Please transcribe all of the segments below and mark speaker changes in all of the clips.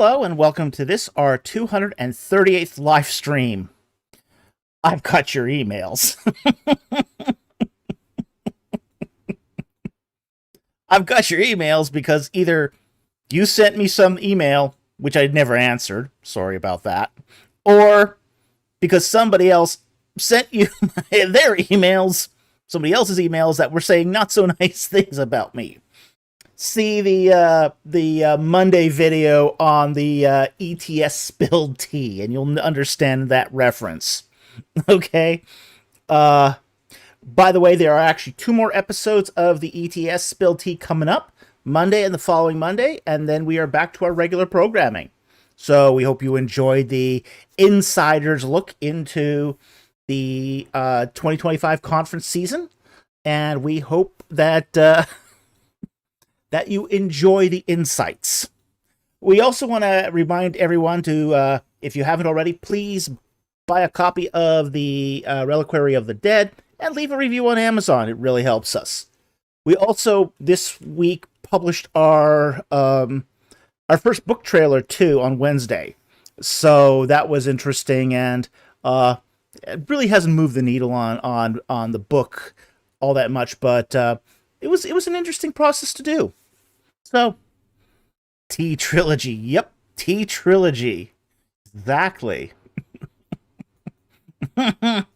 Speaker 1: Hello and welcome to this, our 238th live stream. I've got your emails. I've got your emails because either you sent me some email, which I never answered, sorry about that, or because somebody else sent you their emails, somebody else's emails that were saying not so nice things about me. See the Monday video on the ETS spilled tea, and you'll understand that reference. Okay. By the way, there are actually 2 more episodes of the ETS spilled tea coming up, Monday and the following Monday, and then we are back to our regular programming. So we hope you enjoyed the insider's look into the 2025 conference season, and we hope that that you enjoy the insights. We also want to remind everyone to, if you haven't already, please buy a copy of the Reliquary of the Dead and leave a review on Amazon. It really helps us. We also, this week, published our first book trailer, too, on Wednesday. So that was interesting, and it really hasn't moved the needle on the book all that much, but it was an interesting process to do. So, T Trilogy. Yep, T Trilogy. Exactly. Well,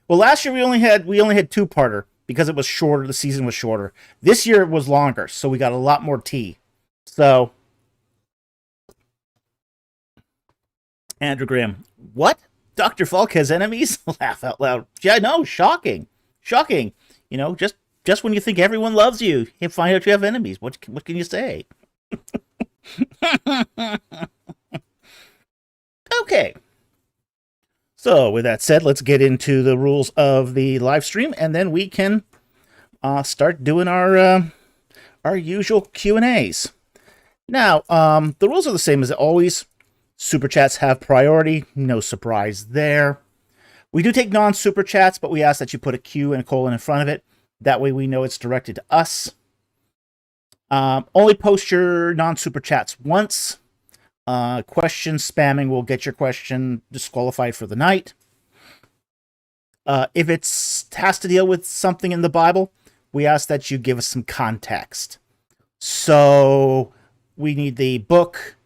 Speaker 1: last year we only had 2-parter because it was shorter. The season was shorter. This year it was longer, so we got a lot more tea. So, Andrew Grimm, what? Dr. Falk has enemies? Laugh out loud. Yeah, no, shocking. Shocking. You know, just when you think everyone loves you, you find out you have enemies. What can you say? Okay. So, with that said, let's get into the rules of the live stream, and then we can start doing our usual Q&As. Now, the rules are the same as always. Super chats have priority. No surprise there. We do take non-super chats, but we ask that you put a Q and a colon in front of it. That way we know it's directed to us. Only post your non-super chats once. Question spamming will get your question disqualified for the night. If it has to deal with something in the Bible, we ask that you give us some context. So we need the book,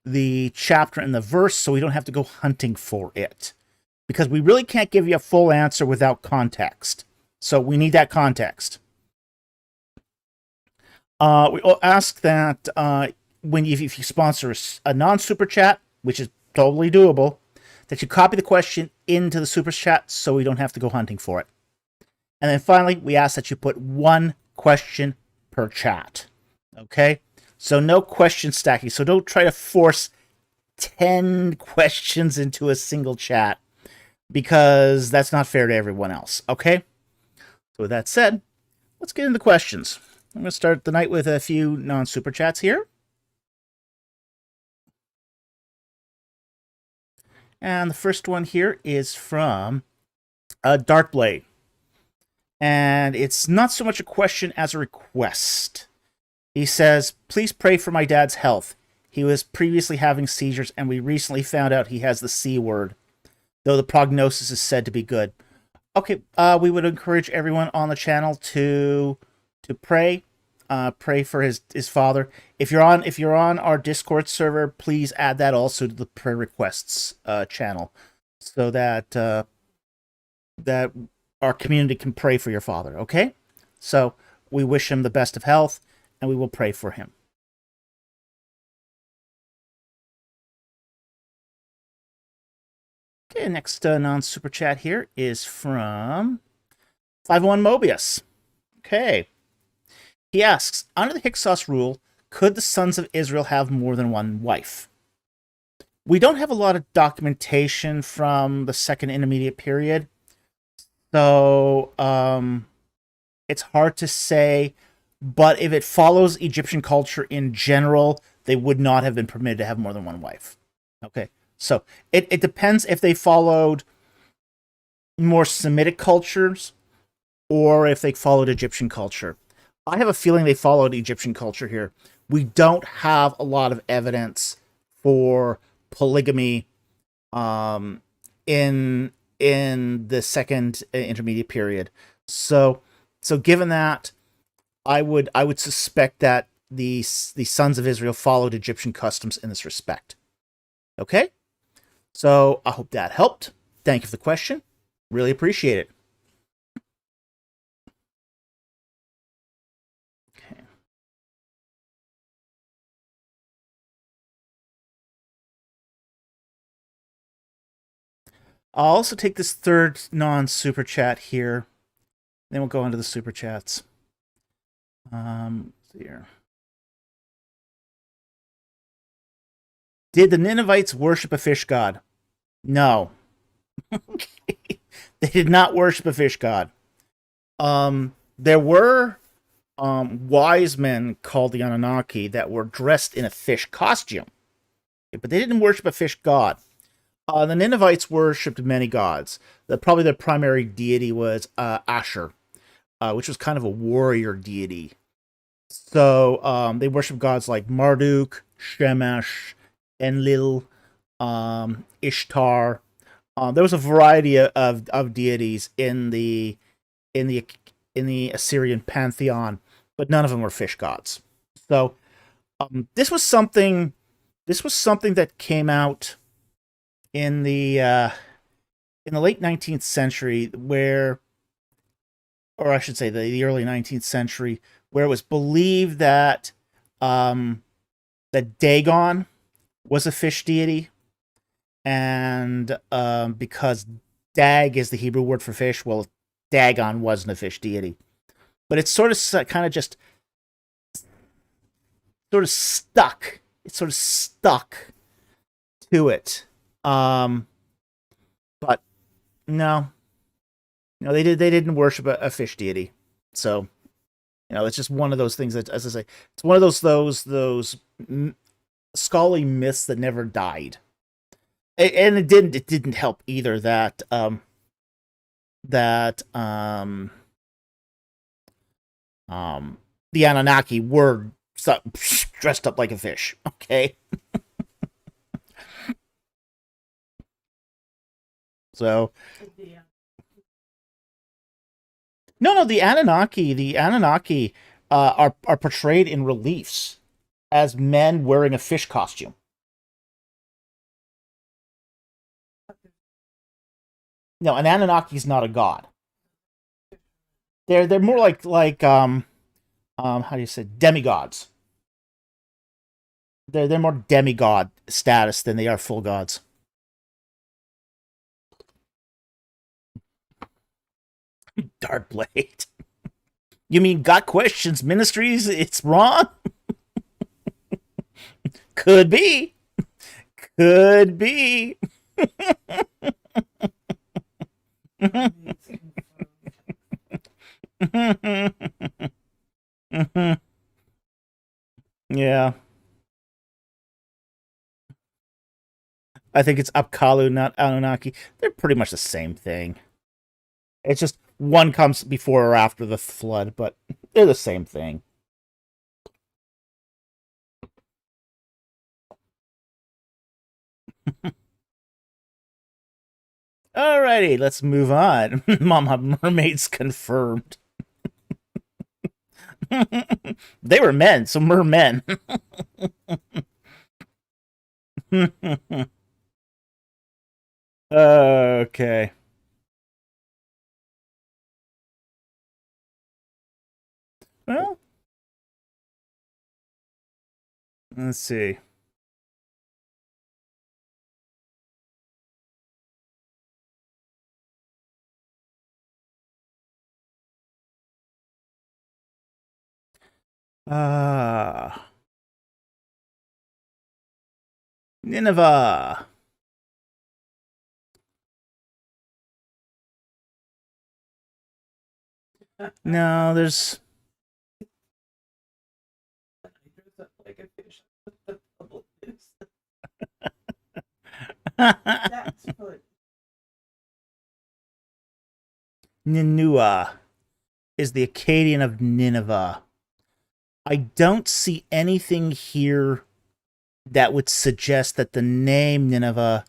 Speaker 1: the chapter, and the verse, so we don't have to go hunting for it. Because we really can't give you a full answer without context. So we need that context. We ask that if you sponsor a non-super chat, which is totally doable, that you copy the question into the super chat so we don't have to go hunting for it. And then finally, we ask that you put 1 question per chat. Okay? So no question stacking. So don't try to force 10 questions into a single chat, because that's not fair to everyone else. Okay? So with that said, let's get into questions. I'm going to start the night with a few non-super chats here. And the first one here is from Darkblade. And it's not so much a question as a request. He says, please pray for my dad's health. He was previously having seizures, and we recently found out he has the C word, though the prognosis is said to be good. Okay, we would encourage everyone on the channel to pray for his father. If you're on our Discord server, please add that also to the prayer requests channel, so that that our community can pray for your father. Okay, so we wish him the best of health, and we will pray for him. Okay, next non-super chat here is from 501 Mobius. Okay. He asks, under the Hyksos rule, could the sons of Israel have more than one wife? We don't have a lot of documentation from the Second Intermediate Period, so it's hard to say, but if it follows Egyptian culture in general, they would not have been permitted to have more than one wife. Okay. So it depends if they followed more Semitic cultures or if they followed Egyptian culture. I have a feeling they followed Egyptian culture here. We don't have a lot of evidence for polygamy um, in the second intermediate period. So given that, I would suspect that the sons of Israel followed Egyptian customs in this respect. Okay, so I hope that helped. Thank you for the question. Really appreciate it. Okay. I'll also take this third non-super chat here. Then we'll go into the super chats. Here. Did the Ninevites worship a fish god? No. They did not worship a fish god. There were wise men called the Anunnaki that were dressed in a fish costume, but they didn't worship a fish god. The Ninevites worshipped many gods. Probably their primary deity was Asher, which was kind of a warrior deity. So they worshipped gods like Marduk, Shamash, Enlil, Ishtar. There was a variety of deities in the Assyrian pantheon, but none of them were fish gods. So this was something that came out in the late 19th century, or I should say the early 19th century, where it was believed that that Dagon was a fish deity, and because Dag is the Hebrew word for fish, well, Dagon wasn't a fish deity. But it's sort of kind of just stuck. It's sort of stuck to it. But no, they didn't worship a fish deity. So, it's just one of those things that, as I say, it's one of those scholarly myths that never died. And it didn't help either that the Anunnaki were dressed up like a fish. Okay. So no, the Anunnaki are portrayed in reliefs as men wearing a fish costume. No, an Anunnaki is not a god. They're more like how do you say, demigods. They're more demigod status than they are full gods. Darkblade. You mean Got Questions Ministries? It's wrong? Could be. Could be. Yeah. I think it's Apkallu, not Anunnaki. They're pretty much the same thing. It's just one comes before or after the flood, but they're the same thing. Alrighty, let's move on. Mama mermaids confirmed. They were men, so mermen. Okay. Well, let's see. Nineveh. No, there's. Ninua is the Akkadian of Nineveh. I don't see anything here that would suggest that the name Nineveh,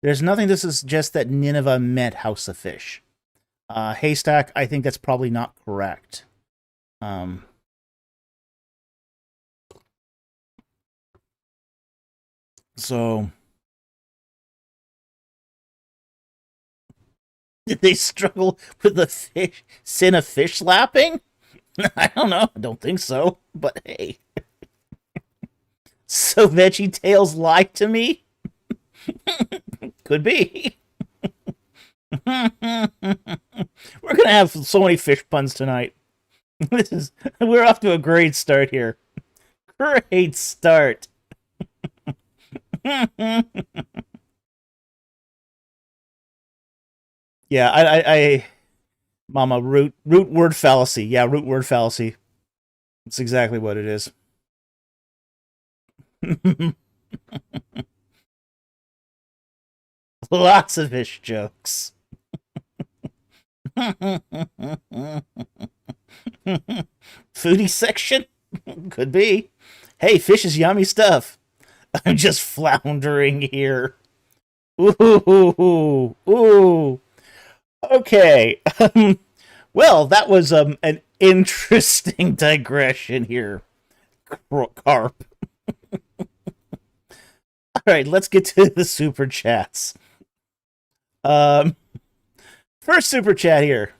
Speaker 1: there's nothing to suggest that Nineveh meant house of fish. Haystack, I think that's probably not correct. So, did they struggle with the sin of fish lapping? I don't know. I don't think so. But hey. So Veggie Tales lied to me? Could be. We're gonna have so many fish puns tonight. We're off to a great start here. Great start. Yeah, I Mama, root word fallacy. Yeah, root word fallacy. That's exactly what it is. Lots of fish jokes. Foodie section? Could be. Hey, fish is yummy stuff. I'm just floundering here. Ooh. Okay. Well, that was an interesting digression here, Carp. All right, let's get to the super chats. First super chat here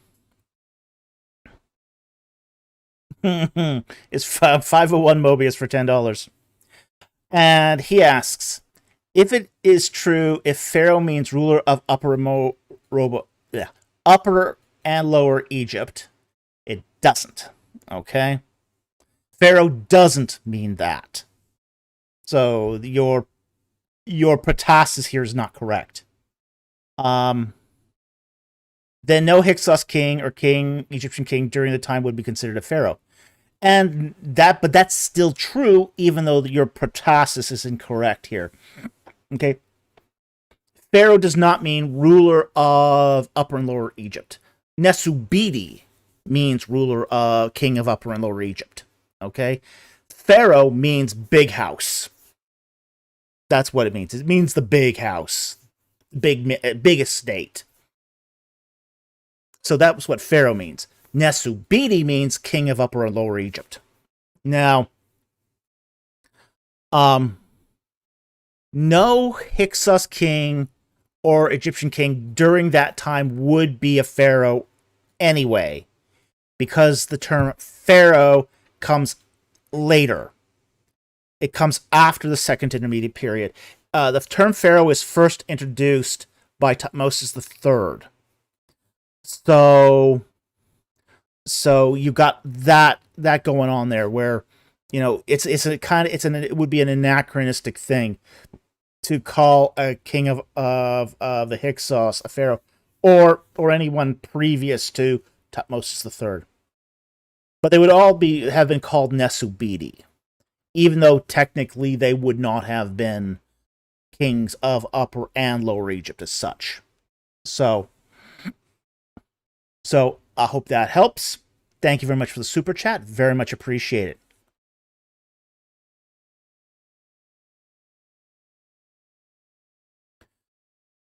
Speaker 1: is 501 Mobius for $10. And he asks, if it is true, if Pharaoh means ruler of upper and lower Egypt, it doesn't. Okay? Pharaoh doesn't mean that. So your protasis here is not correct. Then no Hyksos king or Egyptian king during the time would be considered a pharaoh. And but that's still true, even though your protasis is incorrect here. Okay. Pharaoh does not mean ruler of Upper and Lower Egypt. Nesubiti means king of Upper and Lower Egypt. Okay. Pharaoh means big house. That's what it means. It means the big house, big estate. So that was what Pharaoh means. Nesubiti means king of Upper and Lower Egypt. Now, no Hyksos king or Egyptian king during that time would be a pharaoh anyway, because the term pharaoh comes later. It comes after the Second Intermediate Period. The term pharaoh is first introduced by Tutmosis III. So you got that going on there, where it would be an anachronistic thing to call a king of the Hyksos a pharaoh, or anyone previous to Tutmosis III. But they would all have been called Nesubiti, even though technically they would not have been kings of Upper and Lower Egypt as such. So I hope that helps. Thank you very much for the super chat. Very much appreciate it.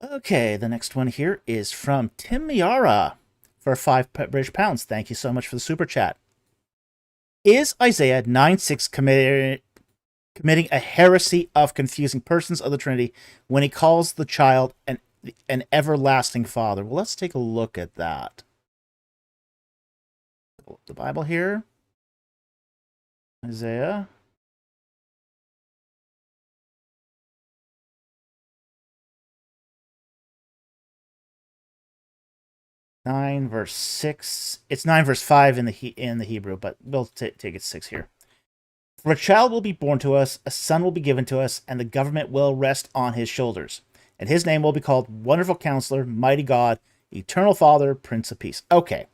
Speaker 1: Okay, the next one here is from Tim Miara for 5 British pounds. Thank you so much for the super chat. Is Isaiah 9:6 committing a heresy of confusing persons of the Trinity when he calls the child an everlasting father? Well, let's take a look at that. The Bible here. Isaiah. Nine verse 6. It's 9 verse 5 in the Hebrew, but we'll take it 6 here. For a child will be born to us, a son will be given to us, and the government will rest on his shoulders. And his name will be called Wonderful Counselor, Mighty God, Eternal Father, Prince of Peace. Okay.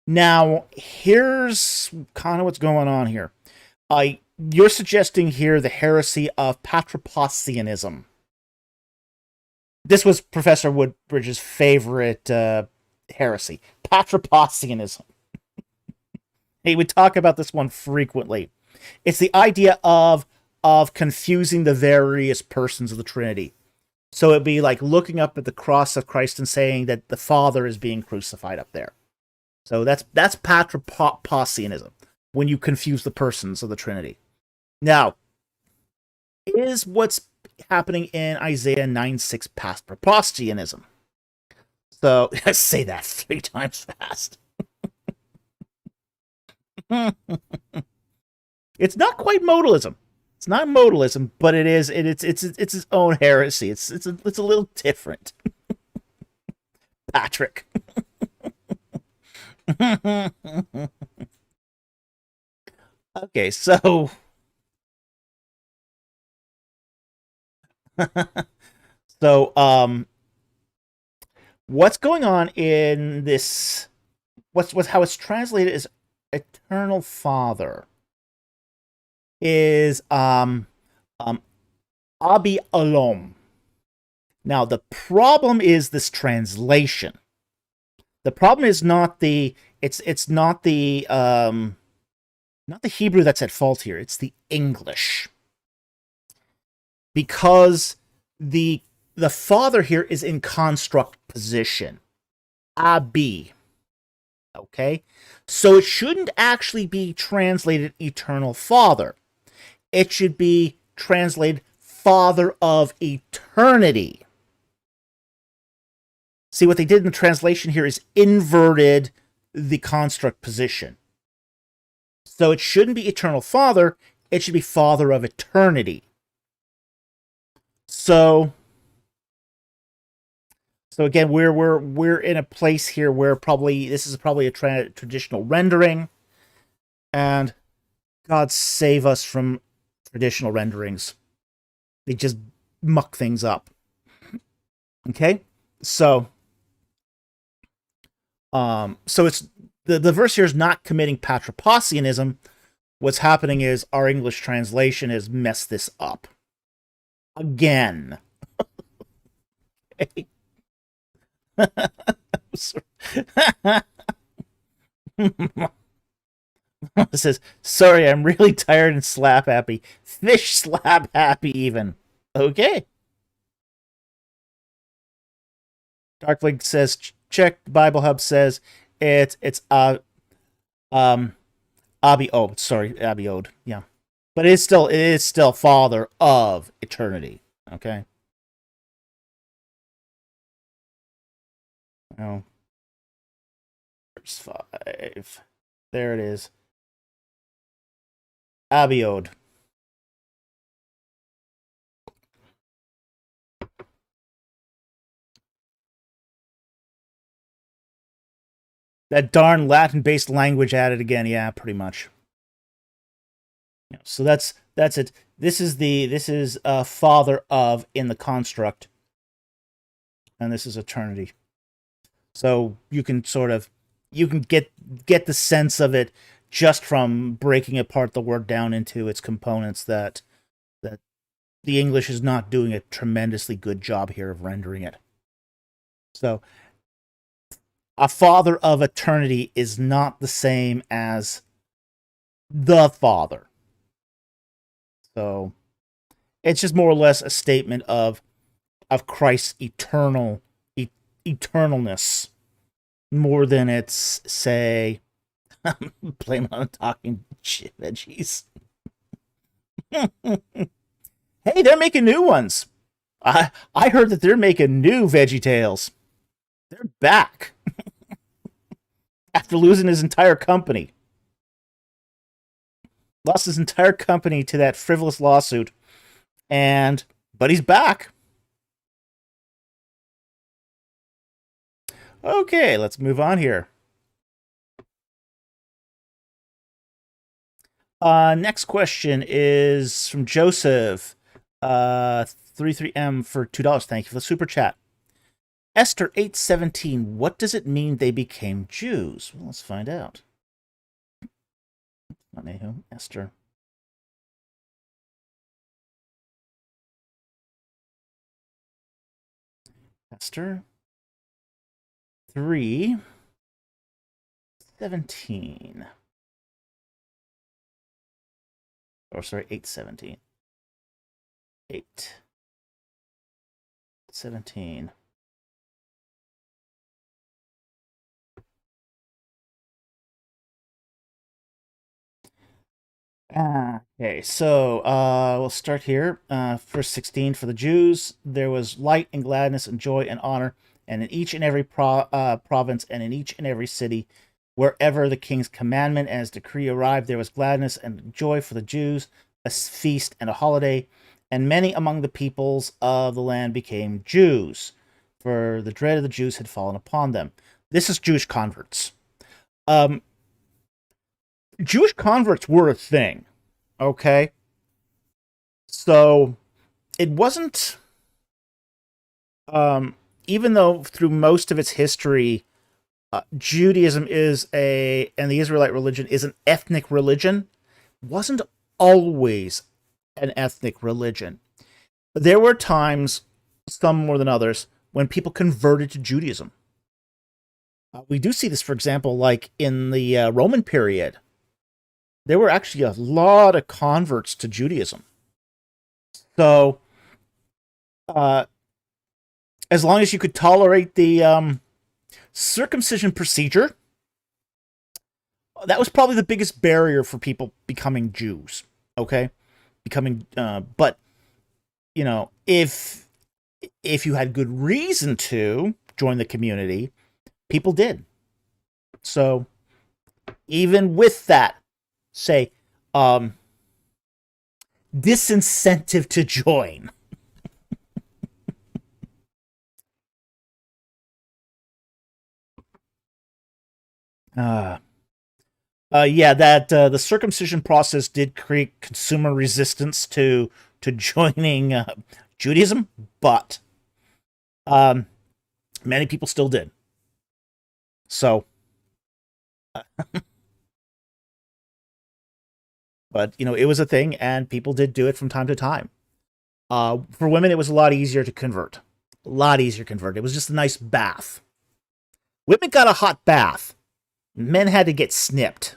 Speaker 1: Now, here's kind of what's going on here. You're suggesting here the heresy of patripassianism. This was Professor Woodbridge's favorite heresy. Patripassianism. He would talk about this one frequently. It's the idea of confusing the various persons of the Trinity. So it'd be like looking up at the cross of Christ and saying that the Father is being crucified up there. So that's patripassianism, when you confuse the persons of the Trinity. Now, is what's happening in Isaiah 9:6 patripassianism? So I say that 3 times fast. It's not quite modalism. It's not modalism, but it is. It's its own heresy. It's a little different. Patrick. Okay, so so what's going on in this? What's how it's translated as Eternal Father is Abi Alom. Now the problem is this translation. The problem is not the it's not the Hebrew that's at fault here. It's the English. Because the father here is in construct position. Abi. Okay? So it shouldn't actually be translated Eternal Father. It should be translated Father of Eternity. See, what they did in the translation here is inverted the construct position. So it shouldn't be Eternal Father, it should be Father of Eternity. So again, we're in a place here where this is probably a traditional rendering, and God save us from traditional renderings. They just muck things up. Okay, so it's the verse here is not committing patripassianism. What's happening is our English translation has messed this up again. Okay. It says, sorry, I'm really tired and slap happy. Fish slap happy even. Okay. Darklink says, check. Bible Hub says it's Abiod. Sorry, Abiod. Yeah. But it is still Father of Eternity. Okay. Oh. Verse 5. There it is. Abiod. That darn Latin-based language added again. Yeah, pretty much. Yeah, so that's it. This is Father of in the construct, and this is Eternity. So you can get the sense of it just from breaking apart the word down into its components that the English is not doing a tremendously good job here of rendering it. So a Father of Eternity is not the same as the Father. So it's just more or less a statement of Christ's eternalness, more than it's, say, blame on talking shit veggies. Hey, they're making new ones. I heard that they're making new Veggie Tales. They're back after losing his entire company. Lost his entire company to that frivolous lawsuit, but he's back. Okay, let's move on here. Next question is from Joseph. 33M for $2. Thank you for the super chat. Esther 8:17. What does it mean they became Jews? Well, let's find out. Not Nahum. Esther. Esther 3:17. Or sorry, 817. 817. Okay, so we'll start here. Verse 16 for the Jews, there was light and gladness and joy and honor, and in each and every province and in each and every city, wherever the king's commandment and his decree arrived, there was gladness and joy for the Jews, a feast and a holiday, and many among the peoples of the land became Jews, for the dread of the Jews had fallen upon them. This is Jewish converts. Um, Jewish converts were a thing, okay? So it wasn't, even though through most of its history, Judaism and the Israelite religion is an ethnic religion, wasn't always an ethnic religion. There were times, some more than others, when people converted to Judaism. We do see this, for example, like in the Roman period. There were actually a lot of converts to Judaism. So, uh, as long as you could tolerate the circumcision procedure, that was probably the biggest barrier for people becoming Jews. Okay, but you know, if you had good reason to join the community, people did. So, even with that, say, disincentive to join. Yeah, that the circumcision process did create consumer resistance to joining Judaism, but um, many people still did. So, but you know, it was a thing, and people did do it from time to time. For women, it was a lot easier to convert. A lot easier to convert. It was just a nice bath. Women got a hot bath. Men had to get snipped.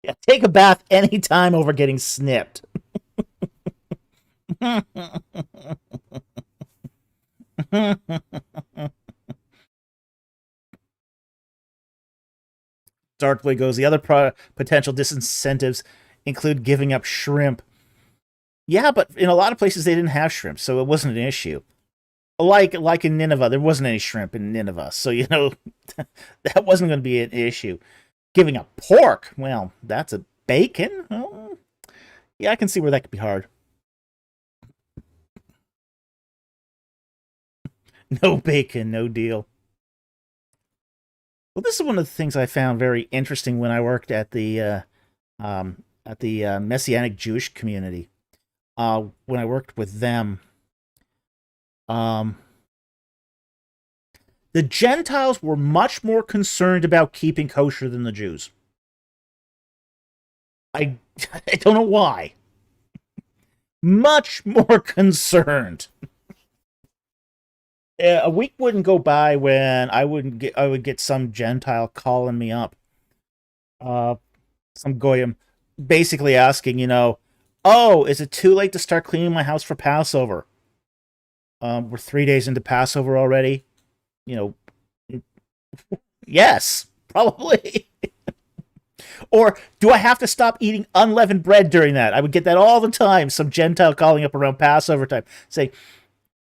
Speaker 1: Yeah, take a bath anytime over getting snipped. Darkblade goes, the other potential disincentives include giving up shrimp. Yeah, but in a lot of places they didn't have shrimp, so it wasn't an issue. Like in Nineveh, there wasn't any shrimp in Nineveh, so you know that wasn't going to be an issue. Giving up pork, well, that's a bacon. Well, yeah, I can see where that could be hard. No bacon, no deal. Well, this is one of the things I found very interesting when I worked at the Messianic Jewish community. When I worked with them, um, the Gentiles were much more concerned about keeping kosher than the Jews. I I don't know why. Much more concerned. A week wouldn't go by when I would get some Gentile calling me up, uh, some goyim, basically asking, oh, is it too late to start cleaning my house for Passover? We're 3 days into Passover already. You know, yes, probably. Or do I have to stop eating unleavened bread during that? I would get that all the time. Some Gentile calling up around Passover time, saying,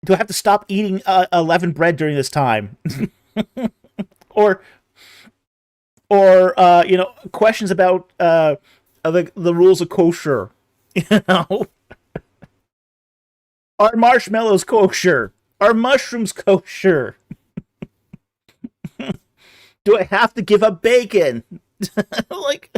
Speaker 1: "Do I have to stop eating unleavened bread during this time?" or, questions about the rules of kosher. You know, are marshmallows kosher? Are mushrooms kosher? Do I have to give up bacon? Like,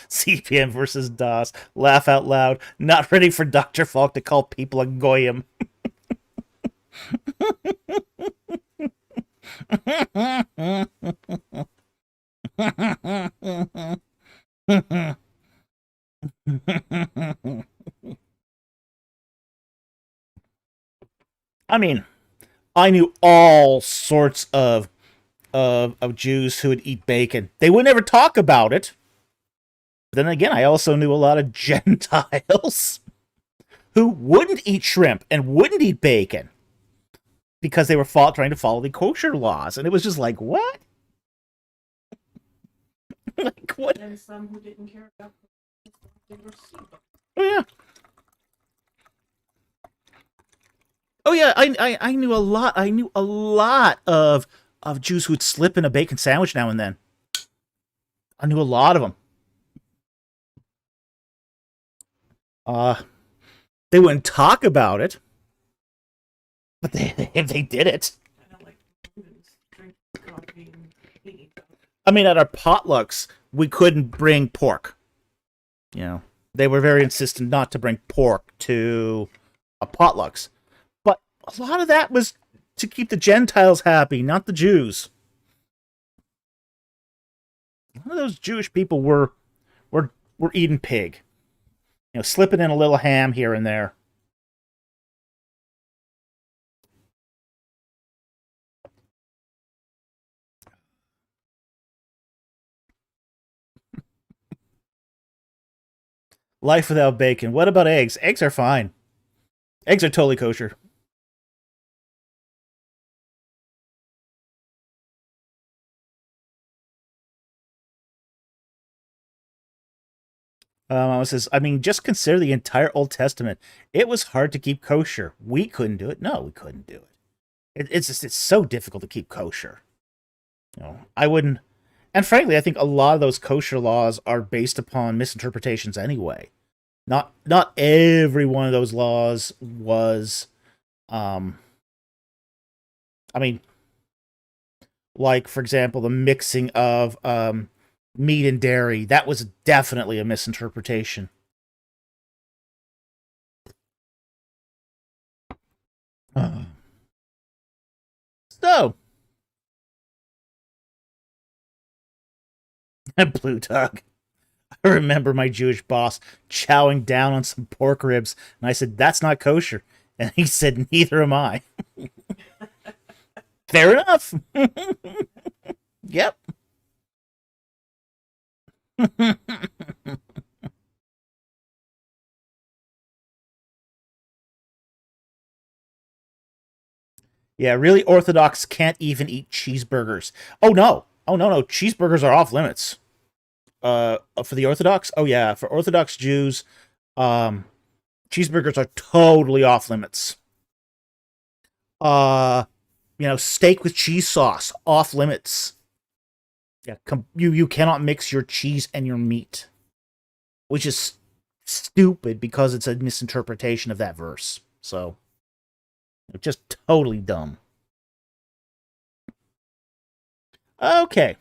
Speaker 1: CPM versus DOS. Laugh out loud. Not ready for Dr. Falk to call people a goyim. mean, I knew all sorts of Jews who would eat bacon. They would never talk about it. Then again, I also knew a lot of Gentiles who wouldn't eat shrimp and wouldn't eat bacon because they were trying to follow the kosher laws. And it was just like, what? Like, what?
Speaker 2: And some who didn't care about they were
Speaker 1: Oh, yeah. Oh, yeah, I knew a lot. I knew a lot of Jews who'd slip in a bacon sandwich now and then. I knew a lot of them. They wouldn't talk about it, but they did it. I mean, at our potlucks, we couldn't bring pork. You know, they were very insistent not to bring pork to potlucks. But a lot of that was to keep the Gentiles happy, not the Jews. A lot of those Jewish people were eating pig. You know, slipping in a little ham here and there. Life without bacon. What about eggs? Eggs are fine. Eggs are totally kosher. Says, I mean, just consider the entire Old Testament. It was hard to keep kosher. We couldn't do it. No, we couldn't do it. It's so difficult to keep kosher. You know, I wouldn't. And frankly, I think a lot of those kosher laws are based upon misinterpretations anyway. Not every one of those laws was, I mean, like for example, the mixing of meat and dairy. That was definitely a misinterpretation. So, Blue Dog. I remember my Jewish boss chowing down on some pork ribs, and I said, "That's not kosher." And he said, "Neither am I." Fair enough. Yep. Yeah, really Orthodox can't even eat cheeseburgers. Oh no. Oh no. Cheeseburgers are off limits. For the Orthodox? Oh yeah, for Orthodox Jews, cheeseburgers are totally off limits. Steak with cheese sauce, off limits. Yeah, you cannot mix your cheese and your meat, which is stupid because it's a misinterpretation of that verse. So, just totally dumb. Okay.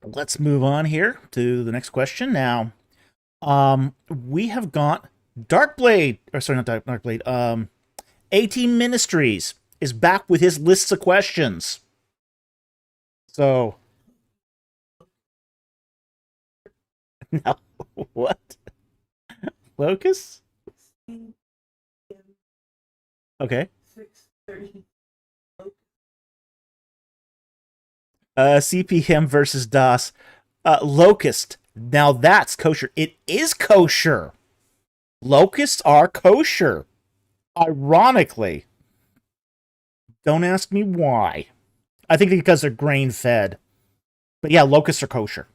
Speaker 1: Let's move on here to the next question. Now, we have got Darkblade, or sorry, not Darkblade. AT Ministries is back with his lists of questions. So, no, what? Locus? Okay. 6:30. CPM versus DOS. Locust. Now that's kosher. It is kosher. Locusts are kosher. Ironically. Don't ask me why. I think because they're grain fed. But yeah, locusts are kosher.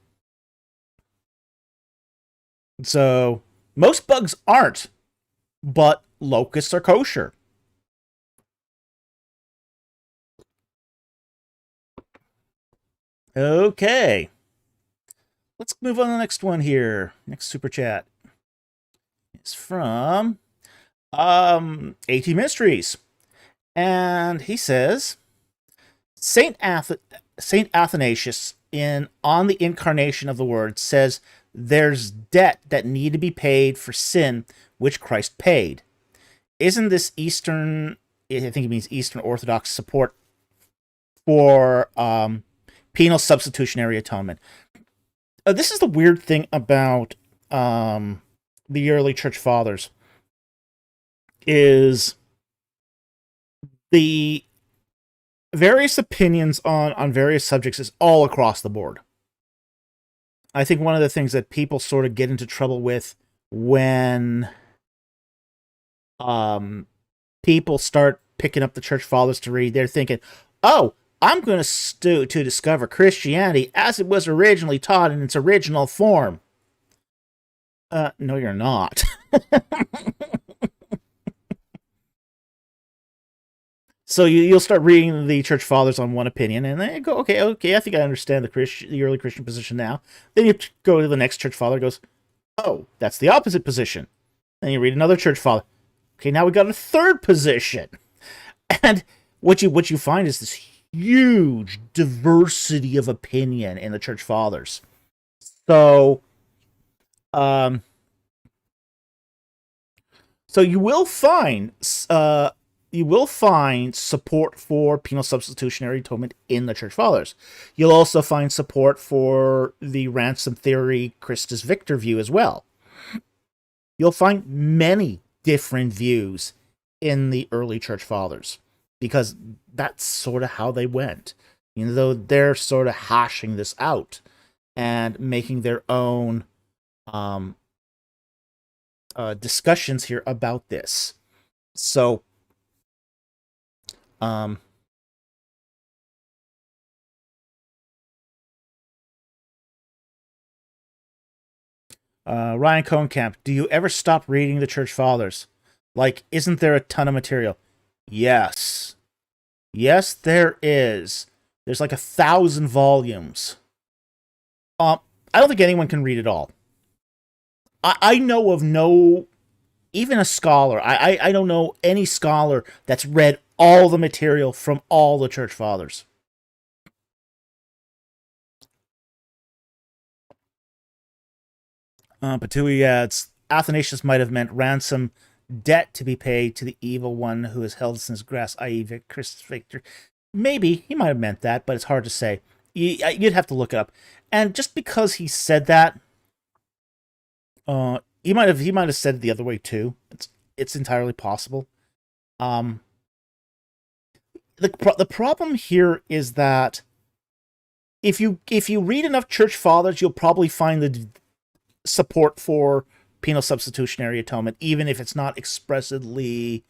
Speaker 1: So, most bugs aren't. But locusts are kosher. Okay. Let's move on to the next one here. Next super chat. It's from AT Mysteries. And he says, Saint Athanasius in On the Incarnation of the Word says there's debt that need to be paid for sin which Christ paid. Isn't this Eastern, I think it means Eastern Orthodox support for penal substitutionary atonement? This is the weird thing about the early church fathers is the various opinions on various subjects is all across the board. I think one of the things that people sort of get into trouble with when people start picking up the church fathers to read, they're thinking, oh, I'm going to discover Christianity as it was originally taught in its original form. No, you're not. So you'll start reading the church fathers on one opinion, and then you go, okay, I think I understand the early Christian position now. Then you go to the next church father, goes, oh, that's the opposite position. Then you read another church father. Okay, now we got a third position, and what you find is this huge diversity of opinion in the church fathers. So, so you will find support for penal substitutionary atonement in the church fathers. You'll also find support for the ransom theory Christus Victor view as well. You'll find many different views in the early church fathers because that's sort of how they went. You know, they're sort of hashing this out and making their own discussions here about this. So, Ryan Cohenkamp, do you ever stop reading the church fathers? Like, isn't there a ton of material? Yes. Yes, there is. There's like 1,000 volumes. I don't think anyone can read it all. I know of no, even a scholar, I don't know any scholar that's read all the material from all the church fathers. Patui adds, Athanasius might have meant ransom debt to be paid to the evil one who has held us in his grasp, i.e. Christus Victor. Maybe he might have meant that, but it's hard to say. You'd have to look it up. And just because he said that, he might have said it the other way too. It's entirely possible. The problem here is that if you read enough church fathers, you'll probably find the support for penal substitutionary atonement, even if it's not expressly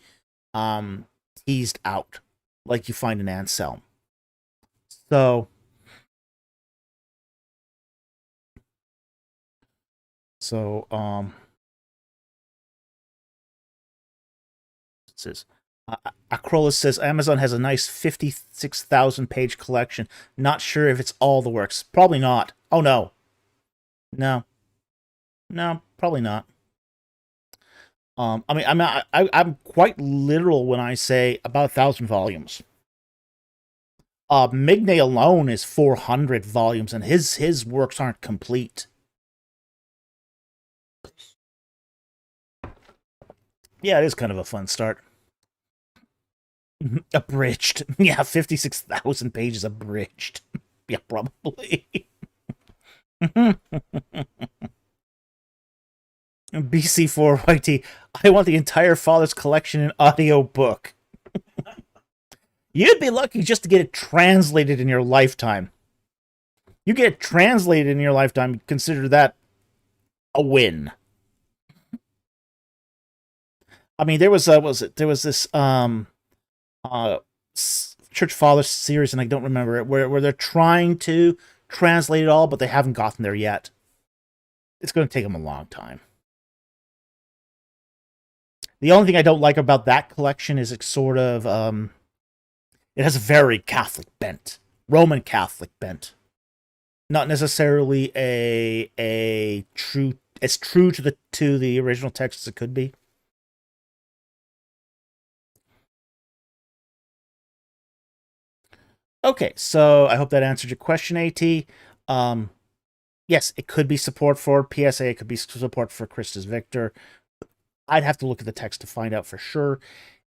Speaker 1: teased out, like you find in Anselm. So it says, Acrolis says Amazon has a nice 56,000 page collection. Not sure if it's all the works. Probably not. Oh no, probably not. I mean, I'm quite literal when I say about 1,000 volumes. Migne alone is 400 volumes, and his works aren't complete. Yeah, it is kind of a fun start. Abridged. Yeah, 56,000 pages abridged. Yeah, probably. BC4YT, I want the entire Father's collection in audio book. You'd be lucky just to get it translated in your lifetime. You get it translated in your lifetime, consider that a win. I mean, there was this Church Fathers series, and I don't remember it, where they're trying to translate it all, but they haven't gotten there yet. It's going to take them a long time. The only thing I don't like about that collection is it's sort of it has a very Catholic bent, Roman Catholic bent, not necessarily a true as true to the original text as it could be. Okay, so I hope that answered your question, AT. Yes, it could be support for PSA, it could be support for Christus Victor. I'd have to look at the text to find out for sure.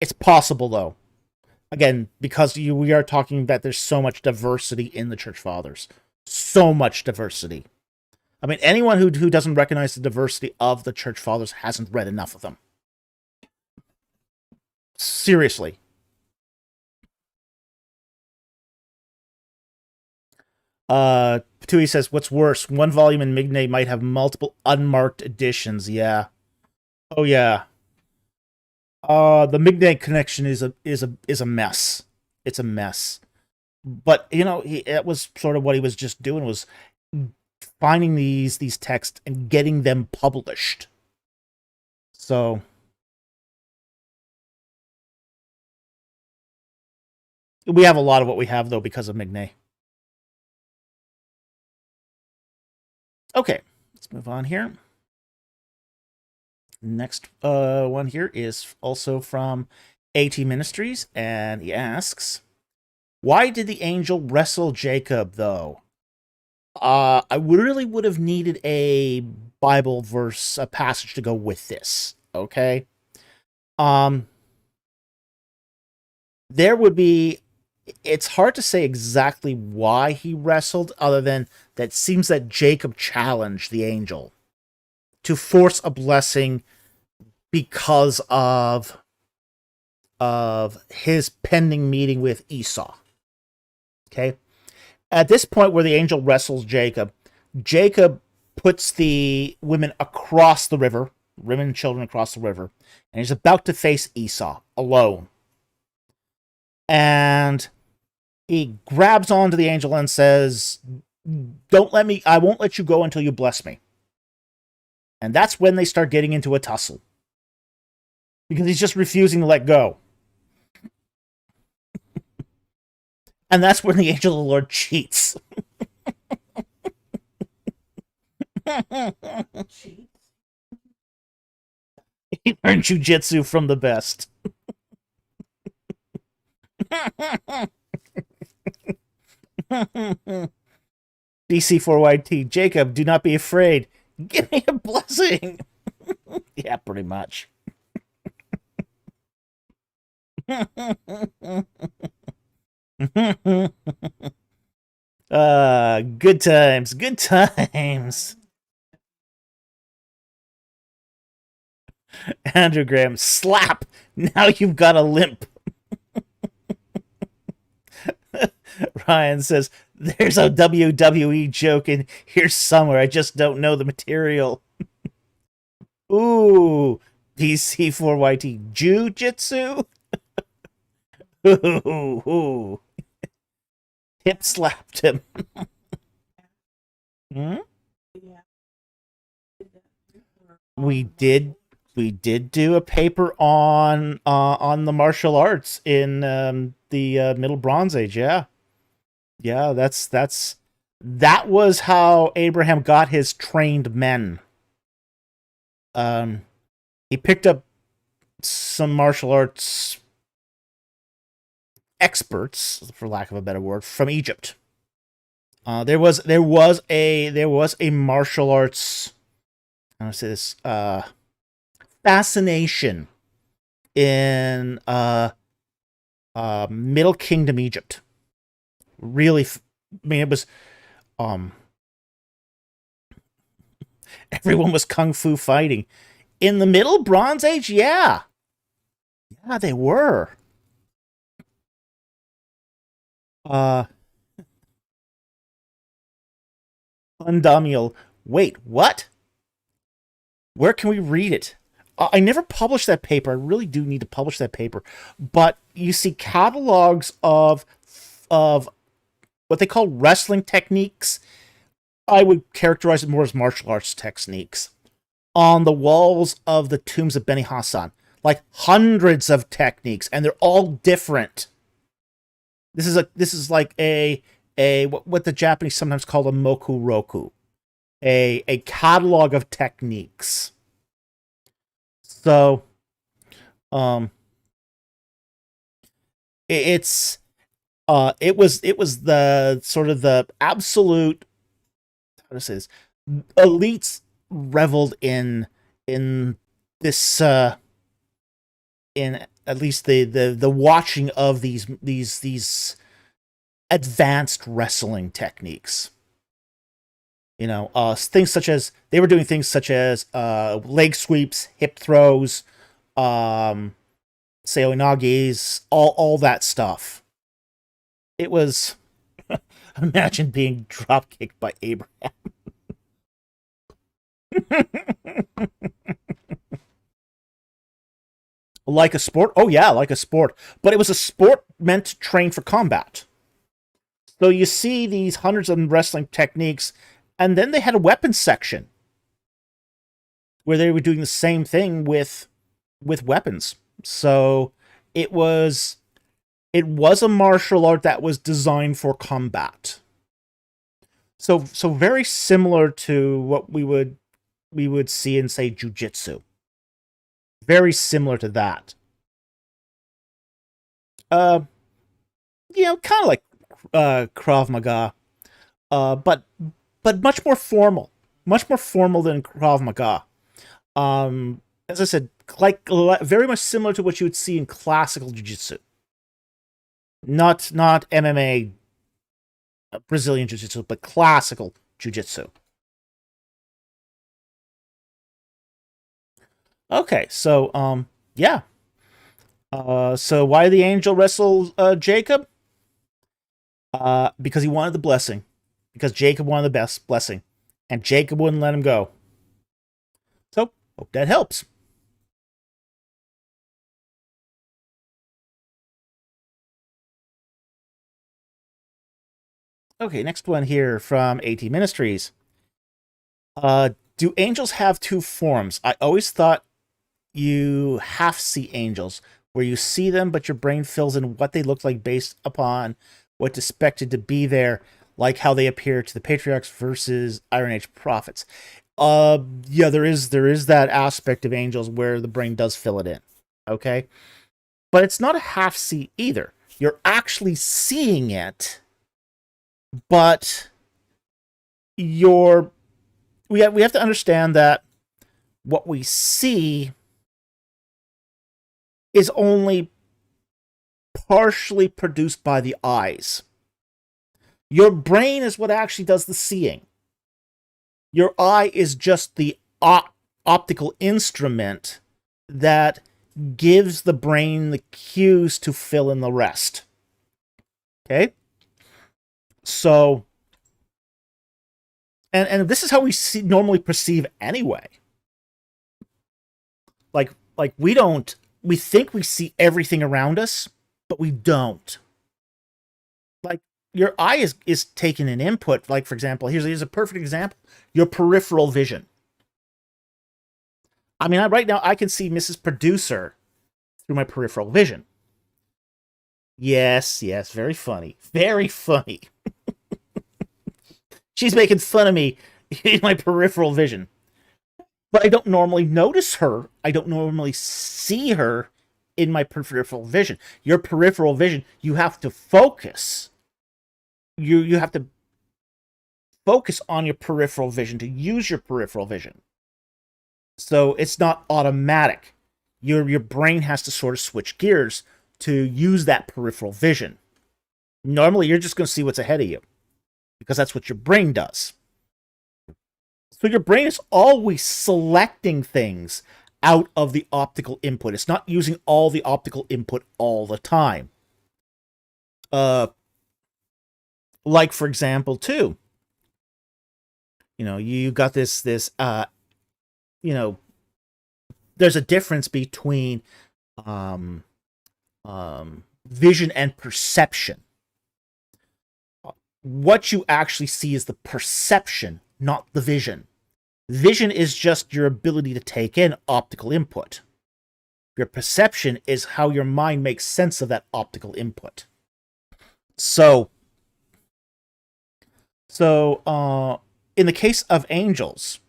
Speaker 1: It's possible, though. Again, because we are talking that there's so much diversity in the Church Fathers. So much diversity. I mean, anyone who doesn't recognize the diversity of the church fathers hasn't read enough of them. Seriously. Tui says, what's worse? One volume in Migne might have multiple unmarked editions. Yeah. Oh yeah. The Migne connection is a mess. It's a mess. But it was sort of what he was just doing, was finding these texts and getting them published. So we have a lot of what we have though because of Migne. Okay, let's move on here. Next one here is also from AT Ministries, and he asks, why did the angel wrestle Jacob, though? I really would have needed a Bible verse, a passage to go with this, okay? There would be... It's hard to say exactly why he wrestled, other than that seems that Jacob challenged the angel to force a blessing because of his pending meeting with Esau. Okay? At this point where the angel wrestles Jacob, Jacob puts the women across the river, women and children across the river, and he's about to face Esau alone. And he grabs onto the angel and says, I won't let you go until you bless me. And that's when they start getting into a tussle. Because he's just refusing to let go. And that's when the angel of the Lord cheats. He learned jujitsu from the best. DC4YT, Jacob, do not be afraid. Give me a blessing. Yeah, pretty much. Good times, good times. Andrew Graham, slap. Now you've got a limp. Ryan says, there's a WWE joke in here somewhere. I just don't know the material. Ooh, DC4YT, Jiu-Jitsu? Ooh. Hip slapped him. Hmm? We did do a paper on the martial arts in the Middle Bronze Age. Yeah, that was how Abraham got his trained men. He picked up some martial arts experts, for lack of a better word, from Egypt. There was a martial arts, I want to say this, fascination in Middle Kingdom Egypt. Really, it was everyone was kung fu fighting in the Middle Bronze Age. Yeah, they were. Undamiel. Wait, what? Where can we read it? I never published that paper. I really do need to publish that paper. But you see catalogs of what they call wrestling techniques. I would characterize it more as martial arts techniques on the walls of the tombs of Beni Hassan. Like hundreds of techniques, and they're all different. This is like a what the Japanese sometimes call a moku roku, a catalog of techniques. So, it was the sort of the absolute, how to say this, elites reveled in this in at least the watching of these advanced wrestling techniques. Things such as they were doing things such as leg sweeps, hip throws, um, seoinagis, all that stuff. It was imagine being drop kicked by Abraham. Like a sport? Oh yeah, like a sport. But it was a sport meant to train for combat. So you see these hundreds of wrestling techniques, and then they had a weapons section where they were doing the same thing with weapons. So it was it was a martial art that was designed for combat. So very similar to what we would see in, say, jujitsu. Very similar to that. Uh, kind of like Krav Maga, but much more formal than Krav Maga. As I said, like very much similar to what you would see in classical jiu-jitsu, not MMA Brazilian jiu-jitsu, but classical jiu-jitsu. Okay, so yeah. So why did the angel wrestle Jacob? Because he wanted the blessing. Because Jacob wanted the best blessing, and Jacob wouldn't let him go. So hope that helps. Okay, next one here from AT Ministries. Do angels have two forms? I always thought you half see angels, where you see them, but your brain fills in what they look like based upon what's expected to be there, like how they appear to the patriarchs versus Iron Age prophets. Yeah, there is that aspect of angels where the brain does fill it in. Okay, but it's not a half see either. You're actually seeing it, but you're we have to understand that what we see is only partially produced by the eyes. Your brain is what actually does the seeing. Your eye is just the optical instrument that gives the brain the cues to fill in the rest. Okay? So, and this is how we normally perceive anyway. Like we think we see everything around us, but we don't. Like your eye is taking an input. Like, for example, here's a perfect example: your peripheral vision. I mean, right now I can see Mrs. Producer through my peripheral vision. Yes, yes, very funny, very funny. She's making fun of me in my peripheral vision, but I don't normally notice her. I don't normally see her in my peripheral vision. Your peripheral vision, you have to focus. You have to focus on your peripheral vision to use your peripheral vision. So it's not automatic. Your brain has to sort of switch gears to use that peripheral vision. Normally, you're just going to see what's ahead of you because that's what your brain does. So your brain is always selecting things out of the optical input. It's not using all the optical input all the time. Like, for example, too, you got this there's a difference between um vision and perception. What you actually see is the perception, not the vision. Vision is just your ability to take in optical input. Your perception is how your mind makes sense of that optical input. So in the case of angels,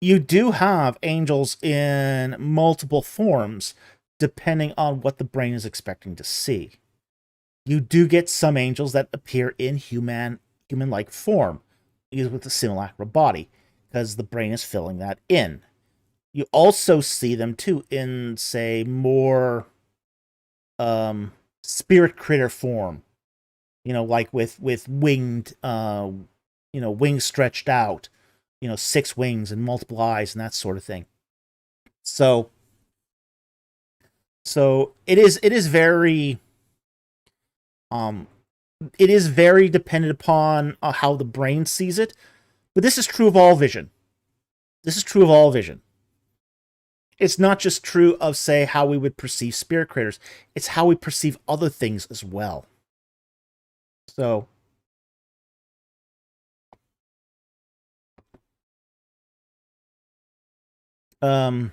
Speaker 1: you do have angels in multiple forms depending on what the brain is expecting to see. You do get some angels that appear in human-like form, with a simulacral body, because the brain is filling that in. You also see them too in, say, more spirit critter form. Like with winged wings stretched out, 6 wings and multiple eyes and that sort of thing. So it is very um it is very dependent upon how the brain sees it, but this is true of all vision. This is true of all vision. It's not just true of, say, how we would perceive spirit creators. It's how we perceive other things as well. So, Patui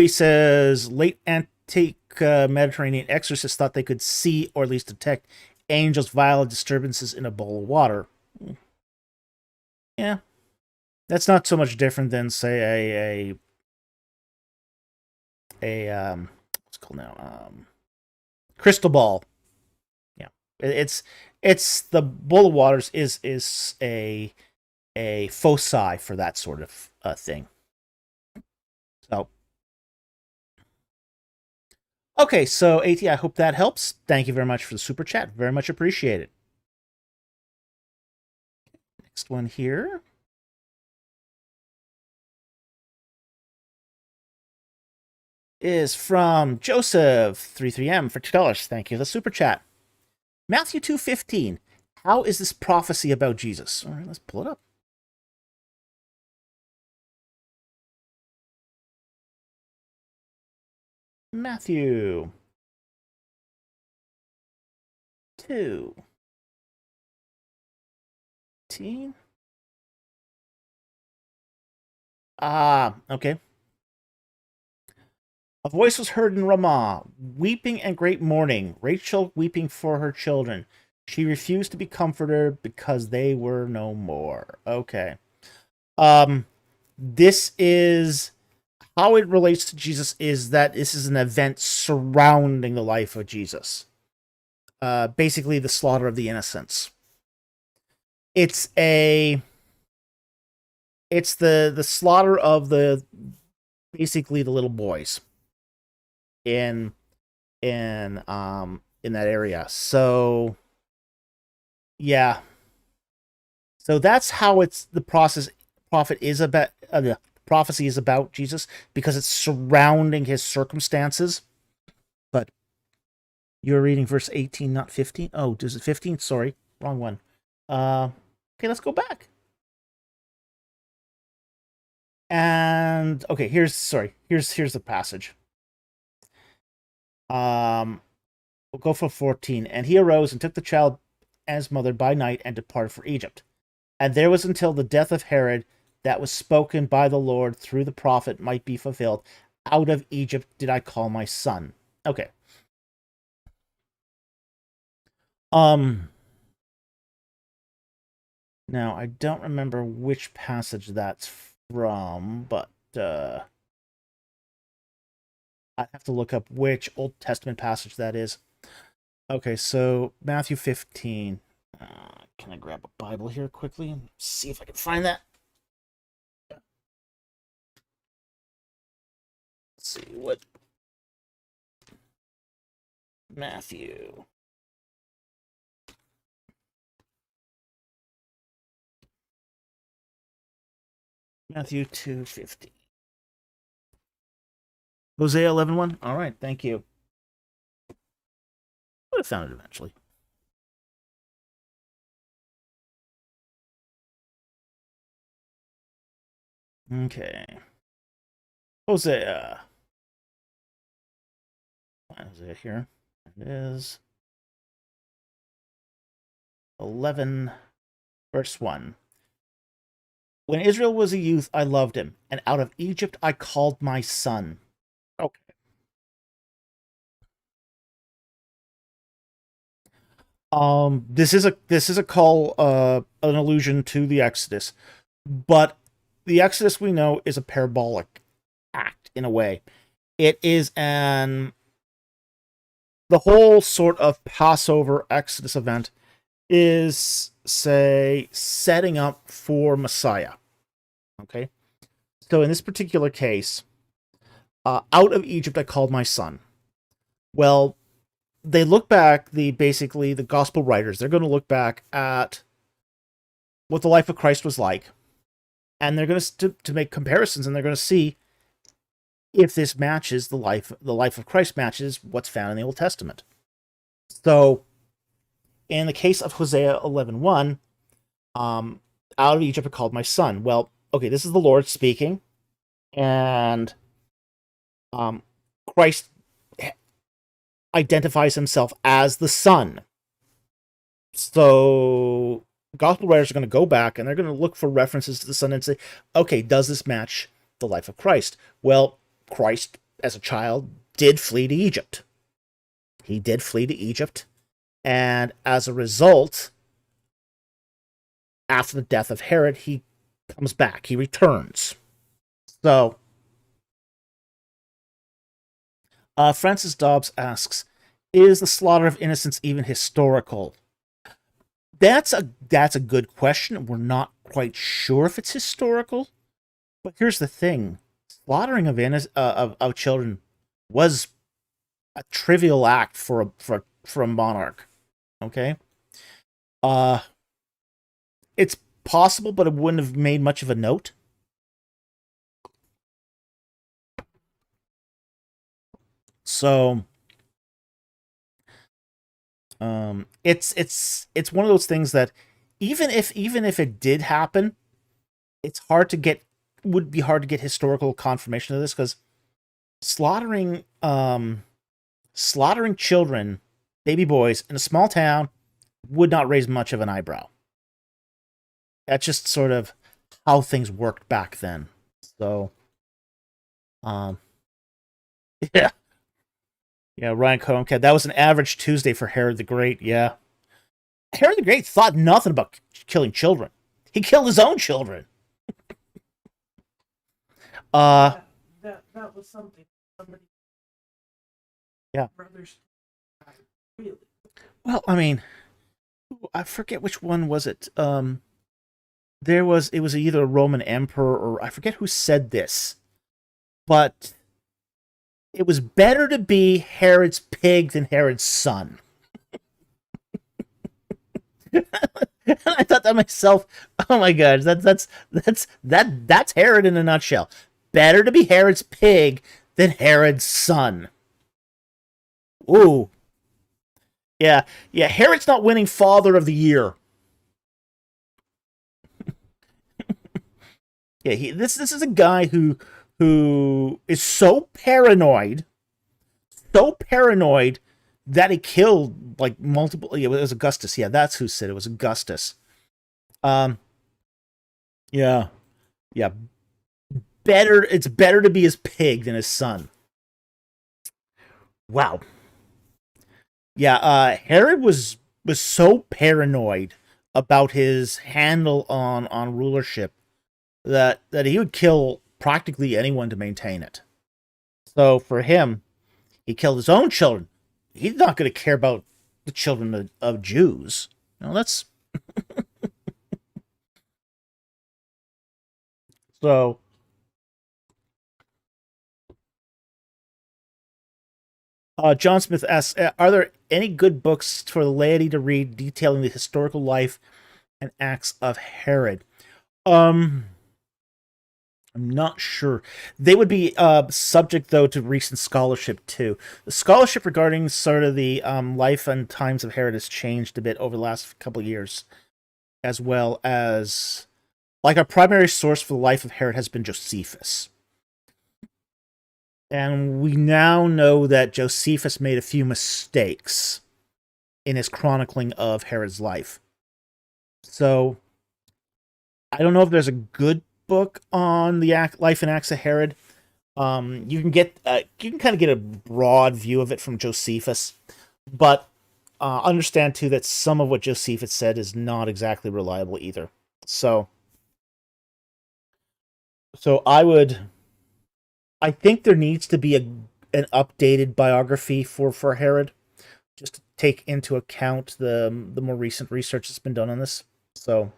Speaker 1: says, late antique Mediterranean exorcists thought they could see, or at least detect, angels' violent disturbances in a bowl of water. Yeah. That's not so much different than, say, what's it called now? Crystal ball. Yeah. It's the bowl of waters is a foci for that sort of thing. So, okay, so AT, I hope that helps. Thank you very much for the super chat. Very much appreciated. Next one here. Is from Joseph33M for $2. Thank you. The super chat. Matthew 2:15. How is this prophecy about Jesus? All right, let's pull it up. Matthew 2:15. Okay. A voice was heard in Ramah, weeping and great mourning, Rachel weeping for her children. She refused to be comforted because they were no more. Okay. This is how it relates to Jesus, is that this is an event surrounding the life of Jesus. Basically the slaughter of the innocents. It's the slaughter of basically the little boys in that area. So yeah. So that's how the prophecy is about Jesus, because it's surrounding his circumstances. But you're reading verse 18, not 15. Oh, is it 15? Sorry, wrong one. Okay, let's go back. And okay, here's the passage. We'll go for 14. And he arose and took the child and his mother by night and departed for Egypt. And there was until the death of Herod that was spoken by the Lord through the prophet might be fulfilled. Out of Egypt did I call my son. Okay. Now I don't remember which passage that's from, but I have to look up which Old Testament passage that is. Okay, so Matthew 15. Can I grab a Bible here quickly and see if I can find that? Let's see what Matthew 2:15. Hosea 11:1. All right, thank you. Would have found it eventually. Okay. Hosea. Find Hosea here. It is 11, verse 1. When Israel was a youth, I loved him, and out of Egypt I called my son. Okay. This is a call, an allusion to the Exodus, but the Exodus we know is a parabolic act in a way. It is the whole sort of Passover Exodus event is, say, setting up for Messiah. Okay, so in this particular case, out of Egypt I called my son. Well, they look back, basically the gospel writers, they're going to look back at what the life of Christ was like, and they're going to make comparisons, and they're going to see if this matches the life of Christ matches what's found in the Old Testament. So, in the case of Hosea 11:1, out of Egypt I called my son. Well, okay, this is the Lord speaking, and Christ identifies himself as the Son. So, gospel writers are going to go back and they're going to look for references to the Son and say, okay, does this match the life of Christ? Well, Christ, as a child, did flee to Egypt. He did flee to Egypt, and as a result, after the death of Herod, he comes back. He returns. So, Francis Dobbs asks, is the slaughter of innocents even historical? That's a good question. We're not quite sure if it's historical. But here's the thing. Slaughtering of children was a trivial act for a monarch. Okay? It's possible, but it wouldn't have made much of a note. So, it's one of those things that even if it did happen, would be hard to get historical confirmation of this, because slaughtering children, baby boys, in a small town would not raise much of an eyebrow. That's just sort of how things worked back then. So, yeah. Yeah, Ryan Cohencat. That was an average Tuesday for Herod the Great, yeah. Herod the Great thought nothing about killing children. He killed his own children.
Speaker 2: That was something. Somebody.
Speaker 1: Yeah.
Speaker 2: Brothers. Really.
Speaker 1: Well, I mean, I forget which one was it. It was either a Roman emperor, or I forget who said this, but it was better to be Herod's pig than Herod's son. I thought to myself, oh my god, that's Herod in a nutshell. Better to be Herod's pig than Herod's son. Ooh. Yeah, Herod's not winning Father of the Year. Yeah, this is a guy who is so paranoid that he killed like multiple. Yeah, it was Augustus. Yeah, that's who said it was Augustus. Yeah. It's better to be his pig than his son. Wow. Yeah, Herod was so paranoid about his handle on rulership that he would kill practically anyone to maintain it. So for him, he killed his own children. He's not going to care about the children of Jews. That's so. John Smith asks, are there any good books for the laity to read detailing the historical life and acts of Herod? I'm not sure. They would be subject, though, to recent scholarship, too. The scholarship regarding sort of the life and times of Herod has changed a bit over the last couple of years, as well as, like, our primary source for the life of Herod has been Josephus. And we now know that Josephus made a few mistakes in his chronicling of Herod's life. So, I don't know if there's a good book on the life and acts of Herod. You can kind of get a broad view of it from Josephus, but understand too that some of what Josephus said is not exactly reliable either. So I think there needs to be an updated biography for Herod, just to take into account the more recent research that's been done on this. So.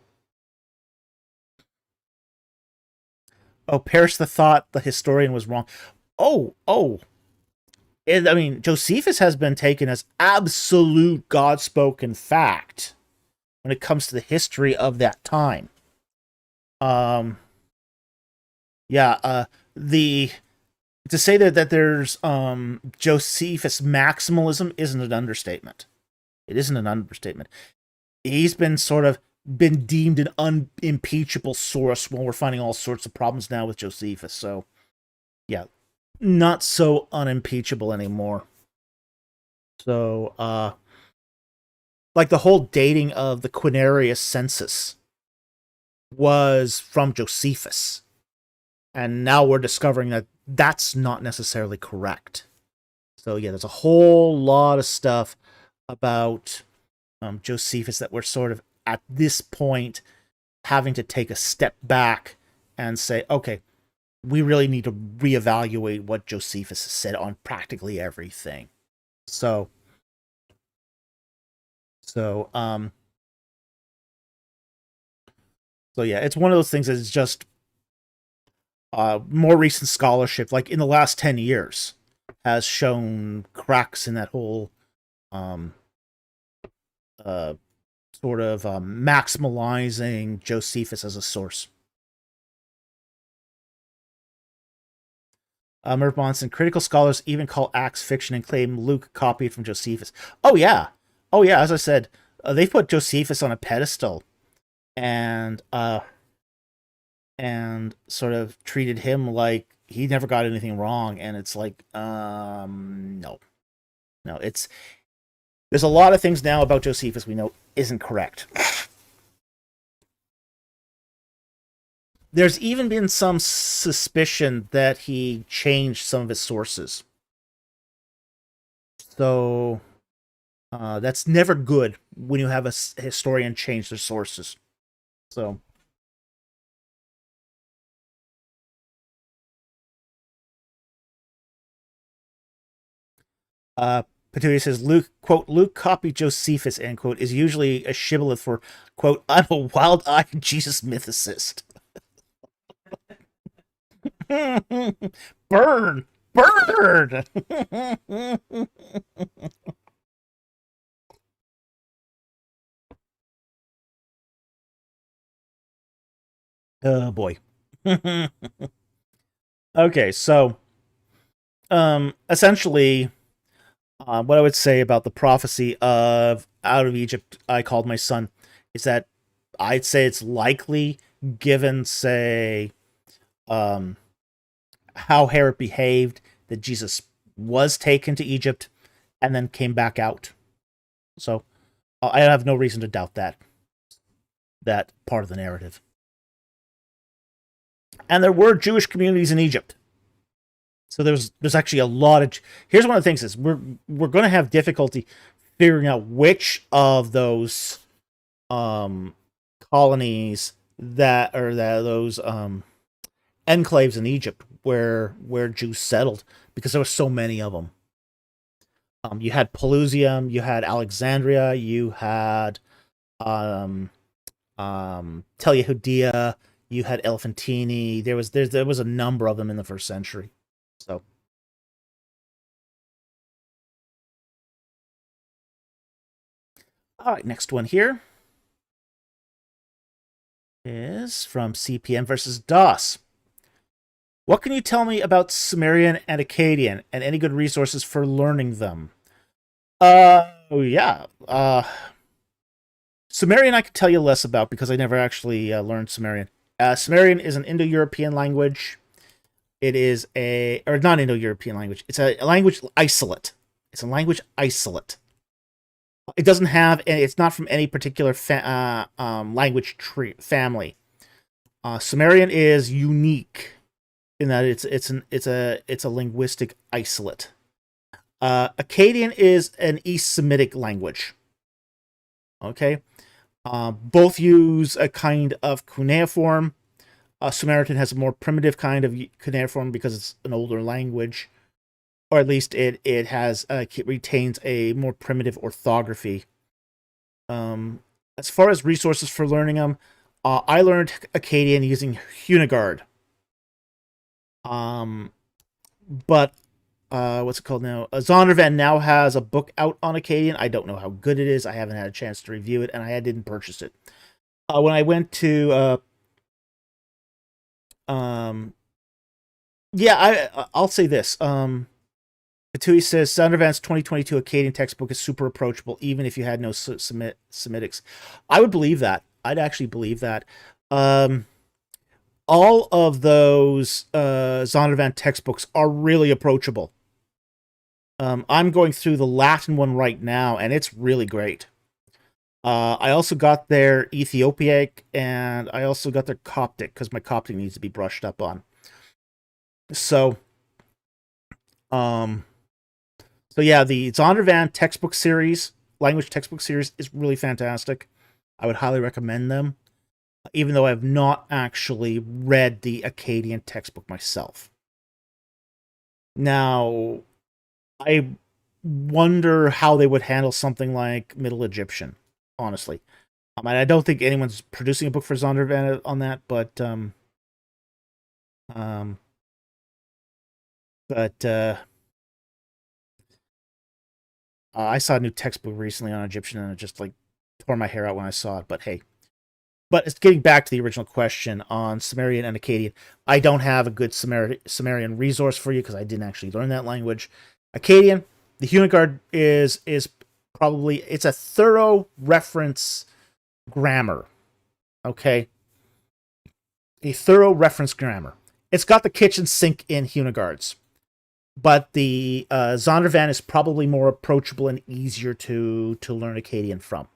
Speaker 1: Oh, perish the thought the historian was wrong. Oh. I mean, Josephus has been taken as absolute God-spoken fact when it comes to the history of that time. The to say that there's Josephus maximalism isn't an understatement. It isn't an understatement. He's been deemed an unimpeachable source when we're finding all sorts of problems now with Josephus. So, yeah, not so unimpeachable anymore. So, like the whole dating of the Quinarius census was from Josephus. And now we're discovering that that's not necessarily correct. So, yeah, there's a whole lot of stuff about Josephus that we're sort of, at this point, having to take a step back and say, okay, we really need to reevaluate what Josephus has said on practically everything. So yeah, it's one of those things that is just more recent scholarship, like in the last 10 years, has shown cracks in that whole maximalizing Josephus as a source. Merv Monson, critical scholars even call Acts fiction and claim Luke copied from Josephus. Oh yeah, as I said, they put Josephus on a pedestal and sort of treated him like he never got anything wrong, and it's like, no, it's, there's a lot of things now about Josephus we know isn't correct. There's even been some suspicion that he changed some of his sources. So that's never good when you have a historian change their sources. So Petunia says, Luke, quote, Luke copied Josephus, end quote, is usually a shibboleth for, quote, I'm a wild-eyed Jesus mythicist. Burn! Burn! Oh, boy. Okay, so, essentially, what I would say about the prophecy of out of Egypt I called my son is that I'd say it's likely, given, say, how Herod behaved, that Jesus was taken to Egypt and then came back out. So I have no reason to doubt that part of the narrative. And there were Jewish communities in Egypt. So there's actually a lot of. Here's one of the things: is we're going to have difficulty figuring out which of those colonies those enclaves in Egypt where Jews settled, because there were so many of them. You had Pelusium, you had Alexandria, you had Tel Yehudia, you had Elephantine. There was a number of them in the first century. So, all right, next one here is from CPM versus DOS. What can you tell me about Sumerian and Akkadian, and any good resources for learning them? Yeah. Sumerian I could tell you less about because I never actually learned Sumerian. Sumerian is an Indo-European language. It is not Indo-European language. It's a language isolate. It's a language isolate. It doesn't have, it's not from any particular language tree family. Sumerian is unique in that it's a linguistic isolate. Akkadian is an East Semitic language. Okay, both use a kind of cuneiform. Samaritan has a more primitive kind of cuneiform because it's an older language, or at least it retains a more primitive orthography. As far as resources for learning them, I learned Akkadian using Hunagard. But what's it called now? Zondervan now has a book out on Acadian. I don't know how good it is. I haven't had a chance to review it, and I didn't purchase it. When I went to, I'll say this. Patui says Zondervan's 2022 Acadian textbook is super approachable, even if you had no Semitics. I would believe that. I'd actually believe that. All of those Zondervan textbooks are really approachable. I'm going through the Latin one right now, and it's really great. I also got their Ethiopic, and I also got their Coptic, because my Coptic needs to be brushed up on. So yeah, the Zondervan textbook series, language textbook series, is really fantastic. I would highly recommend them, even though I have not actually read the Acadian textbook myself. Now, I wonder how they would handle something like Middle Egyptian, honestly. I don't think anyone's producing a book for Zondervan on that, but I saw a new textbook recently on Egyptian, and it just like tore my hair out when I saw it. But hey, it's getting back to the original question on Sumerian and Akkadian. I don't have a good Sumerian resource for you because I didn't actually learn that language. Akkadian, the Hunagard is probably, it's a thorough reference grammar. Okay, a thorough reference grammar. It's got the kitchen sink in Hunagards. But the Zondervan is probably more approachable and easier to learn Akkadian from.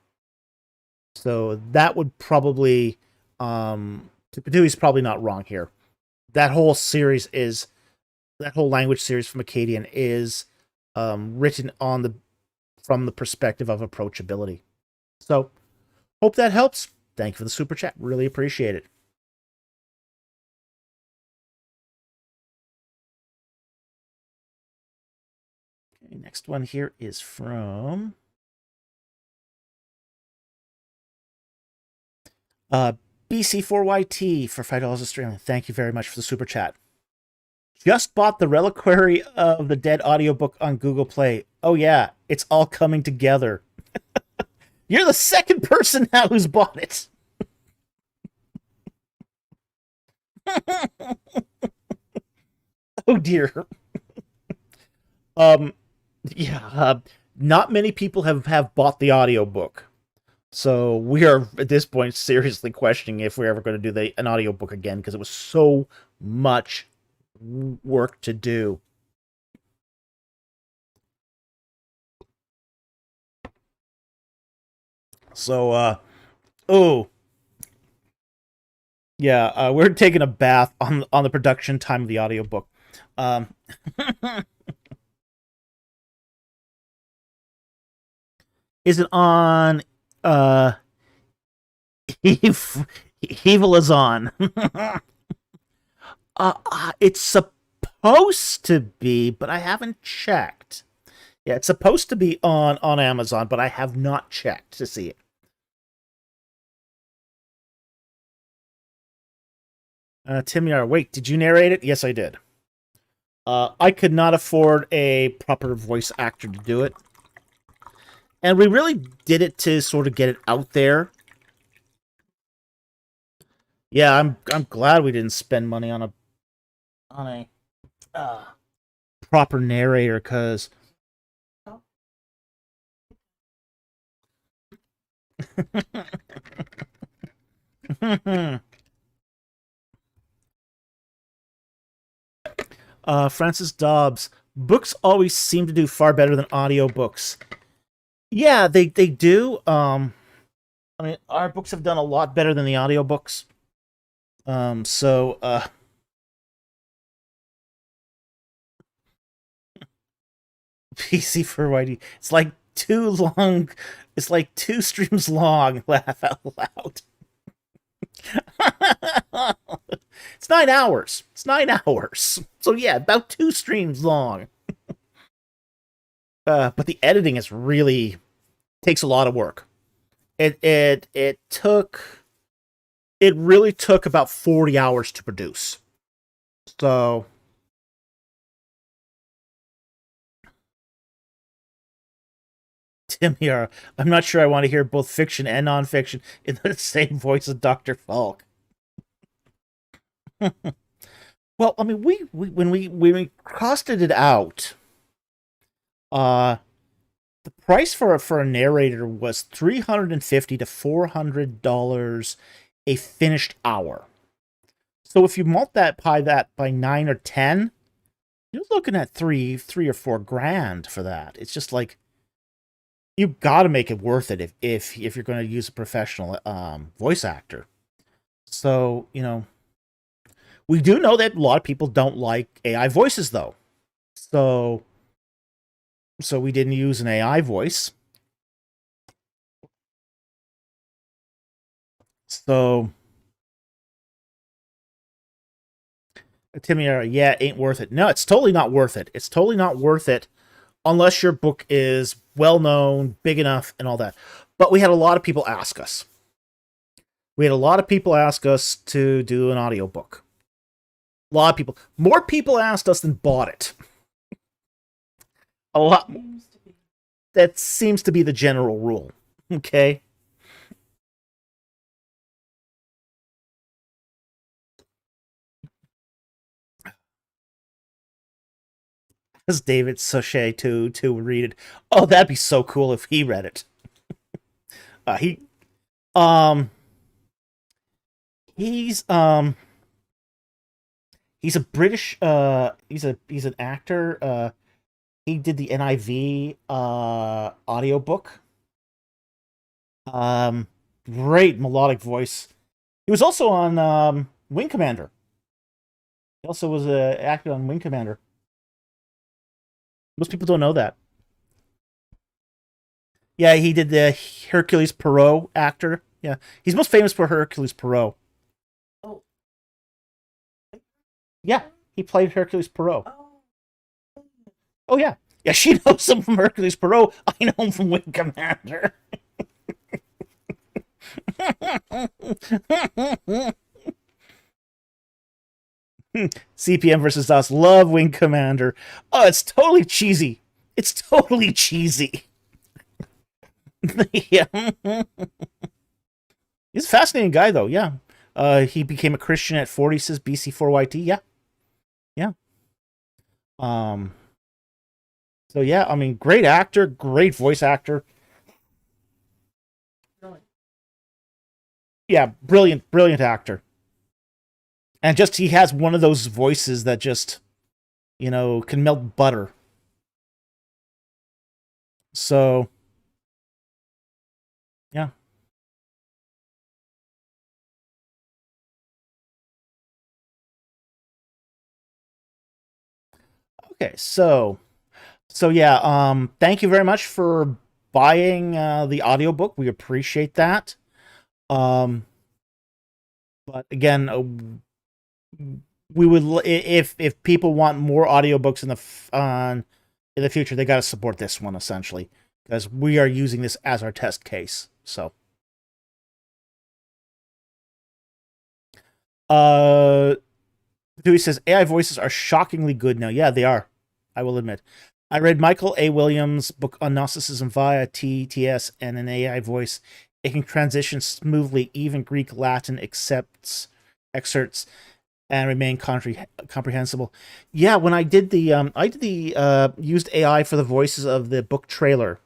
Speaker 1: So that would probably, Tupadui's probably not wrong here. That whole language series from Akkadian is written from the perspective of approachability. So, hope that helps. Thank you for the super chat. Really appreciate it. Next one here is from BC4YT for $5 Australian. Thank you very much for the super chat. Just bought the Reliquary of the Dead audiobook on Google Play. Oh yeah, it's all coming together. You're the second person now who's bought it. Oh dear. Not many people have bought the audiobook. So we are, at this point, seriously questioning if we're ever going to do an audiobook again, because it was so much work to do. So, we're taking a bath on the production time of the audiobook. Is it on Evil is on? It's supposed to be, but I haven't checked. Yeah, it's supposed to be on Amazon, but I have not checked to see it. Tim Yar, wait, did you narrate it? Yes, I did. I could not afford a proper voice actor to do it. And we really did it to sort of get it out there. Yeah, I'm glad we didn't spend money on a proper narrator, because Francis Dobbs, books always seem to do far better than audiobooks. Yeah, they do. I mean, our books have done a lot better than the audiobooks. PC for YD. It's like too long. It's like 2 streams long. Laugh out loud. It's 9 hours. It's 9 hours. So yeah, about 2 streams long. But the editing is really takes a lot of work. It really took about 40 hours to produce. So Tim here. I'm not sure I want to hear both fiction and nonfiction in the same voice as Dr. Falk. Well, I mean, we when we costed it out, uh, the price for a narrator was $350 to $400 a finished hour. So if you multiply that by 9 or 10, you're looking at three or $4 grand for that. It's just like you've got to make it worth it if you're going to use a professional voice actor. So we do know that a lot of people don't like AI voices though. So we didn't use an AI voice. So Timmy, yeah, ain't worth it. No, it's totally not worth it. It's totally not worth it unless your book is well known, big enough, and all that. But we had a lot of people ask us. We had a lot of people ask us to do an audiobook. A lot of people. More people asked us than bought it. A lot. That seems to be the general rule. Okay. As David Suchet to read it. Oh, that'd be so cool if he read it. He um he's he's a British he's an actor. He did the NIV audiobook. Great melodic voice. He was also on Wing Commander. He also was acted on Wing Commander. Most people don't know that. Yeah, he did the Hercules Poirot actor. Yeah, he's most famous for Hercules Poirot.
Speaker 2: Oh.
Speaker 1: Yeah, he played Hercules Poirot.
Speaker 2: Oh.
Speaker 1: Oh yeah, yeah. She knows him from Hercules Poirot. I know him from Wing Commander. CPM versus us. Love Wing Commander. Oh, it's totally cheesy. It's totally cheesy. Yeah. He's a fascinating guy, though. Yeah. He became a Christian at 40, says BC4YT. Yeah. Yeah. Um. So yeah, I mean, great actor, great voice actor.
Speaker 2: Really?
Speaker 1: Yeah, brilliant, brilliant actor. And just he has one of those voices that just, can melt butter. So yeah. Okay, so yeah, thank you very much for buying the audiobook. We appreciate that. Um but again, we would if people want more audiobooks in the future, they got to support this one essentially because we are using this as our test case. So uh Dewey says AI voices are shockingly good now. Yeah, they are. I will admit. I read Michael A. Williams' book on Gnosticism via TTS and an AI voice. It can transition smoothly, even Greek Latin accepts excerpts and remain comprehensible. Yeah, when I did the used AI for the voices of the book trailer,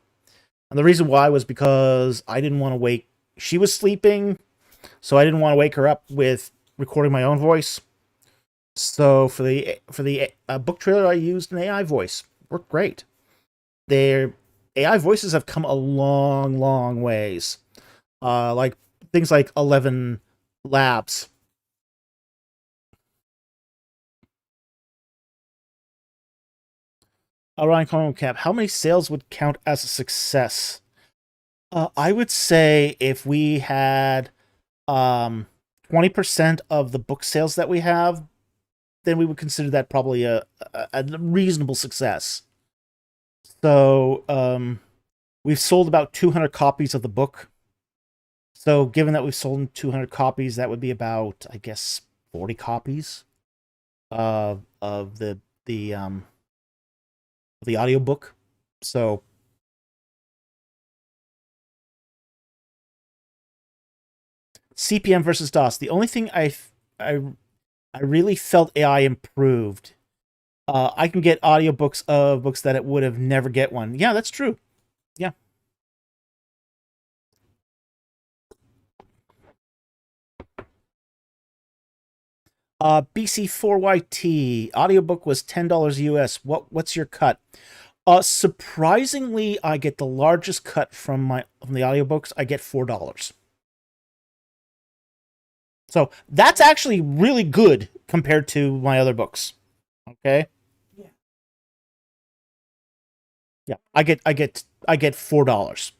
Speaker 1: and the reason why was because I didn't want to wake. She was sleeping, so I didn't want to wake her up with recording my own voice. So for the book trailer, I used an AI voice. Worked great. Their AI voices have come a long, long ways. Like things like 11 Labs. Ryan Coleman Camp. How many sales would count as a success? I would say if we had 20% of the book sales that we have, then we would consider that probably a reasonable success. So we've sold about 200 copies of the book. So given that we've sold 200 copies, that would be about, I guess, 40 copies of the audiobook. So CPM versus DOS. The only thing I really felt AI improved. I can get audiobooks of books that it would have never get one. Yeah, that's true. Yeah. BC4YT audiobook was $10 US. What's your cut? Surprisingly, I get the largest cut from the audiobooks. I get $4. So that's actually really good compared to my other books. Okay.
Speaker 2: Yeah.
Speaker 1: Yeah, I get $4.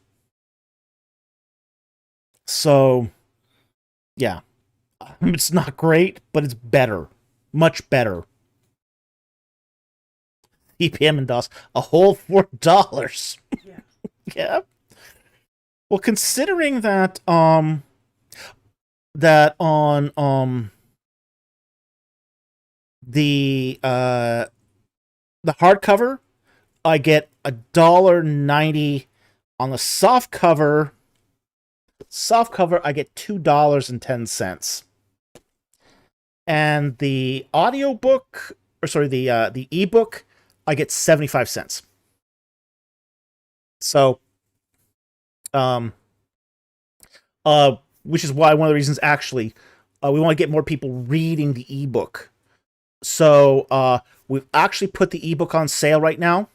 Speaker 1: So yeah, it's not great, but it's better, much better. EPM and DOS, a whole $4.
Speaker 2: Yeah.
Speaker 1: Yeah. Well, considering that on the hardcover, I get $1.90. On the soft cover, I get $2.10. And the audiobook, or sorry, the ebook, I get 75 cents. So, which is why one of the reasons actually we want to get more people reading the ebook. So, we've actually put the ebook on sale right now.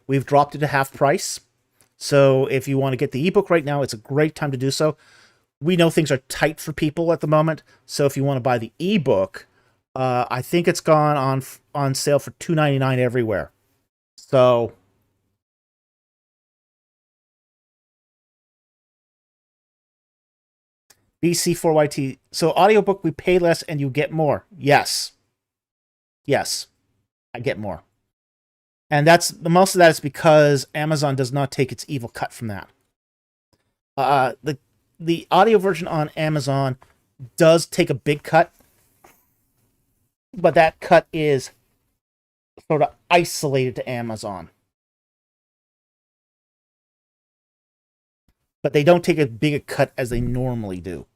Speaker 1: We've dropped it to half price. So if you want to get the ebook right now, it's a great time to do so. We know things are tight for people at the moment, so if you want to buy the ebook, I think it's gone on sale for $2.99 everywhere. So BC4YT. So audiobook, we pay less and you get more. Yes. Yes. I get more. And that's most of that is because Amazon does not take its evil cut from that. The audio version on Amazon does take a big cut, but that cut is sort of isolated to Amazon. But they don't take as big a cut as they normally do.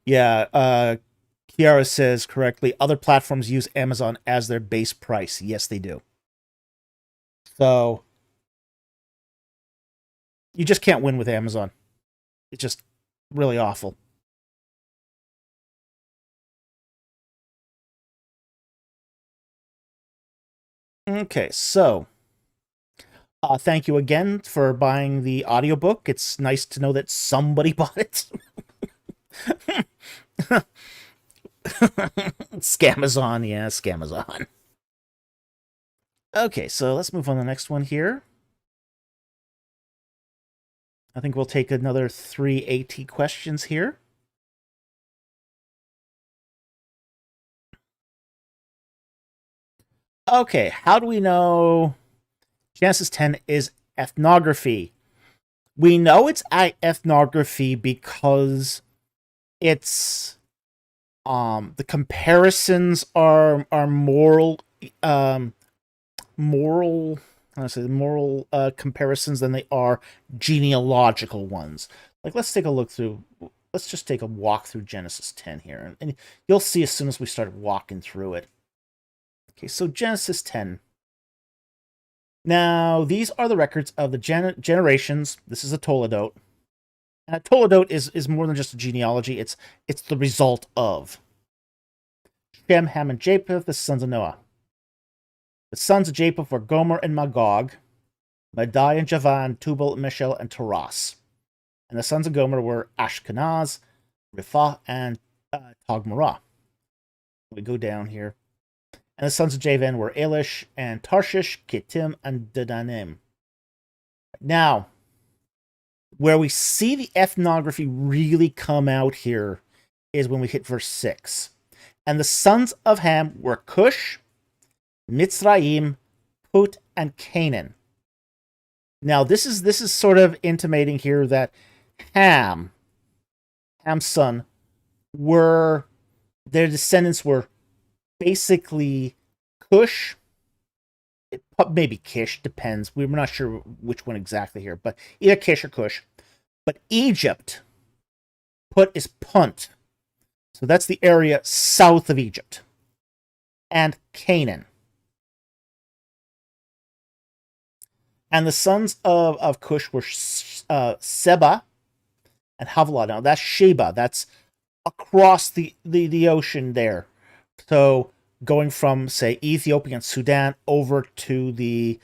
Speaker 1: Yeah, Kiara says correctly, other platforms use Amazon as their base price. Yes, they do. So you just can't win with Amazon. It's just really awful. Okay, so thank you again for buying the audiobook. It's nice to know that somebody bought it. Scamazon, yeah, Scamazon. Okay, so let's move on to the next one here. I think we'll take another 3 AT questions here. Okay, how do we know Genesis 10 is ethnography? We know it's ethnography because it's the comparisons are moral moral comparisons than they are genealogical ones. Like let's just take a walk through Genesis 10 here, and you'll see as soon as we start walking through it. Okay, so Genesis 10. Now, these are the records of the generations. This is a Toledot. And a Toledot is more than just a genealogy. It's the result of Shem, Ham, and Japheth, the sons of Noah. The sons of Japheth were Gomer and Magog, Madai and Javan, Tubal, Meshel, and Taras. And the sons of Gomer were Ashkenaz, Rifah, and Togmarah. We go down here. And the sons of Javan were Elish and Tarshish, Kittim, and Dedanim. Now, where we see the ethnography really come out here is when we hit verse 6. And the sons of Ham were Cush, Mitzrayim, Put, and Canaan. Now, this is sort of intimating here that Ham's son, their descendants were basically Cush, maybe Kish, depends. We're not sure which one exactly here, but either Kish or Cush. But Egypt, Put is Punt. So that's the area south of Egypt. And Canaan. And the sons of Cush were Seba and Havilah. Now that's Sheba. That's across the ocean there. So going from, say, Ethiopia and Sudan over to the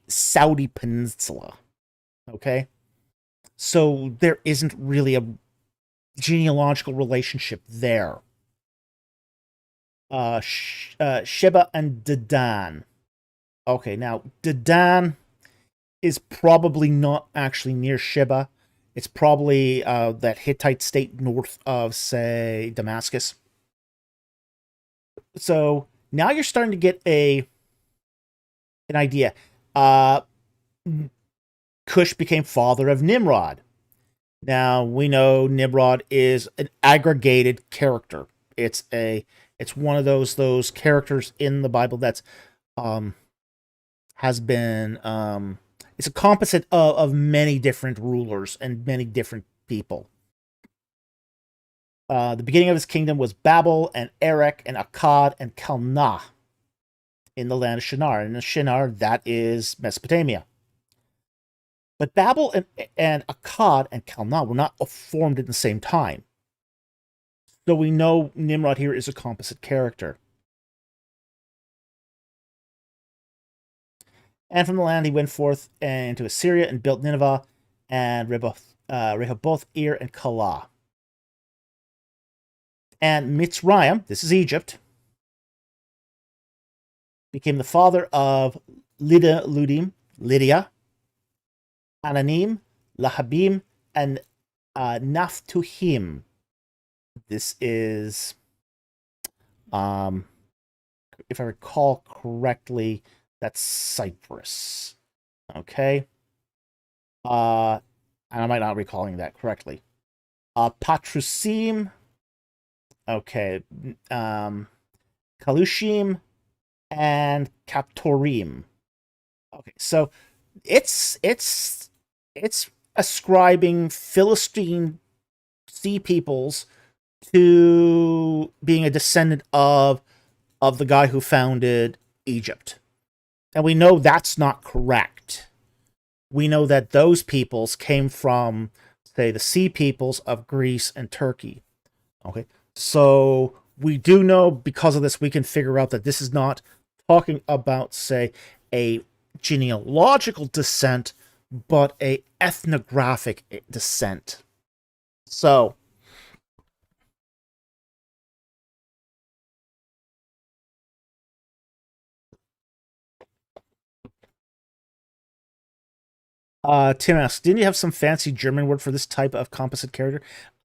Speaker 1: Saudi Peninsula. Okay? So there isn't really a genealogical relationship there. Sheba and Dedan. Okay, now Dedan is probably not actually near Sheba. It's probably that Hittite state north of, say, Damascus. So now you're starting to get an idea. Cush became father of Nimrod. Now we know Nimrod is an aggregated character. It's one of those characters in the Bible that's has been it's a composite of many different rulers and many different people. The beginning of his kingdom was Babel and Erech and Akkad and Calneh in the land of Shinar. And in Shinar, that is Mesopotamia. But Babel and Akkad and Calneh were not formed at the same time. So we know Nimrod here is a composite character. And from the land he went forth into Assyria and built Nineveh and Rehoboth, Ir, and Calah. And Mitzrayim, this is Egypt, became the father of Lydia, Ananim, Lahabim, and Naphtuhim. This is, if I recall correctly, that's Cyprus. Okay. And I might not be recalling that correctly. Patrusim. Okay. Kalushim and Kaptorim. Okay, so it's ascribing Philistine sea peoples to being a descendant of the guy who founded Egypt. And we know that's not correct. We know that those peoples came from, say, the sea peoples of Greece and Turkey. Okay, so we do know because of this, we can figure out that this is not talking about, say, a genealogical descent, but a ethnographic descent. So, Tim asks, didn't you have some fancy German word for this type of composite character?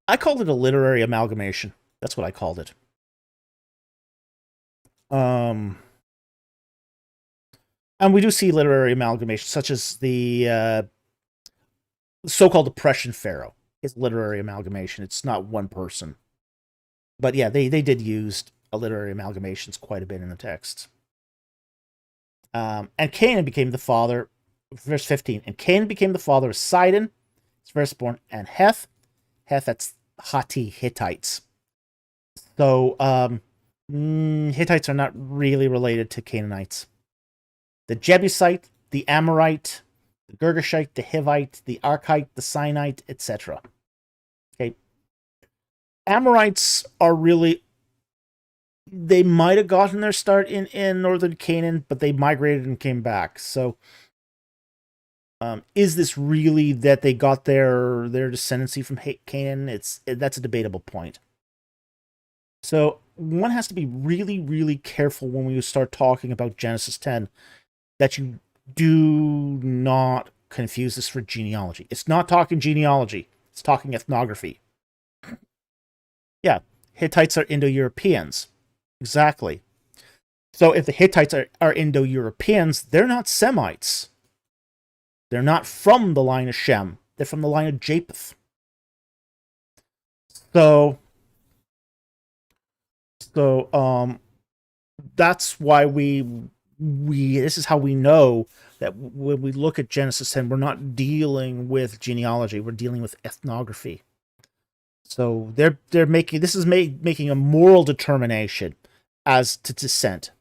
Speaker 1: I called it a literary amalgamation. That's what I called it. And we do see literary amalgamations, such as the so-called Depression Pharaoh is literary amalgamation. It's not one person. But yeah, they did use a literary amalgamations quite a bit in the text. And Canaan became the father, verse 15, and Canaan became the father of Sidon, his firstborn, and Heth. Heth, that's Hittites. So, Hittites are not really related to Canaanites. The Jebusite, the Amorite, the Girgashite, the Hivite, the Archite, the Sinite, etc. Okay. Amorites are really, they might have gotten their start in northern Canaan, but they migrated and came back. So, is this really that they got their descendancy from Canaan? That's a debatable point. So one has to be really, really careful when we start talking about Genesis 10 that you do not confuse this for genealogy. It's not talking genealogy. It's talking ethnography. Yeah, Hittites are Indo-Europeans. Exactly. So if the Hittites are Indo-Europeans, they're not Semites. They're not from the line of Shem. They're from the line of Japheth. So that's why we this is how we know that when we look at Genesis 10, we're not dealing with genealogy, we're dealing with ethnography. So they're making this is making a moral determination as to descent.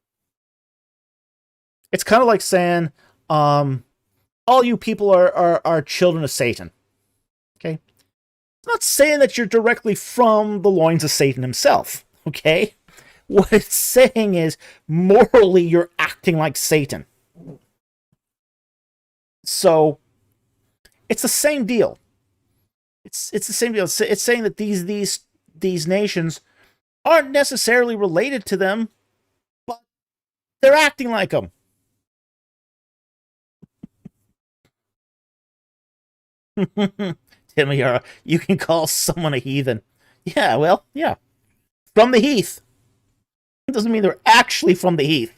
Speaker 1: It's kind of like saying, all you people are children of Satan. Okay, it's not saying that you're directly from the loins of Satan himself. Okay, what it's saying is morally you're acting like Satan. So it's the same deal. It's the same deal. It's saying that these nations aren't necessarily related to them, but they're acting like them. Timmy, you can call someone a heathen. Yeah, well, yeah. From the heath. It doesn't mean they're actually from the heath.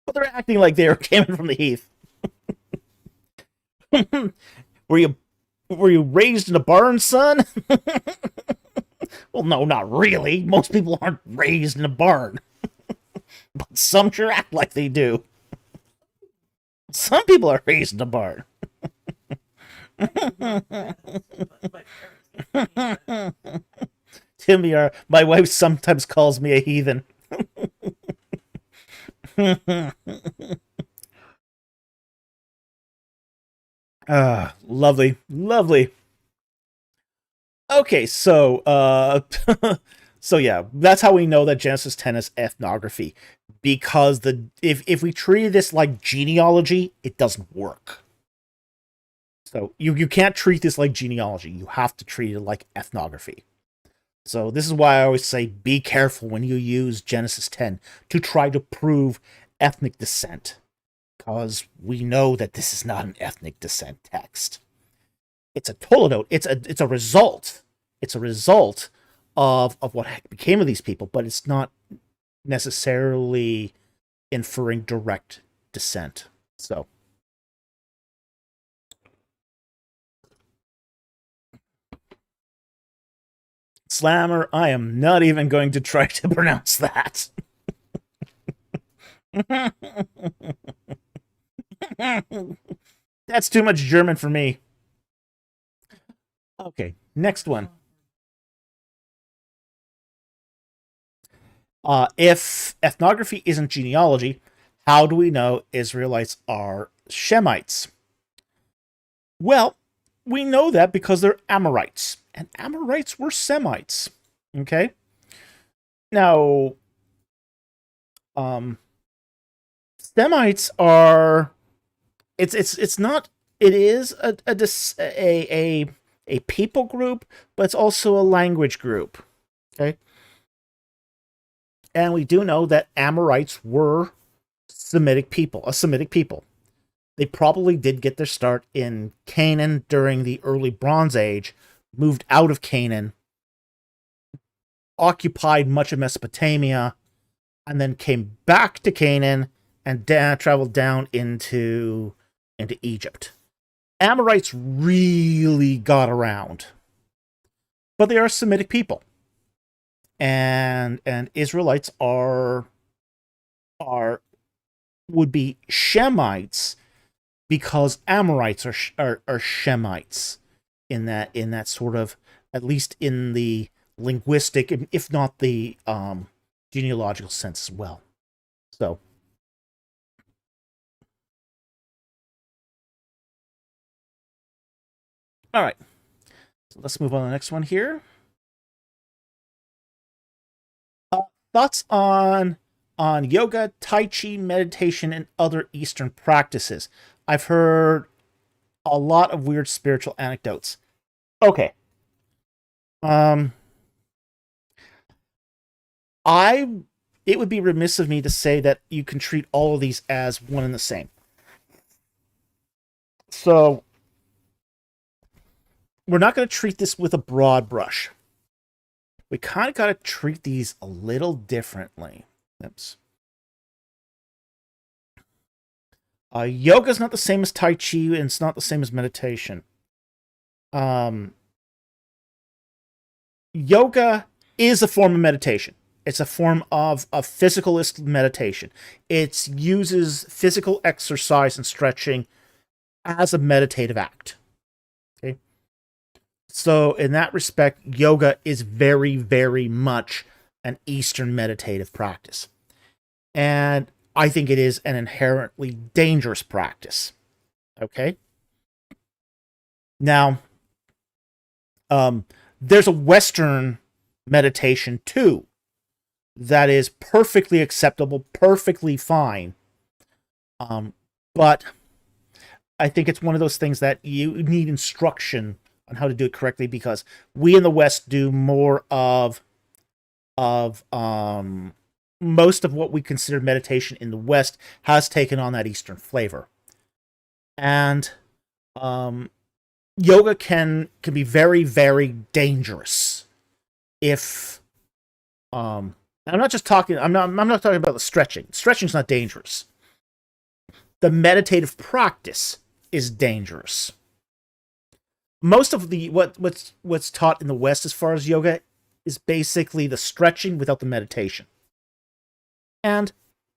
Speaker 1: But they're acting like they came from the heath. were you were you raised in a barn, son? Well, no, not really. Most people aren't raised in a barn. But some sure act like they do. Some people are raised in a barn. Timmy, my wife sometimes calls me a heathen. Lovely, lovely. Okay, so so yeah, that's how we know that Genesis 10 is ethnography, because if we treat this like genealogy, it doesn't work. So you can't treat this like genealogy. You have to treat it like ethnography. So this is why I always say be careful when you use Genesis 10 to try to prove ethnic descent, because we know that this is not an ethnic descent text. It's a total note. It's a result. It's a result of what became of these people, but it's not necessarily inferring direct descent. So Slammer, I am not even going to try to pronounce that. That's too much German for me. Okay, next one. If ethnography isn't genealogy, how do we know Israelites are Shemites? Well, we know that because they're Amorites, and Amorites were Semites. Okay? Now, Semites are it's not it is a people group, but it's also a language group. Okay? And we do know that Amorites were Semitic people, a Semitic people. They probably did get their start in Canaan during the early Bronze Age, moved out of Canaan, occupied much of Mesopotamia, and then came back to Canaan and traveled down into Egypt. Amorites really got around, but they are Semitic people, and Israelites are would be Shemites because Amorites are Shemites in that sort of, at least in the linguistic, if not the genealogical sense as well. So, all right. So let's move on to the next one here. Thoughts on yoga, tai chi, meditation, and other Eastern practices. I've heard a lot of weird spiritual anecdotes. Okay. I it would be remiss of me to say that you can treat all of these as one and the same. So we're not going to treat this with a broad brush. We kind of got to treat these a little differently. Oops. Yoga is not the same as Tai Chi, and it's not the same as meditation. Yoga is a form of meditation. It's a form of a physicalist meditation. It uses physical exercise and stretching as a meditative act. Okay. So in that respect, yoga is very, very much an Eastern meditative practice. And I think it is an inherently dangerous practice. Okay. Now, there's a Western meditation too that is perfectly acceptable, perfectly fine. But I think it's one of those things that you need instruction on how to do it correctly, because we in the West do more of most of what we consider meditation in the West has taken on that Eastern flavor. And yoga can be very, very dangerous if I'm not just talking I'm not talking about the stretching. Stretching's not dangerous. The meditative practice is dangerous. Most of the what's taught in the West as far as yoga is basically the stretching without the meditation. And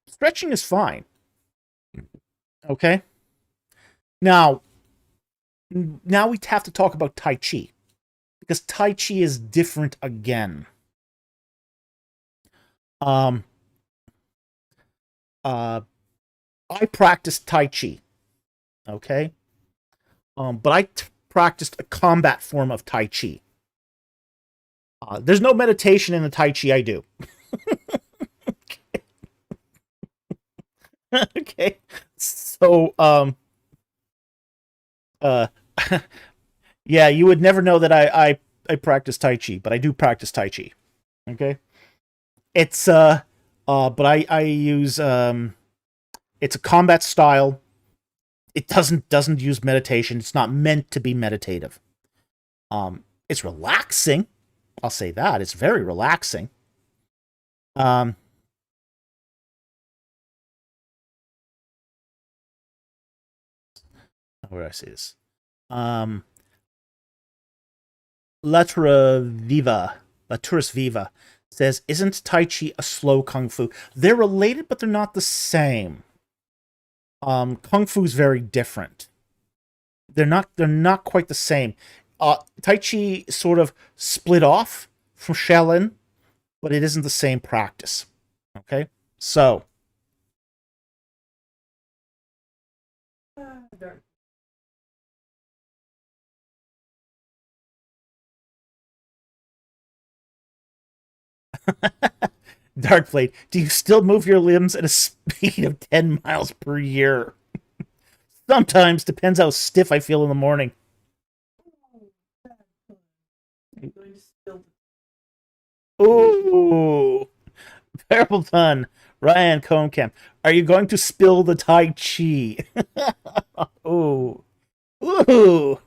Speaker 1: stretching is fine. Okay? Now we have to talk about Tai Chi, because Tai Chi is different again. I practiced Tai Chi, okay? But I practiced a combat form of Tai Chi. There's no meditation in the Tai Chi I do. Okay. Okay. So, yeah, you would never know that I practice Tai Chi, but I do practice Tai Chi. Okay. It's but I use it's a combat style. It doesn't use meditation. It's not meant to be meditative. It's relaxing. I'll say that. It's very relaxing. Where do I say this? Laturis Viva says, "Isn't Tai Chi a slow kung fu?" They're related, but they're not the same. Kung Fu is very different. They're not quite the same. Tai Chi sort of split off from Shaolin, but it isn't the same practice. Okay, so
Speaker 2: Dark.
Speaker 1: Darkblade, do you still move your limbs at a speed of 10 miles per year? Sometimes, depends how stiff I feel in the morning.
Speaker 2: I'm going to spill
Speaker 1: Ooh, terrible pun. Ryan Cohnkamp, are you going to spill the Tai Chi? Ooh, ooh.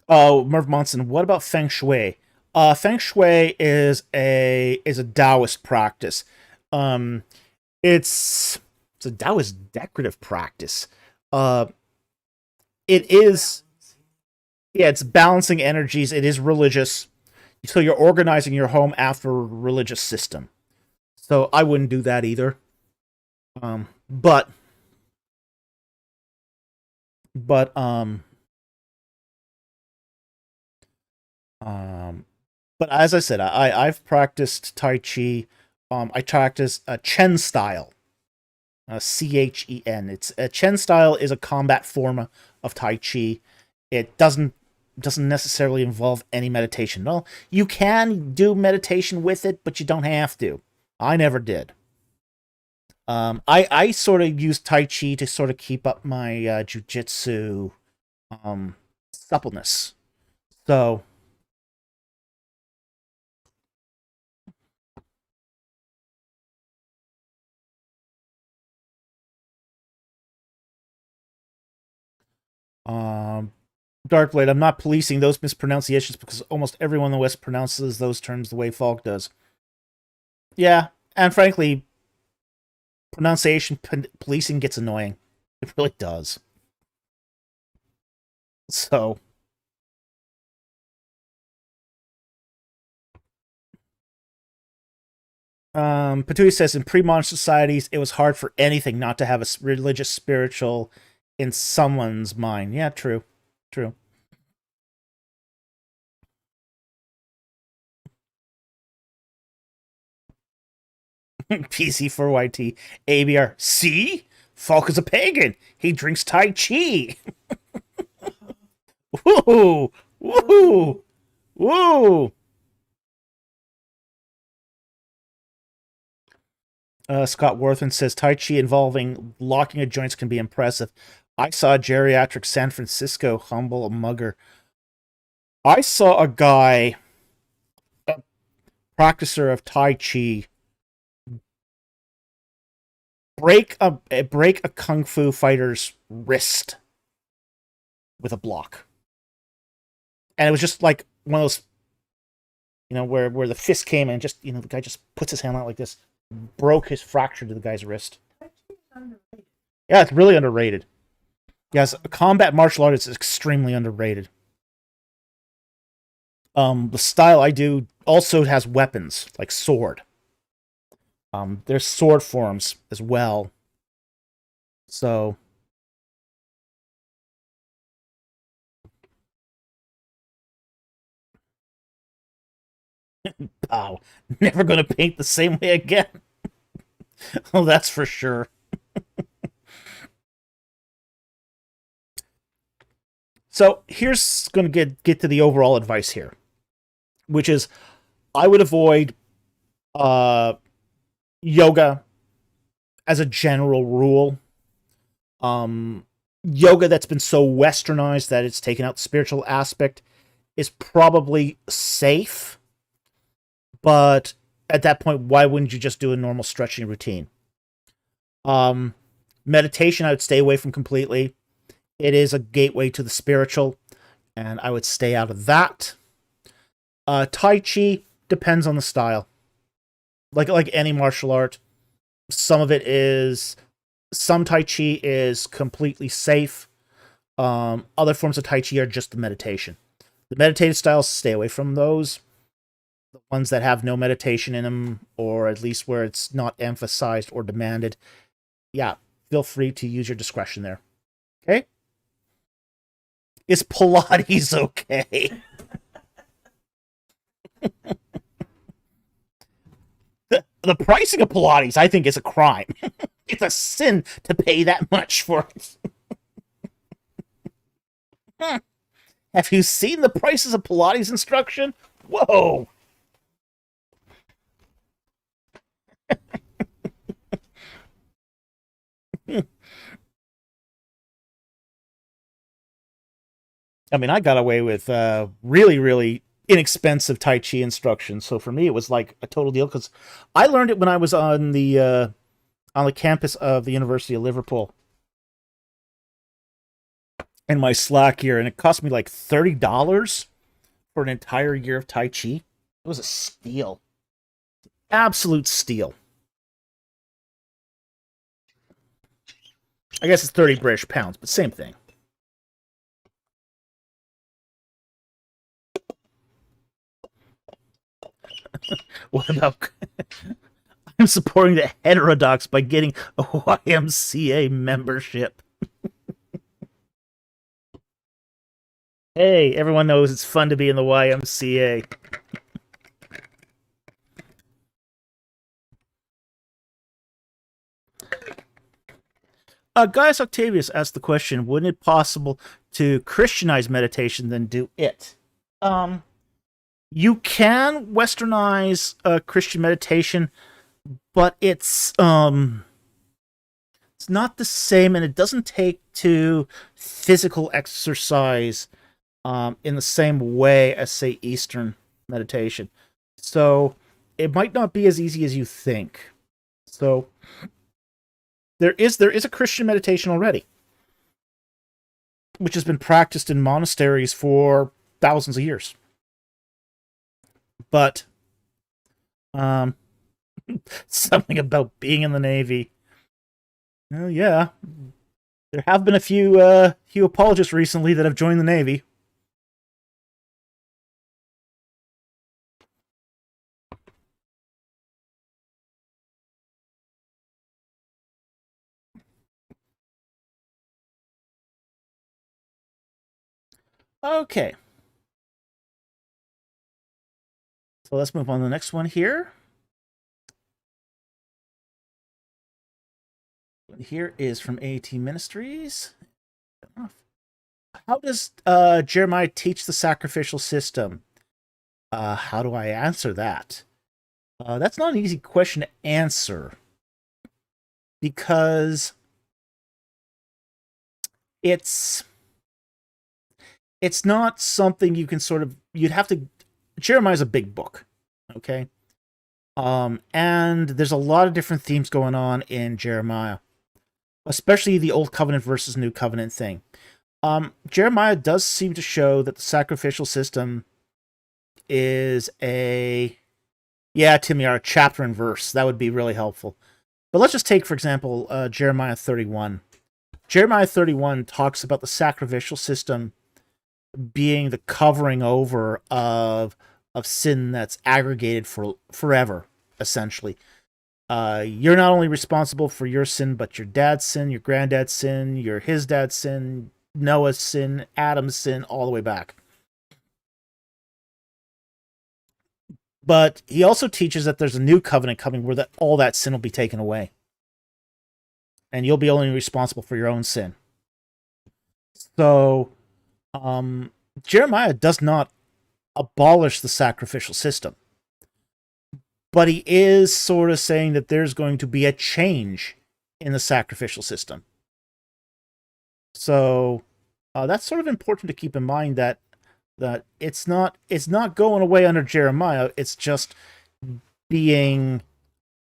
Speaker 1: Oh, Merv Monson, what about Feng Shui? Feng Shui is a Taoist practice. Um, it's a Taoist decorative practice. Uh, it is, yeah, it's balancing energies. It is religious, so you're organizing your home after a religious system. So I wouldn't do that either. Um, but but um, but as I said, I've practiced Tai Chi. I practice a Chen style, Chen. It's a Chen style is a combat form of Tai Chi. It doesn't necessarily involve any meditation. Well, you can do meditation with it, but you don't have to. I never did. I sort of use Tai Chi to sort of keep up my jujitsu suppleness. So, um, Darkblade, I'm not policing those mispronunciations because almost everyone in the West pronounces those terms the way Falk does. Yeah, and frankly, pronunciation policing gets annoying. It really does. So, Patui says in pre-modern societies, it was hard for anything not to have a religious spiritual in someone's mind. Yeah, true. True. PC4YT. ABR. See? Falk is a pagan. He drinks Tai Chi. Woo! Woo! Woo! Scott Worthman says Tai Chi involving locking of joints can be impressive. I saw a geriatric San Francisco humble a mugger. I saw a guy, a practicer of Tai Chi, break a kung fu fighter's wrist with a block, and it was just like one of those, where the fist came and just the guy just puts his hand out like this, broke his fracture to the guy's wrist. Yeah, it's really underrated. Yes, combat martial arts is extremely underrated. The style I do also has weapons like sword. There's sword forms as well. So oh, never gonna paint the same way again. Oh, that's for sure. So here's gonna get to the overall advice here, which is I would avoid yoga as a general rule. Yoga that's been so westernized that it's taken out the spiritual aspect is probably safe, but at that point, why wouldn't you just do a normal stretching routine? Meditation, I would stay away from completely. It is a gateway to the spiritual, and I would stay out of that. Tai Chi depends on the style. Like any martial art, some Tai Chi is completely safe. Other forms of Tai Chi are just the meditation. The meditative styles, stay away from those. The ones that have no meditation in them, or at least where it's not emphasized or demanded, yeah, feel free to use your discretion there. Okay? Is Pilates okay? The pricing of Pilates, I think, is a crime. It's a sin to pay that much for it. Have you seen the prices of Pilates instruction? Whoa! I mean, I got away with really, really inexpensive Tai Chi instruction, so for me, it was like a total deal because I learned it when I was on the campus of the University of Liverpool in my Slack year, and it cost me like $30 for an entire year of Tai Chi. It was a steal, absolute steal. I guess it's 30 British pounds, but same thing. What about I'm supporting the heterodox by getting a YMCA membership? Hey, everyone knows it's fun to be in the YMCA. Gaius Octavius asked the question, wouldn't it possible to Christianize meditation than do it? You can westernize Christian meditation, but it's not the same, and it doesn't take to physical exercise in the same way as, say, Eastern meditation. So it might not be as easy as you think. So there is a Christian meditation already, which has been practiced in monasteries for thousands of years. But something about being in the Navy. Yeah. There have been a few apologists recently that have joined the Navy. Okay. So let's move on to the next one here. Here is from AT Ministries. How does Jeremiah teach the sacrificial system? How do I answer that? That's not an easy question to answer because it's not something you can sort of, you'd have to, Jeremiah's a big book, okay? And there's a lot of different themes going on in Jeremiah, especially the Old Covenant versus New Covenant thing. Jeremiah does seem to show that the sacrificial system is a Timmy, a chapter and verse. That would be really helpful. But let's just take, for example, Jeremiah 31. Jeremiah 31 talks about the sacrificial system being the covering over of sin that's aggregated for forever, essentially. You're not only responsible for your sin, but your dad's sin, your granddad's sin, his dad's sin, Noah's sin, Adam's sin, all the way back. But he also teaches that there's a new covenant coming where all that sin will be taken away. And you'll be only responsible for your own sin. So, Jeremiah does not abolish the sacrificial system. But he is sort of saying that there's going to be a change in the sacrificial system. So, that's sort of important to keep in mind that it's not going away under Jeremiah. It's just being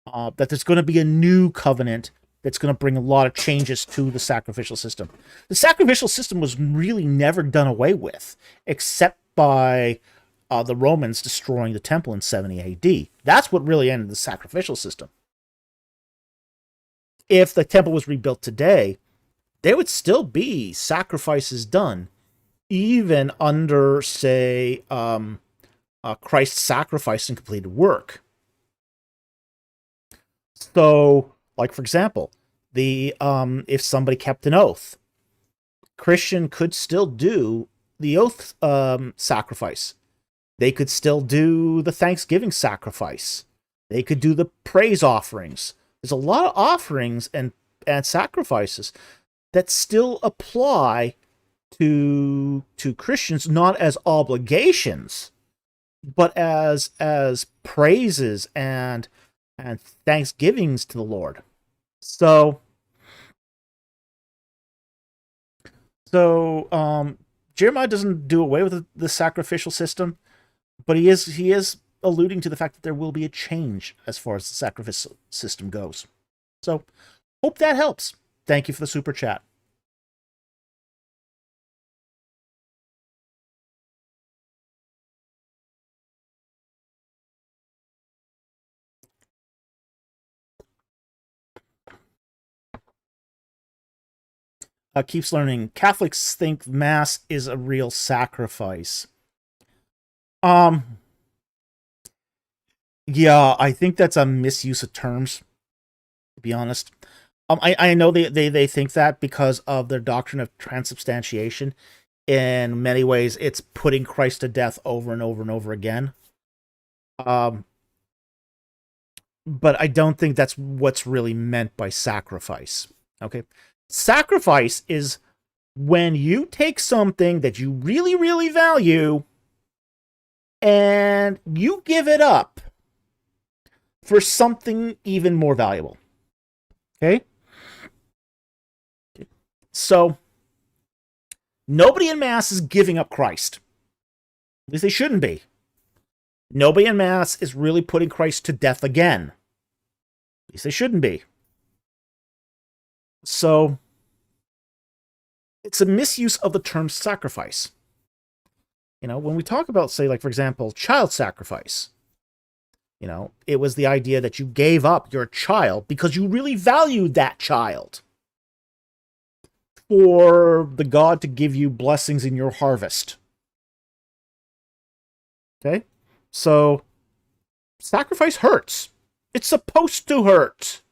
Speaker 1: that there's going to be a new covenant that's going to bring a lot of changes to the sacrificial system. The sacrificial system was really never done away with, except by the Romans destroying the temple in 70 AD. That's what really ended the sacrificial system. If the temple was rebuilt today, there would still be sacrifices done, even under, say, Christ's sacrifice and completed work. So, like, for example, if somebody kept an oath, Christian could still do the oath sacrifice. They could still do the Thanksgiving sacrifice. They could do the praise offerings. There's a lot of offerings and sacrifices that still apply to Christians, not as obligations, but as praises and thanksgivings to the Lord. So Jeremiah doesn't do away with the sacrificial system, but he is alluding to the fact that there will be a change as far as the sacrificial system goes. So, hope that helps. Thank you for the super chat. Keeps learning. Catholics think Mass is a real sacrifice. Yeah, I think that's a misuse of terms, to be honest. I know they think that because of their doctrine of transubstantiation. In many ways, it's putting Christ to death over and over and over again. But I don't think that's what's really meant by sacrifice. Okay? Sacrifice is when you take something that you really, really value and you give it up for something even more valuable. Okay? So, nobody in Mass is giving up Christ. At least they shouldn't be. Nobody in Mass is really putting Christ to death again. At least they shouldn't be. So, it's a misuse of the term sacrifice. You know, when we talk about, say, like, for example, child sacrifice, you know, it was the idea that you gave up your child because you really valued that child. for the god to give you blessings in your harvest. Okay? So, sacrifice hurts. It's supposed to hurt.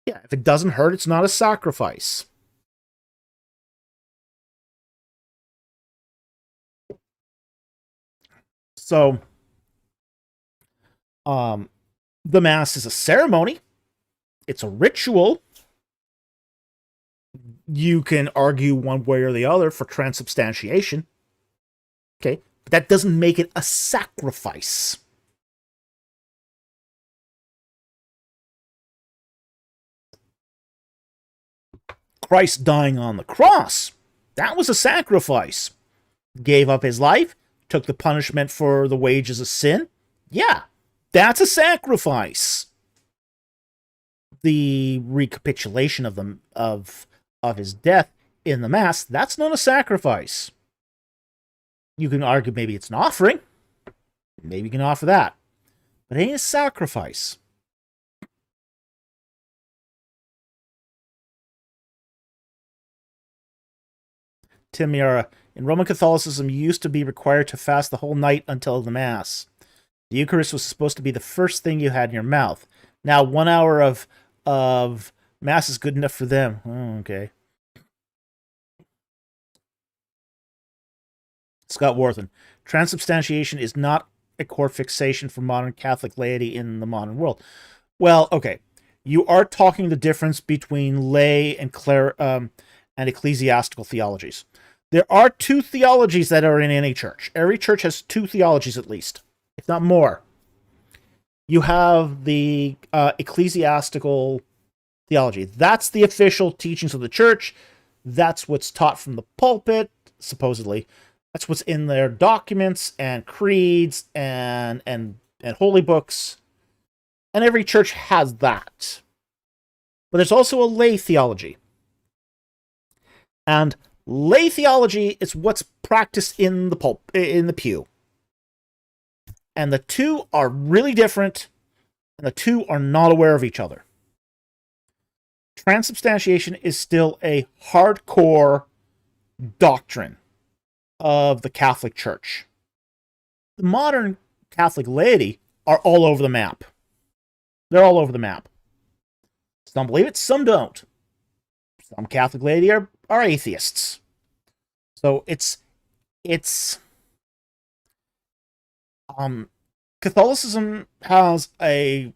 Speaker 1: Yeah, if it doesn't hurt, it's not a sacrifice. So, the Mass is a ceremony. It's a ritual. You can argue one way or the other for transubstantiation. Okay, but that doesn't make it a sacrifice. Christ dying on the cross, that was a sacrifice. Gave up his life, took the punishment for the wages of sin. Yeah, that's a sacrifice. The recapitulation of his death in the Mass, that's not a sacrifice. You can argue maybe it's an offering. Maybe you can offer that. But it ain't a sacrifice. Tim Miara, in Roman Catholicism, you used to be required to fast the whole night until the Mass. The Eucharist was supposed to be the first thing you had in your mouth. Now, 1 hour of Mass is good enough for them. Oh, okay. Scott Worthen, transubstantiation is not a core fixation for modern Catholic laity in the modern world. Well, okay. You are talking the difference between lay and ecclesiastical theologies. There are two theologies that are in any church. Every church has two theologies at least, if not more. You have the ecclesiastical theology. That's the official teachings of the church. That's what's taught from the pulpit, supposedly. That's what's in their documents and creeds and holy books. And every church has that. But there's also a lay theology. And lay theology is what's practiced in the pew. And the two are really different, and the two are not aware of each other. Transubstantiation is still a hardcore doctrine of the Catholic Church. The modern Catholic laity are all over the map. They're all over the map. Some believe it, some don't. Some Catholic laity are atheists. So Catholicism has an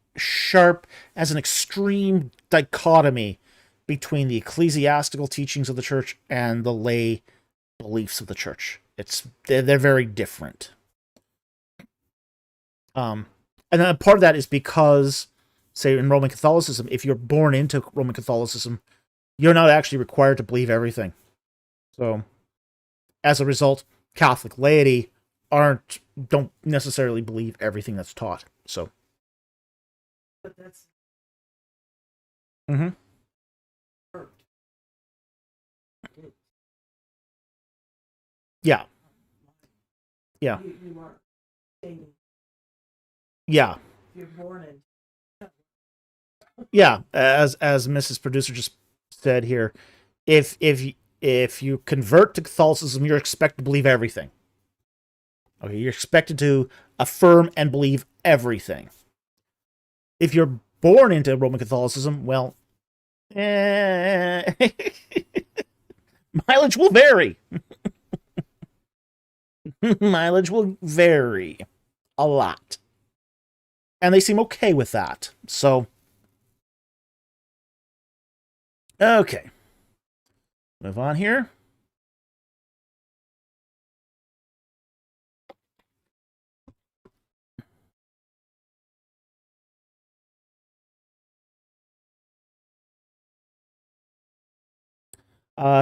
Speaker 1: extreme dichotomy between the ecclesiastical teachings of the church and the lay beliefs of the church. They're very different. And then part of that is because, say, in Roman Catholicism, if you're born into Roman Catholicism, you're not actually required to believe everything. So, as a result, Catholic laity don't necessarily believe everything that's taught. So,
Speaker 2: But that's
Speaker 1: mm-hmm.
Speaker 2: hurt.
Speaker 1: Yeah. Yeah.
Speaker 2: You are stating
Speaker 1: Yeah.
Speaker 2: you're born in.
Speaker 1: Yeah. As Mrs. Producer just said here, if you convert to Catholicism, you're expected to believe everything. Okay, you're expected to affirm and believe everything. If you're born into Roman Catholicism, well, mileage will vary. Mileage will vary a lot. And they seem okay with that. So, okay. Move on here.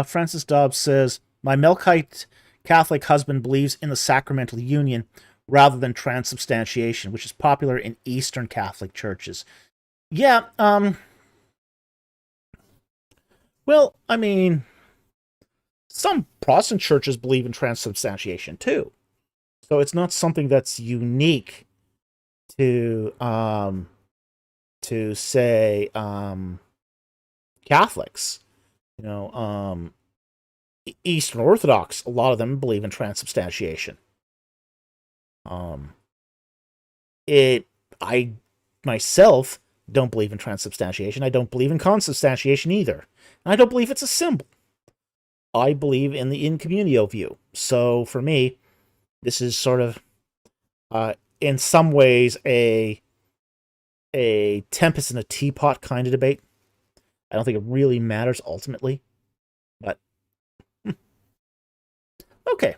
Speaker 1: Francis Dobbs says, my Melkite Catholic husband believes in the sacramental union rather than transubstantiation, which is popular in Eastern Catholic churches. Yeah, well, I mean, some Protestant churches believe in transubstantiation too. So it's not something that's unique to say, Catholics, you know, Eastern Orthodox, a lot of them believe in transubstantiation. I myself don't believe in transubstantiation. I don't believe in consubstantiation either. And I don't believe it's a symbol. I believe in the in communio view. So for me, this is sort of, in some ways, a tempest in a teapot kind of debate. I don't think it really matters ultimately, but okay.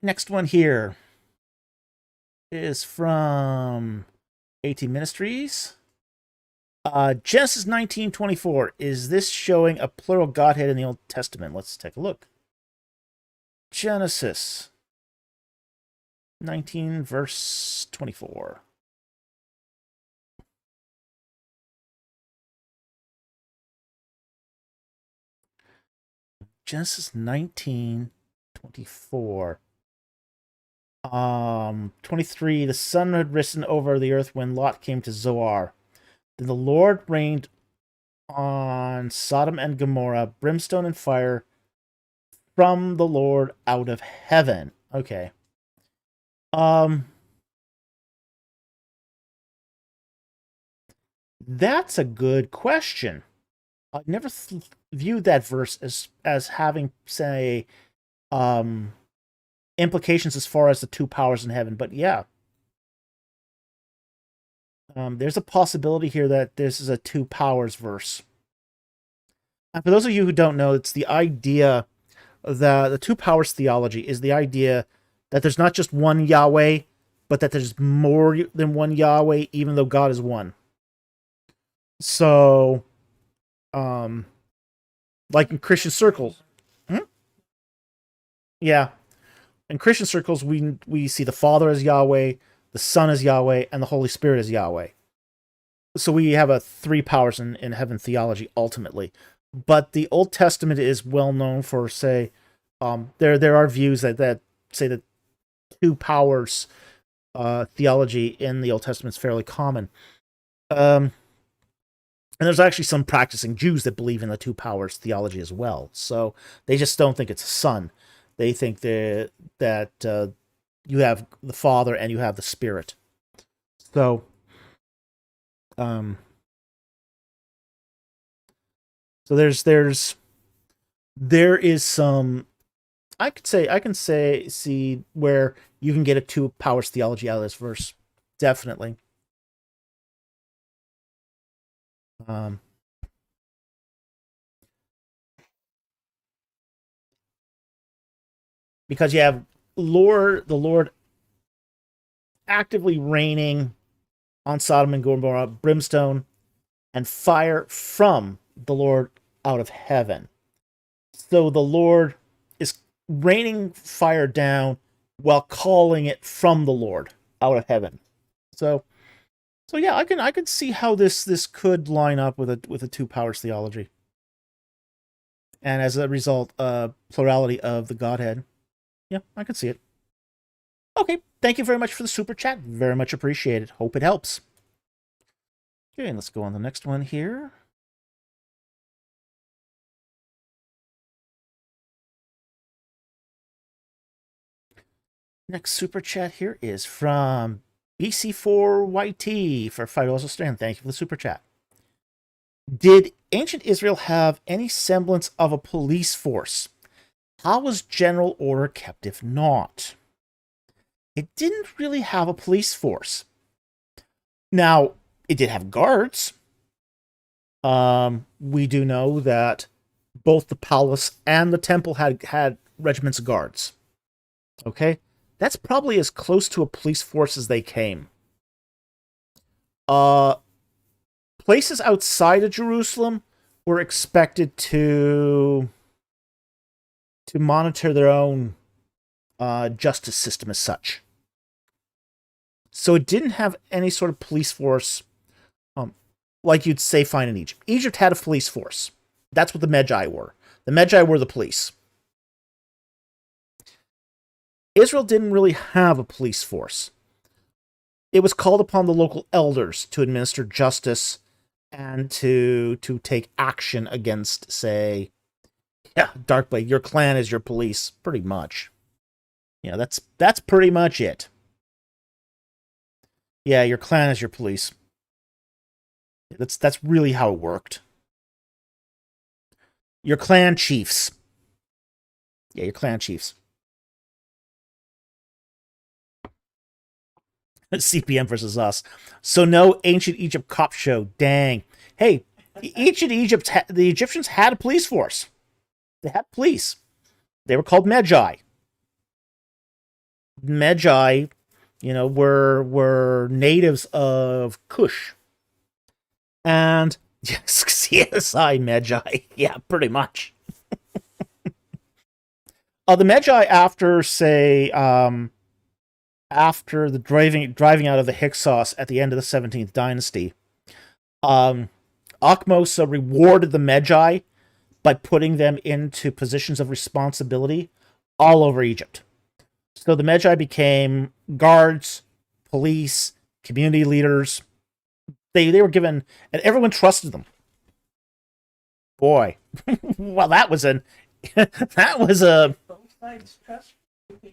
Speaker 1: Next one here is from 18 Ministries. Genesis 19:24. Is this showing a plural Godhead in the Old Testament? Let's take a look. Genesis 19, verse 24. Genesis 19:24. 23. The sun had risen over the earth when Lot came to Zoar. Then the Lord rained on Sodom and Gomorrah brimstone and fire from the Lord out of heaven. Okay. That's a good question. I never viewed that verse as having, say, implications as far as the two powers in heaven, but yeah. There's a possibility here that this is a two powers verse. And for those of you who don't know, it's the idea that the two powers theology is the idea that there's not just one Yahweh, but that there's more than one Yahweh, even though God is one. So, like in Christian circles, yeah, in Christian circles, we see the Father as Yahweh, the Son as Yahweh, and the Holy Spirit as Yahweh. So we have a three powers in heaven theology ultimately. But the Old Testament is well known for, say, there are views that say that two powers theology in the Old Testament is fairly common. And there's actually some practicing Jews that believe in the two powers theology as well. So they just don't think it's a son. They think that you have the Father and you have the Spirit. So, so there is some, I can see where you can get a two powers theology out of this verse, definitely. Because you have the Lord actively raining on Sodom and Gomorrah brimstone and fire from the Lord out of heaven. So the Lord is raining fire down while calling it from the Lord out of heaven. So yeah, I can see how this could line up with a two powers theology. And as a result, plurality of the Godhead. Yeah, I can see it. Okay, thank you very much for the super chat. Very much appreciated. Hope it helps. Okay, and let's go on the next one here. Next super chat here is from BC4YT for $5 Australian. Thank you for the super chat. Did ancient Israel have any semblance of a police force? How was general order kept if not? It didn't really have a police force. Now, it did have guards. We do know that both the palace and the temple had regiments of guards. Okay? That's probably as close to a police force as they came. Places outside of Jerusalem were expected to monitor their own justice system as such. So it didn't have any sort of police force like you'd say find in Egypt. Egypt had a police force. That's what the Magi were. The Magi were the police. Israel didn't really have a police force. it was called upon the local elders to administer justice and to take action against, say, yeah, Darkblade. Your clan is your police, pretty much. Yeah, that's pretty much it. Yeah, your clan is your police. That's really how it worked. Your clan chiefs. Yeah, your clan chiefs. CPM versus us. So no ancient Egypt cop show. Dang. Hey, ancient Egypt, the Egyptians had a police force. They had police. They were called Magi. Magi, were natives of Kush. And yes, CSI Magi. Yeah, pretty much. The Magi, after, say, after the driving out of the Hyksos at the end of the 17th dynasty, Akhmos rewarded the Magi by putting them into positions of responsibility all over Egypt. So the Magi became guards, police, community leaders. They were given, and everyone trusted them. Boy, well, that was a
Speaker 2: Both sides trust you.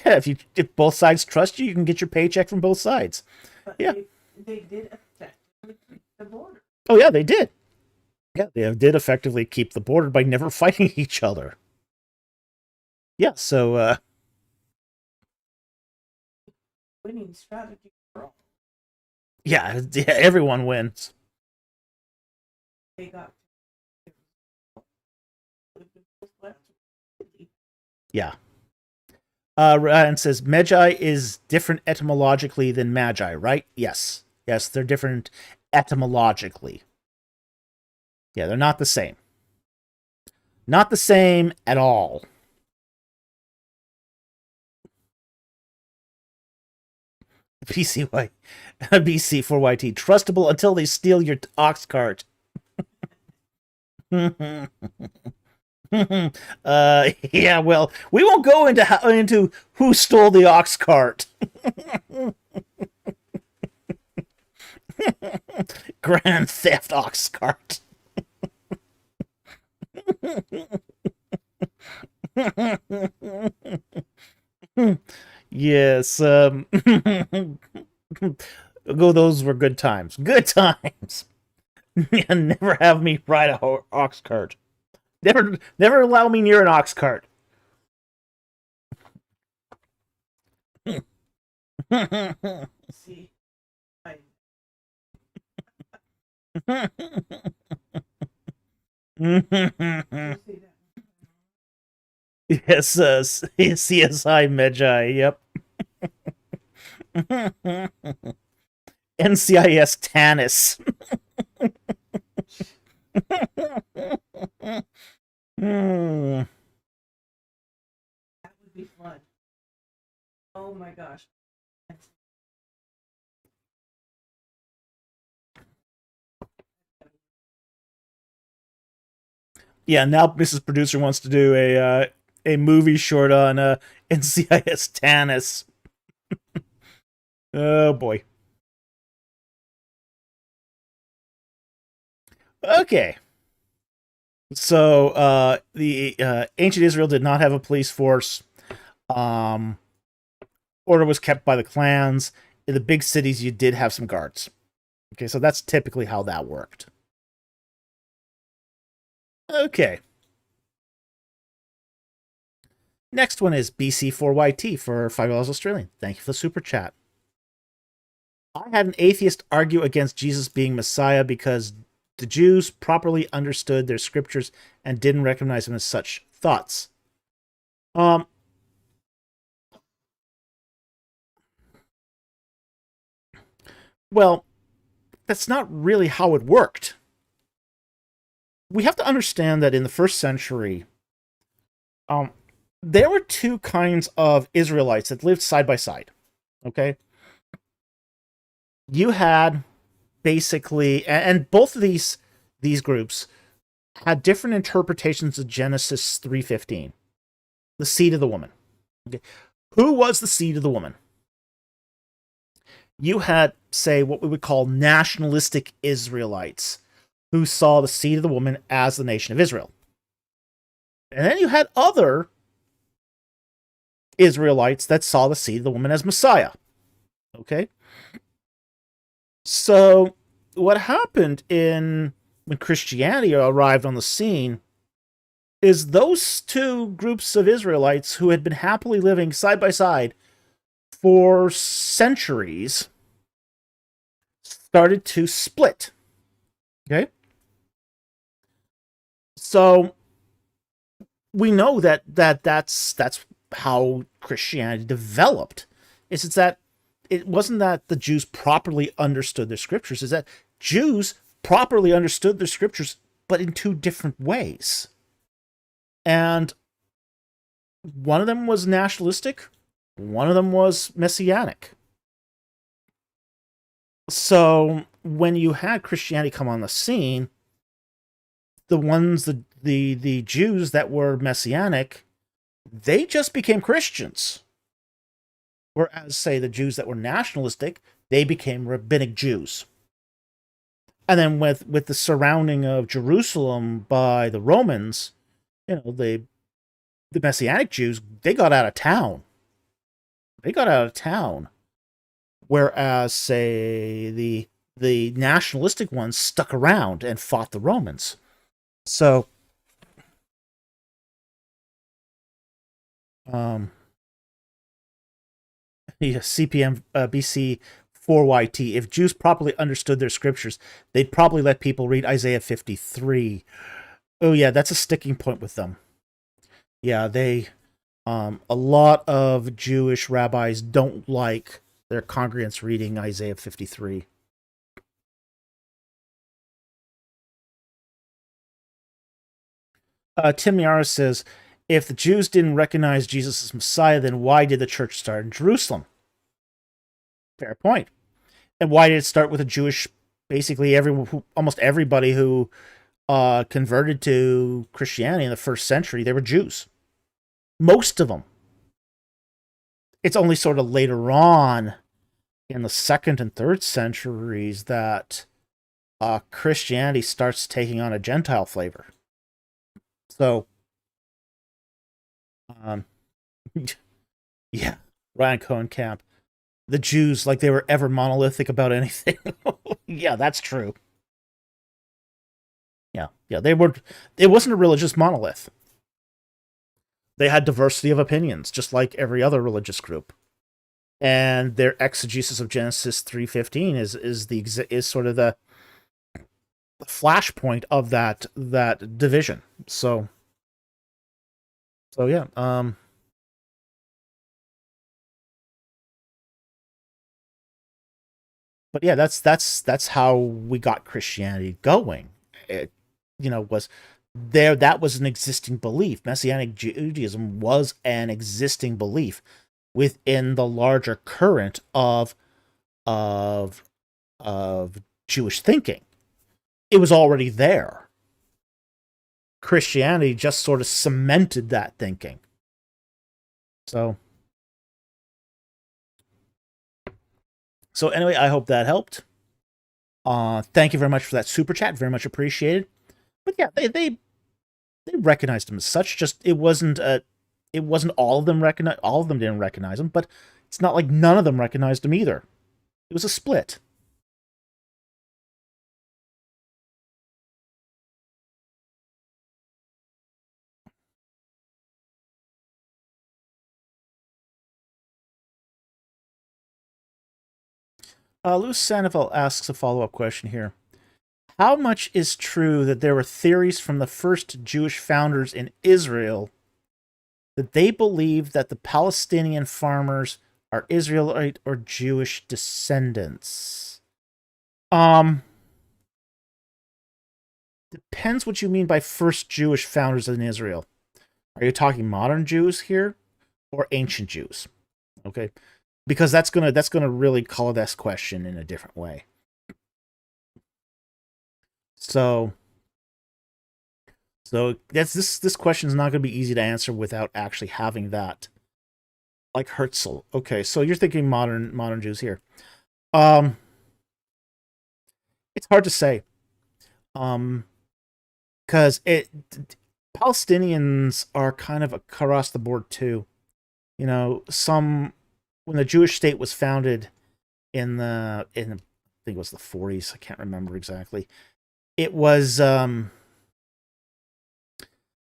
Speaker 1: Yeah, if both sides trust you, you can get your paycheck from both sides.
Speaker 2: But
Speaker 1: Yeah.
Speaker 2: They did effectively keep the border.
Speaker 1: Oh yeah, they did. Yeah, they did effectively keep the border by never fighting each other. Yeah, so
Speaker 2: Winning strategy for all.
Speaker 1: yeah, everyone wins.
Speaker 2: They got
Speaker 1: Yeah. Ryan says Magi is different etymologically than Magi, right? Yes. Yes, they're different etymologically. Yeah, they're not the same. Not the same at all. BC4YT, trustable until they steal your ox cart. Yeah, well, we won't go into who stole the ox cart. Grand Theft Ox Cart. Yes, go. Those were good times. Good times. Never have me ride a ox cart. Never allow me near an ox cart.
Speaker 2: See,
Speaker 1: Yes, CSI Magi. Yep. NCIS Tanis.
Speaker 2: that would be fun. Oh my gosh.
Speaker 1: Yeah, now Mrs. Producer wants to do a movie short on NCIS Tanis. Oh boy. Okay. So the ancient Israel did not have a police force. Order was kept by the clans. In the big cities, you did have some guards. Okay, so that's typically how that worked. Okay. Next one is BC4YT for $5 Australian. Thank you for the super chat. I had an atheist argue against Jesus being Messiah because the Jews properly understood their scriptures and didn't recognize him as such. Thoughts? Well, that's not really how it worked. We have to understand that in the first century, there were two kinds of Israelites that lived side by side. Okay? You had basically, and both of these groups had different interpretations of Genesis 3:15, the seed of the woman. Okay. Who was the seed of the woman? You had, say, what we would call nationalistic Israelites who saw the seed of the woman as the nation of Israel. And then you had other Israelites that saw the seed of the woman as Messiah. Okay? So what happened when Christianity arrived on the scene is those two groups of Israelites who had been happily living side by side for centuries started to split. Okay? So we know that's how Christianity developed. It's that it wasn't that the Jews properly understood their scriptures, is that Jews properly understood their scriptures, but in two different ways. And one of them was nationalistic, one of them was messianic. So when you had Christianity come on the scene, the Jews that were messianic, they just became Christians. Whereas, say, the Jews that were nationalistic, they became rabbinic Jews. And then with the surrounding of Jerusalem by the Romans, the Messianic Jews, they got out of town. Whereas, say, the nationalistic ones stuck around and fought the Romans. So, CPM BC 4YT, if Jews properly understood their scriptures, they'd probably let people read Isaiah 53. Oh yeah, that's a sticking point with them. Yeah, a lot of Jewish rabbis don't like their congregants reading Isaiah 53. Tim Yara says, if the Jews didn't recognize Jesus as Messiah, then why did the church start in Jerusalem? Fair point. And why did it start with a Jewish, basically almost everybody who converted to Christianity in the first century, they were Jews. Most of them. It's only sort of later on in the second and third centuries that Christianity starts taking on a Gentile flavor. So, yeah, Ryan Cohen Camp. The Jews, like they were ever monolithic about anything. Yeah, that's true. Yeah, they were. It wasn't a religious monolith. They had diversity of opinions, just like every other religious group. And their exegesis of Genesis 3:15 is sort of the flashpoint of that division. So yeah. But yeah, that's how we got Christianity going. It, was there. That was an existing belief. Messianic Judaism was an existing belief within the larger current of Jewish thinking. It was already there. Christianity just sort of cemented that thinking. So anyway, I hope that helped. Thank you very much for that super chat. Very much appreciated. But yeah, they recognized him as such. Just it wasn't all of them recognize. All of them didn't recognize him, but it's not like none of them recognized him either. It was a split. Luce Sandoval asks a follow-up question here. How much is true that there were theories from the first Jewish founders in Israel that they believed that the Palestinian farmers are Israelite or Jewish descendants? Depends what you mean by first Jewish founders in Israel. Are you talking modern Jews here or ancient Jews? Okay. Because that's gonna really color this question in a different way. So this question is not going to be easy to answer without actually having that, like Herzl. Okay, so you're thinking modern Jews here. Um, it's hard to say. Um, because Palestinians are kind of across the board too. You know, some when the Jewish state was founded in I think it was the 40s. I can't remember exactly. It was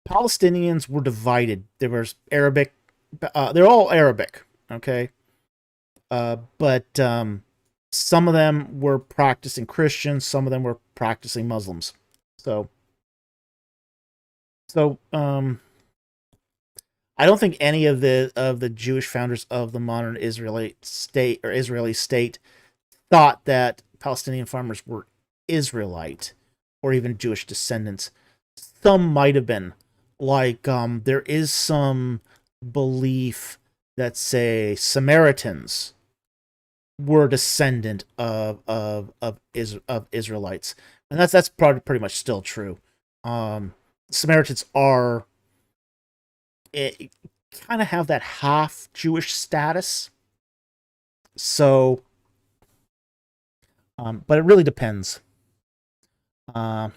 Speaker 1: Palestinians were divided. There was Arabic. They're all Arabic, okay, but some of them were practicing Christians. Some of them were practicing Muslims. So, so I don't think any of the Jewish founders of the modern Israeli state thought that Palestinian farmers were Israelite or even Jewish descendants. Some might have been. Like there is some belief that say Samaritans were descendant of Israelites, and that's probably pretty much still true. Samaritans are kind of have that half Jewish status, so but it really depends. Uh,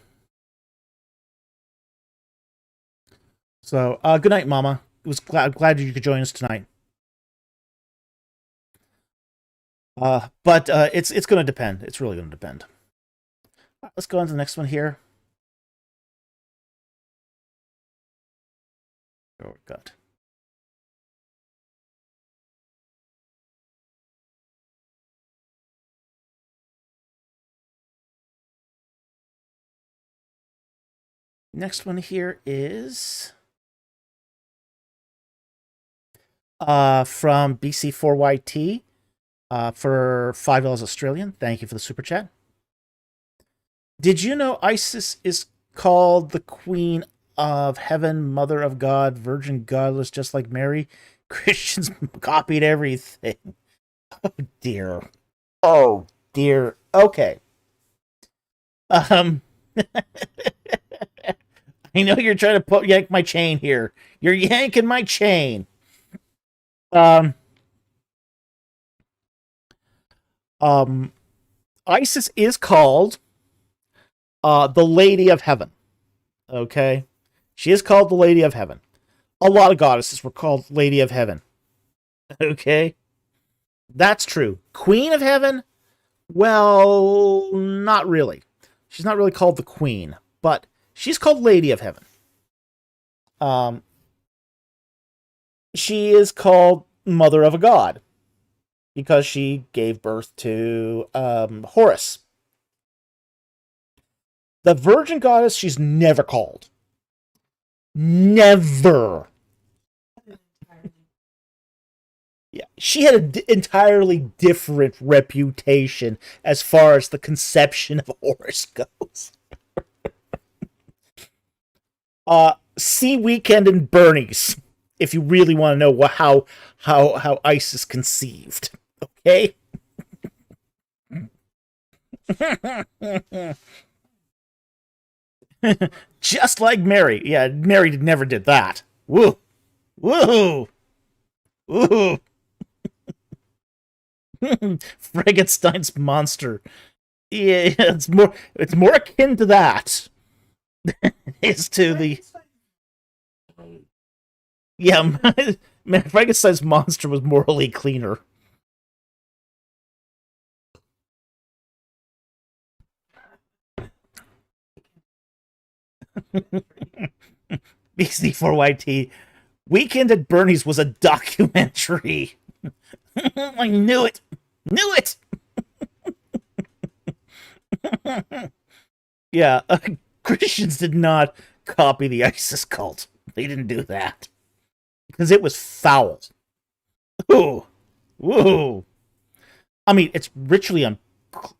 Speaker 1: good night, Mama. It was glad you could join us tonight. But it's going to depend. It's really going to depend. Let's go on to the next one here. Oh, God. Next one here is from BC4YT for $5 Australian. Thank you for the super chat. Did you know Isis is called the Queen of Heaven, Mother of God, Virgin Godless, just like Mary? Christians copied everything. Oh dear. Oh dear. Okay. Um, I know you're trying to yank my chain here. You're yanking my chain. Um, um, Isis is called the Lady of Heaven. Okay, she is called the Lady of Heaven. A lot of goddesses were called Lady of Heaven. Okay, that's true. Queen of Heaven? Well, not really. She's not really called the Queen, but she's called Lady of Heaven. Um, she is called Mother of a God because she gave birth to Horus. The Virgin Goddess, she's never called. Never. Yeah, she had an entirely different reputation as far as the conception of Horus goes. See Weekend and Bernie's if you really want to know how Isis conceived. Okay. Just like Mary. Yeah, Mary never did that. Woo, woo, woo. Frankenstein's monster. Yeah, it's more akin to that. It's to the yeah. Frankenstein's monster was morally cleaner. BC4YT. Weekend at Bernie's was a documentary. I knew it. Knew it. Yeah, Christians did not copy the ISIS cult. They didn't do that because it was foul. Ooh, ooh. I mean, it's ritually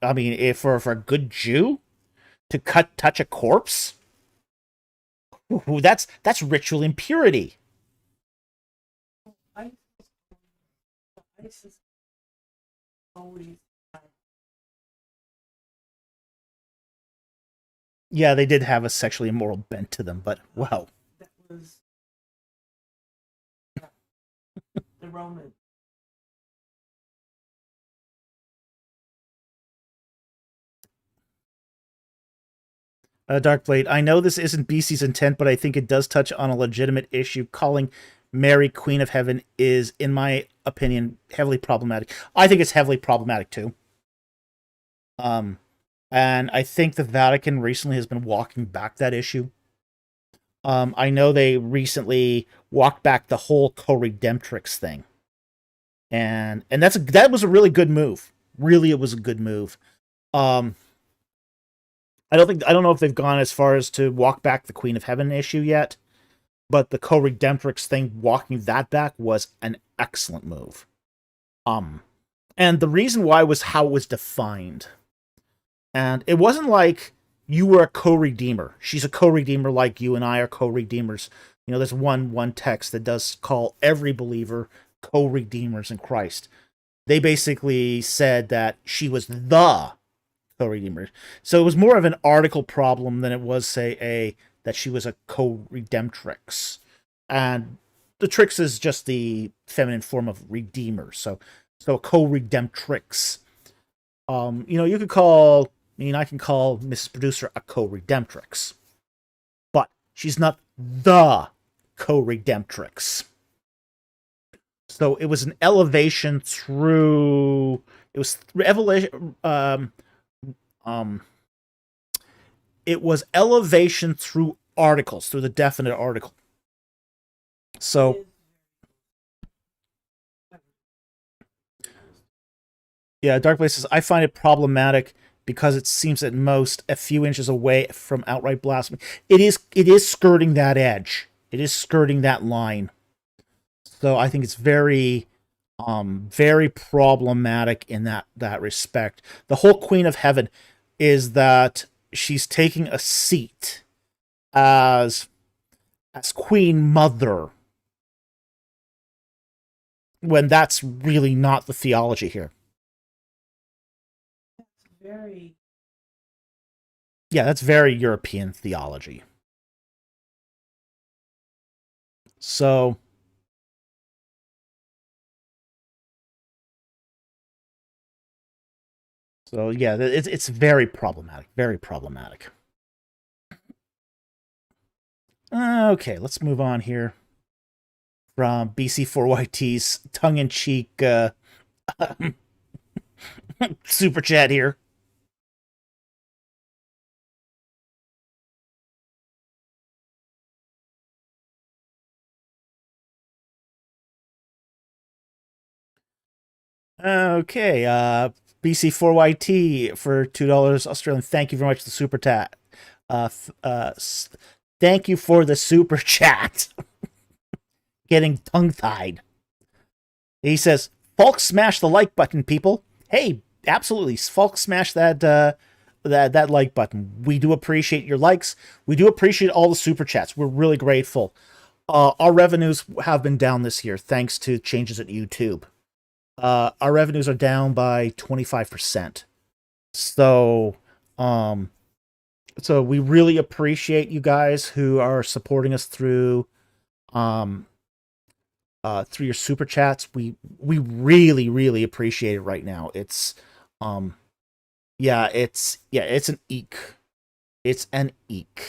Speaker 1: I mean, if for a good Jew to touch a corpse, ooh, that's ritual impurity.
Speaker 2: ISIS always.
Speaker 1: Yeah, they did have a sexually immoral bent to them, but wow.
Speaker 2: That was the Roman.
Speaker 1: Darkblade, I know this isn't BC's intent, but I think it does touch on a legitimate issue. Calling Mary Queen of Heaven is, in my opinion, heavily problematic. I think it's heavily problematic too. Um, and I think the Vatican recently has been walking back that issue. I know they recently walked back the whole co-redemptrix thing, and that was a really good move. Really, it was a good move. Um, I don't know if they've gone as far as to walk back the Queen of Heaven issue yet, but the co-redemptrix thing, walking that back, was an excellent move. And the reason why was how it was defined. And it wasn't like you were a co-redeemer. She's a co-redeemer like you and I are co-redeemers. You know, there's one text that does call every believer co-redeemers in Christ. They basically said that she was the co-redeemer. So it was more of an article problem than it was, say, that she was a co-redemptrix. And the trix is just the feminine form of redeemer. So co-redemptrix. You could call, I can call Mrs. Producer a co-redemptrix. But she's not the co-redemptrix. So it was an elevation through, it was evolution, it was elevation through articles, through the definite article. So, yeah, Darkblade says, I find it problematic because it seems at most a few inches away from outright blasphemy. It is skirting that edge. It is skirting that line. So I think it's very problematic in that respect. The whole Queen of Heaven is that she's taking a seat as Queen Mother, when that's really not the theology here. That's very European theology. So yeah, it's very problematic. Very problematic. Okay, let's move on here from BC4YT's tongue-in-cheek super chat here. Okay, BC4YT for $2 Australian. Thank you very much for the super chat. Thank you for the super chat. Getting tongue-tied. He says, Falk, smash the like button, people. Hey, absolutely. Falk, smash that like button. We do appreciate your likes. We do appreciate all the super chats. We're really grateful. Our revenues have been down this year thanks to changes at YouTube. Our revenues are down by 25%. So we really appreciate you guys who are supporting us through your super chats. We really, really appreciate it right now. It's an eek. It's an eek.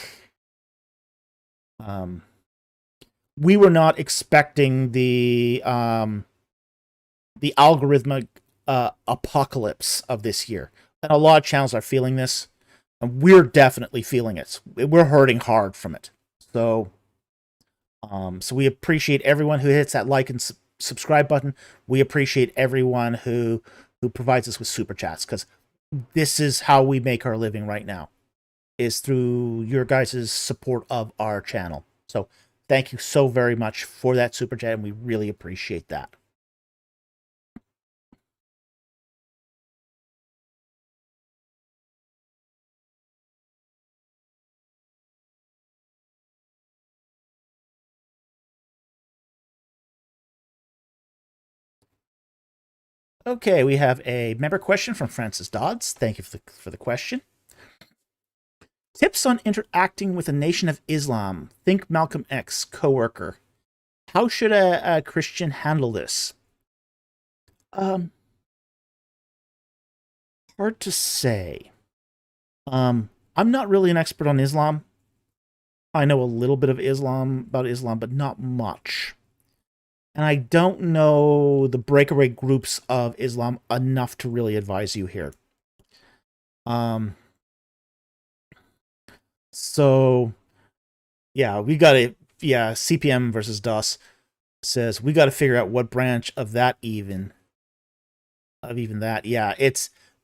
Speaker 1: We were not expecting the algorithmic apocalypse of this year. And a lot of channels are feeling this. And we're definitely feeling it. We're hurting hard from it. So we appreciate everyone who hits that like and subscribe button. We appreciate everyone who provides us with super chats, because this is how we make our living right now, is through your guys' support of our channel. So thank you so very much for that super chat, and we really appreciate that. Okay, we have a member question from Francis Dodds. Thank you for the question. Tips on interacting with a Nation of Islam. Think Malcolm X, coworker. How should a Christian handle this? Hard to say. I'm not really an expert on Islam. I know a little bit of about Islam, but not much. And I don't know the breakaway groups of Islam enough to really advise you here. Um, so yeah, we got to CPM versus DOS says we got to figure out what branch of even that. Yeah,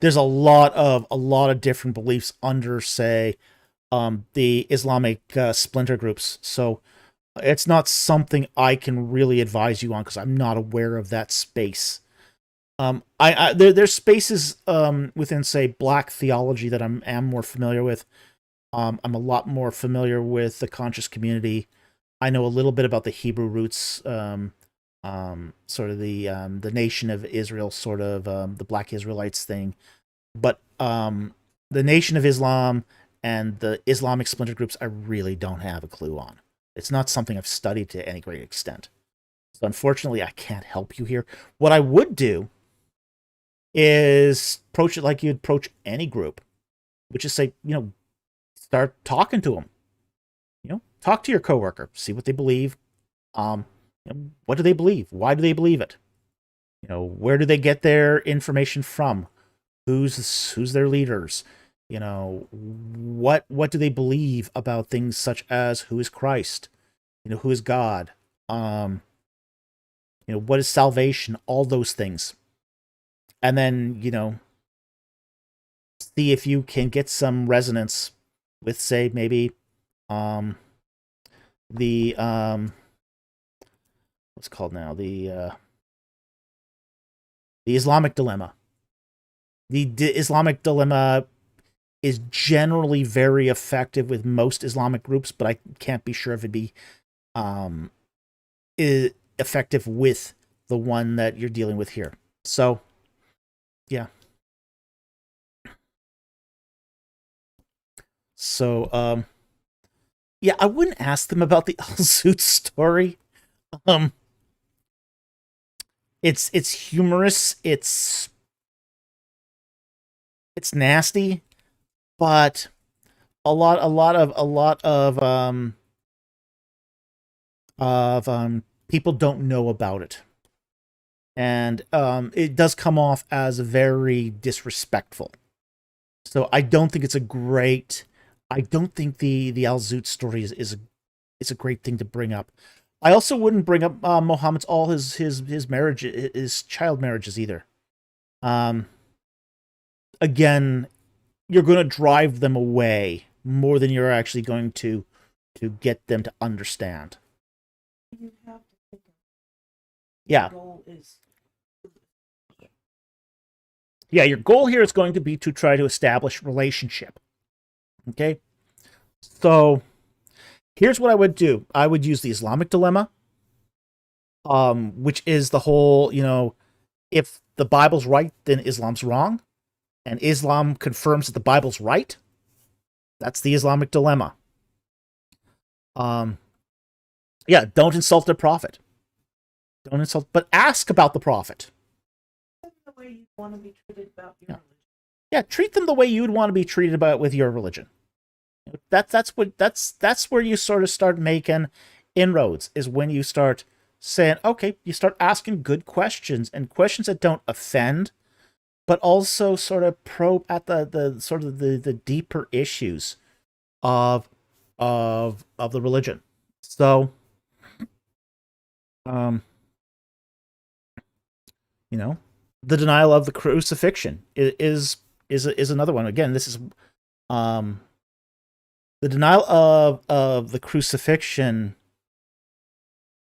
Speaker 1: there's a lot of different beliefs under, say, the Islamic splinter groups. So it's not something I can really advise you on because I'm not aware of that space. There's spaces within, say, Black theology that am more familiar with. I'm a lot more familiar with the conscious community. I know a little bit about the Hebrew roots, sort of the nation of Israel, sort of the Black Israelites thing. But the Nation of Islam and the Islamic splinter groups, I really don't have a clue on. It's not something I've studied to any great extent. So unfortunately, I can't help you here. What I would do is approach it like you'd approach any group, which is say, start talking to them. Talk to your coworker, see what they believe. What do they believe? Why do they believe it? Where do they get their information from? Who's their leaders? What do they believe about things such as who is Christ? Who is God? What is salvation? All those things. And then, see if you can get some resonance with, say, maybe the what's called now the Islamic dilemma. The Islamic dilemma is generally very effective with most Islamic groups, but I can't be sure if it'd be effective with the one that you're dealing with here. So, yeah. So, yeah, I wouldn't ask them about the Al-Zoot story. It's humorous. It's nasty, but a lot of people don't know about it, and it does come off as very disrespectful. So I don't think it's a great. I don't think the Al Zoot story is a great thing to bring up. I also wouldn't bring up Muhammad's all his marriage, his child marriages either. Again, you're going to drive them away more than you're actually going to get them to understand.
Speaker 2: You have to think of
Speaker 1: Yeah.
Speaker 2: the goal is.
Speaker 1: Yeah, your goal here is going to be to try to establish relationship. Okay? So, here's what I would do. I would use the Islamic dilemma, which is the whole, if the Bible's right, then Islam's wrong. And Islam confirms that the Bible's right. That's the Islamic dilemma. Yeah, don't insult the prophet. Don't insult, but ask about the prophet.
Speaker 2: The way you want to be treated about your religion.
Speaker 1: Yeah, treat them the way you would want to be treated with your religion. That's where you sort of start making inroads, is when you start saying, okay, you start asking good questions, and questions that don't offend, but also sort of probe at the sort of the deeper issues of the religion. So, the denial of the crucifixion is another one. Again, this is the denial of the crucifixion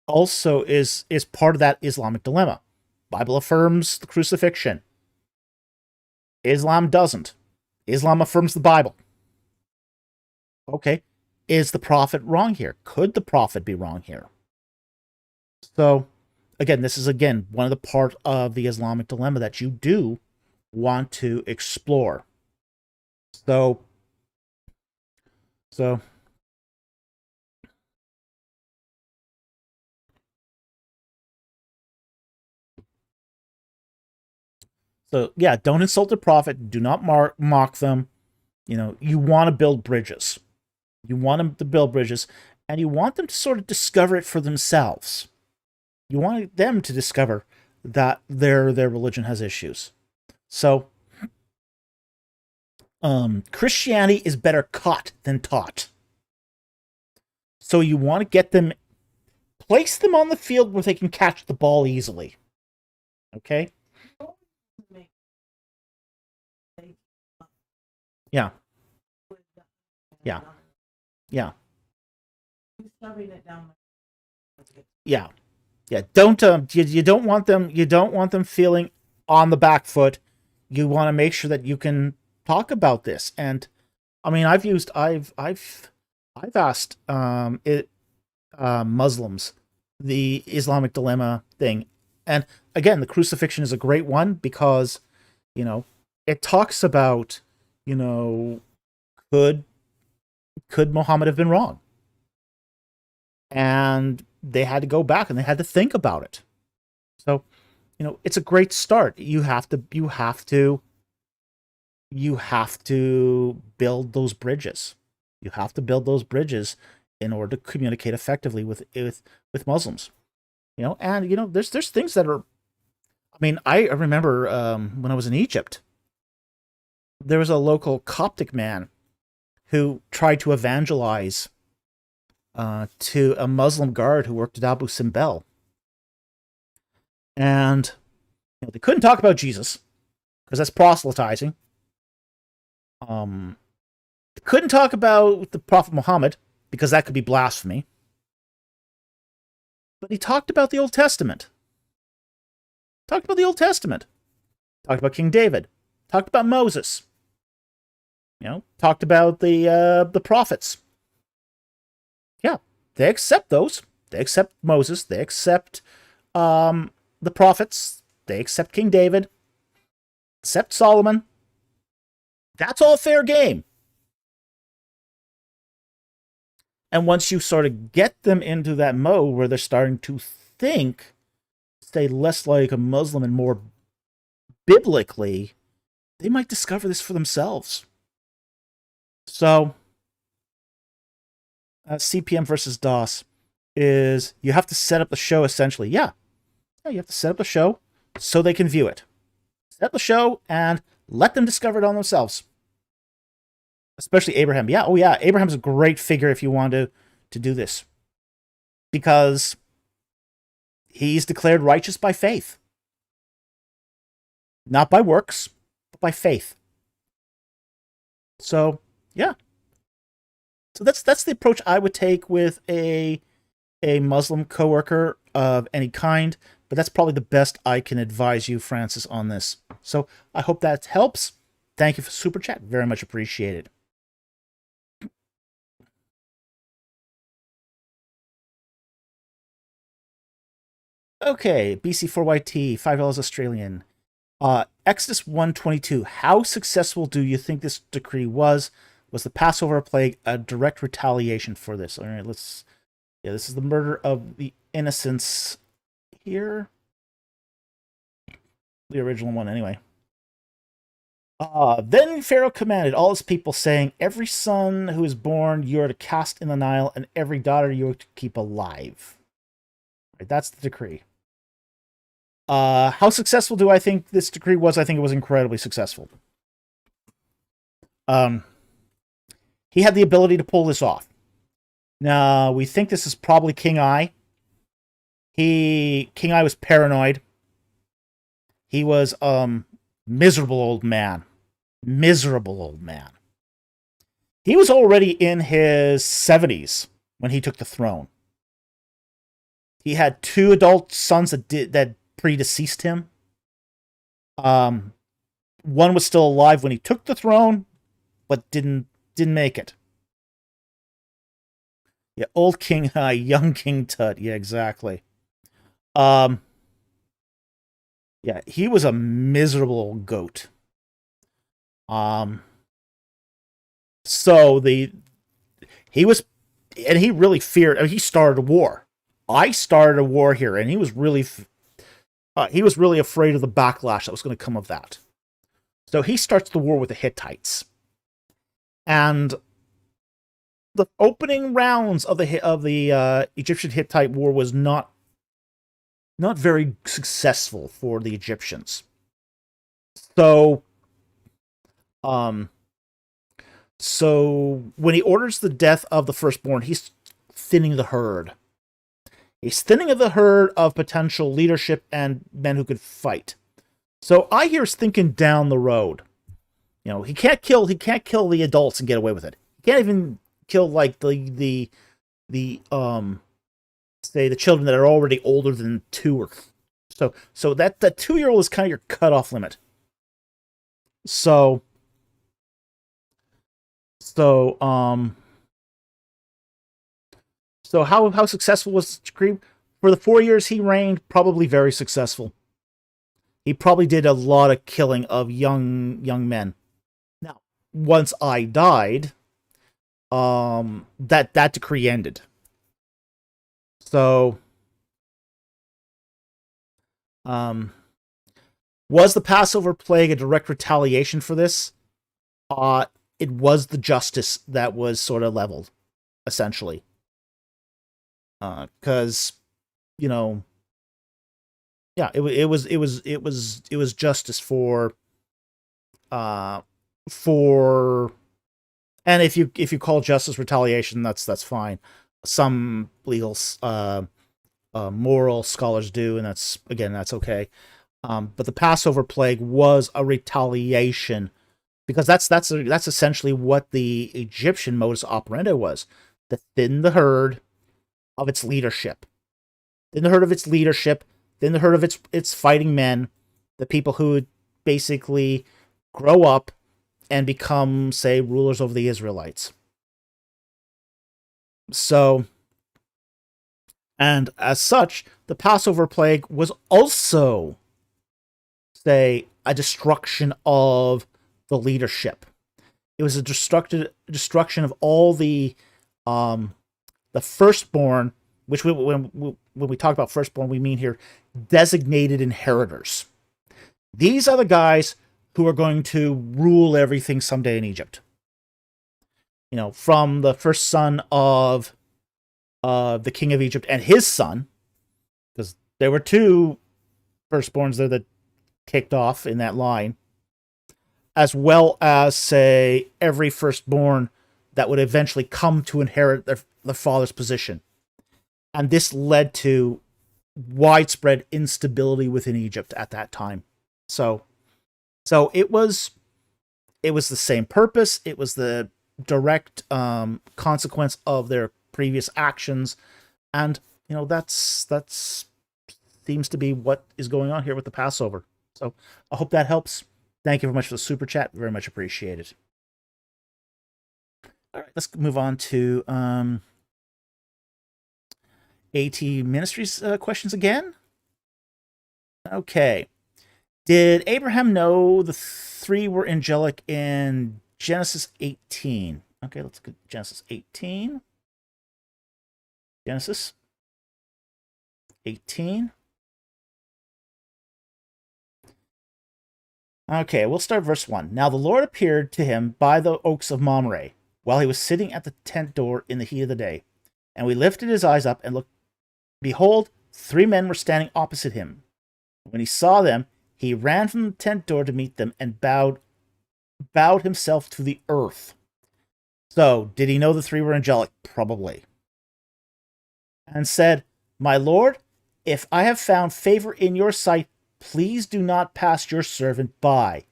Speaker 1: also is part of that Islamic dilemma. Bible affirms the crucifixion. Islam doesn't. Islam affirms the Bible. Okay. Is the prophet wrong here? Could the prophet be wrong here? So, again, this is, one of the part of the Islamic dilemma that you do want to explore. So, yeah, don't insult the prophet. Do not mock them. You want to build bridges. You want them to build bridges, and you want them to sort of discover it for themselves. You want them to discover that their religion has issues. So, Christianity is better caught than taught. So you want to get them, place them on the field where they can catch the ball easily. Okay? Yeah. Yeah. Yeah. Yeah. Yeah. Don't you don't want them feeling on the back foot. You want to make sure that you can talk about this. And I mean, I've asked Muslims the Islamic dilemma thing. And again, the crucifixion is a great one because, it talks about, could Muhammad have been wrong? And they had to go back and they had to think about it. So, it's a great start. You have to build those bridges. You have to build those bridges in order to communicate effectively with Muslims. And there's things that are. I mean, I remember when I was in Egypt, there was a local Coptic man who tried to evangelize to a Muslim guard who worked at Abu Simbel, and they couldn't talk about Jesus because that's proselytizing. They couldn't talk about the Prophet Muhammad because that could be blasphemy. But he talked about the Old Testament. Talked about Talked about King David. Talked about Moses. Talked about the prophets. Yeah, they accept those. They accept Moses. They accept the prophets. They accept King David. Accept Solomon. That's all fair game. And once you sort of get them into that mode where they're starting to think, stay less like a Muslim and more biblically, they might discover this for themselves. So, CPM versus DOS is you have to set up the show essentially. Yeah, you have to set up the show so they can view it. Set up the show and let them discover it on themselves. Especially Abraham. Yeah, oh yeah, Abraham's a great figure if you want to do this. Because he's declared righteous by faith. Not by works, but by faith. So, yeah. So that's the approach I would take with a Muslim coworker of any kind, but that's probably the best I can advise you, Francis, on this. So I hope that helps. Thank you for Super Chat. Very much appreciated. Okay, BC4YT, $5 Australian. Exodus 1:22. How successful do you think this decree was? Was the Passover plague a direct retaliation for this? All right, this is the murder of the innocents here. The original one, anyway. Then Pharaoh commanded all his people, saying, every son who is born you are to cast in the Nile, and every daughter you are to keep alive. Right, that's the decree. How successful do I think this decree was? I think it was incredibly successful. He had the ability to pull this off. Now, we think this is probably King Ai. King Ai was paranoid. He was miserable old man. Miserable old man. He was already in his 70s when he took the throne. He had 2 adult sons that predeceased him. One was still alive when he took the throne, but didn't make it. Yeah, old King Ai, young King Tut. Yeah, exactly. Yeah, he was a miserable goat. So he really feared. I mean, he started a war. I started a war here, and he was really afraid of the backlash that was going to come of that. So he starts the war with the Hittites. And the opening rounds of the Egyptian Hittite War was not very successful for the Egyptians. So, um, so when he orders the death of the firstborn, he's thinning the herd. He's thinning of the herd of potential leadership and men who could fight. So I hear is thinking down the road. You know, he can't kill the adults and get away with it. He can't even kill like the say the children that are already older than 2 or so that 2-year-old is kind of your cutoff limit. So so so how successful was Creed? For the 4 years he reigned? Probably very successful. He probably did a lot of killing of young men. Now, once I died, that decree ended. So, was the Passover plague a direct retaliation for this? It was the justice that was sort of leveled, essentially. Because, you know, yeah, it was justice for, and if you call justice retaliation, that's fine. Some legal, moral scholars do, and that's okay. But the Passover plague was a retaliation because that's essentially what the Egyptian modus operandi was: to thin the herd of its leadership, thin the herd of its leadership, thin the herd of its fighting men, the people who would basically grow up and become, say, rulers over the Israelites. So, and as such, the Passover plague was also, say, a destruction of the leadership. It was a destruction of all the firstborn, which when we talk about firstborn, we mean here designated inheritors. These are the guys who are going to rule everything someday in Egypt. You know, from the first son of the king of Egypt and his son, because there were 2 firstborns there that kicked off in that line, as well as, say, every firstborn that would eventually come to inherit their father's position. And this led to widespread instability within Egypt at that time. So it was the same purpose. It was the direct consequence of their previous actions, and you know that's seems to be what is going on here with the Passover. So I hope that helps. Thank you very much for the super chat. Very much appreciated. All right, let's move on to AT Ministries questions again. Okay. Did Abraham know the 3 were angelic in Genesis 18? Okay, let's go Genesis 18. Genesis 18. Okay, we'll start verse 1. Now the Lord appeared to him by the oaks of Mamre, while he was sitting at the tent door in the heat of the day. And we lifted his eyes up and looked. Behold, 3 men were standing opposite him. When he saw them, he ran from the tent door to meet them and bowed himself to the earth. So, did he know the 3 were angelic? Probably. And said, My Lord, if I have found favor in your sight, please do not pass your servant by.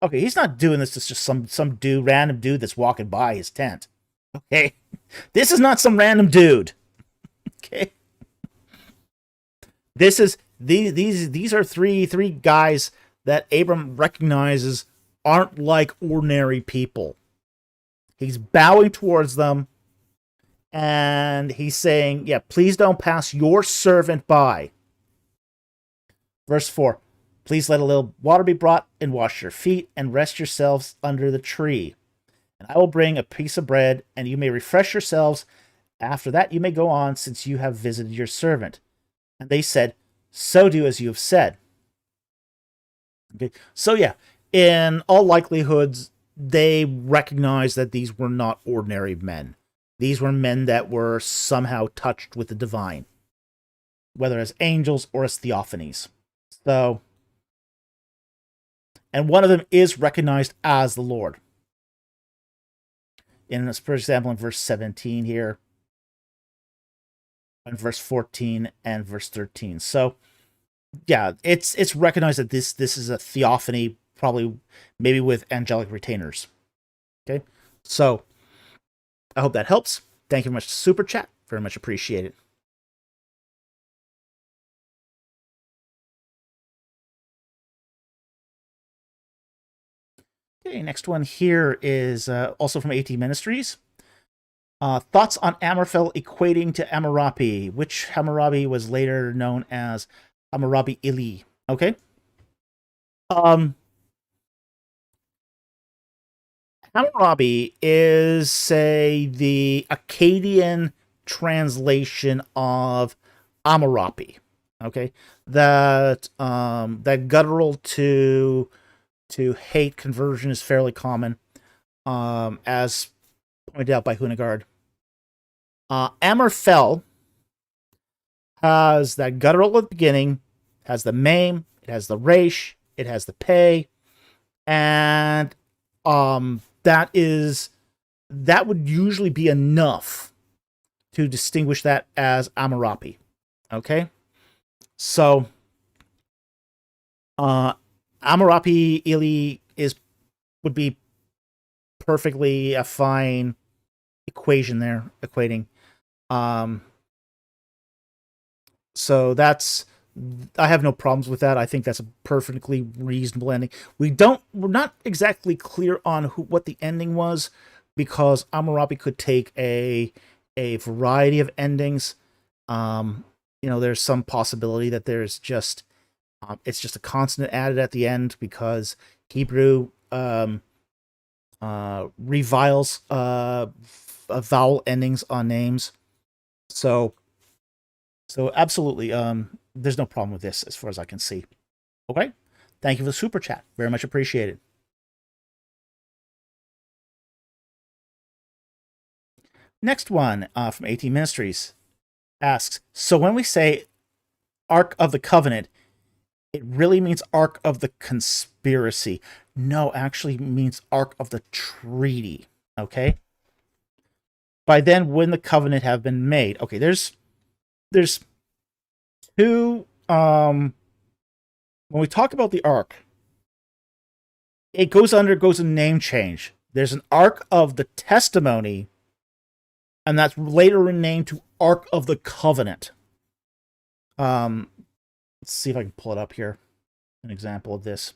Speaker 1: Okay, he's not doing this to just some dude, random dude that's walking by his tent. Okay? This is not some random dude. Okay? This is these are three guys that Abram recognizes aren't like ordinary people. He's bowing towards them, and he's saying, yeah, please don't pass your servant by. Verse 4, please let a little water be brought and wash your feet and rest yourselves under the tree. And I will bring a piece of bread, and you may refresh yourselves. After that you may go on, since you have visited your servant. And they said, so do as you have said. Okay, so yeah, in all likelihoods, they recognized that these were not ordinary men. These were men that were somehow touched with the divine, whether as angels or as theophanies. So, and one of them is recognized as the Lord. For example, in verse 17 here, and verse 14 and verse 13. So, yeah, it's recognized that this is a theophany, probably maybe with angelic retainers. Okay, so I hope that helps. Thank you very much, Super Chat. Very much appreciated. Okay, next one here is also from AT Ministries. Thoughts on Amorphel equating to Hammurabi, which Hammurabi was later known as Hammurabi Ili. Okay. Hammurabi is, say, the Akkadian translation of Amurabi. Okay, that guttural to hate conversion is fairly common, as pointed out by Hunegard. Amorphel has that guttural at the beginning, has the meme, it has the resh, it has the pay, and that would usually be enough to distinguish that as Hammurabi. Okay, so Hammurabi Ili would be perfectly a fine equation there, equating. So I have no problems with that. I think that's a perfectly reasonable ending. We're not exactly clear on what the ending was, because Hammurabi could take a variety of endings. There's some possibility that there's just it's just a consonant added at the end, because Hebrew reviles vowel endings on names. So absolutely, there's no problem with this as far as I can see. Okay, thank you for the super chat. Very much appreciated. Next one from AT Ministries asks, so when we say Ark of the Covenant, it really means Ark of the Conspiracy. No, actually means Ark of the Treaty. Okay? By then, when the covenant have been made. Okay, there's two, when we talk about the Ark, it goes a name change. There's an Ark of the Testimony, and that's later renamed to Ark of the Covenant. Let's see if I can pull it up here. An example of this.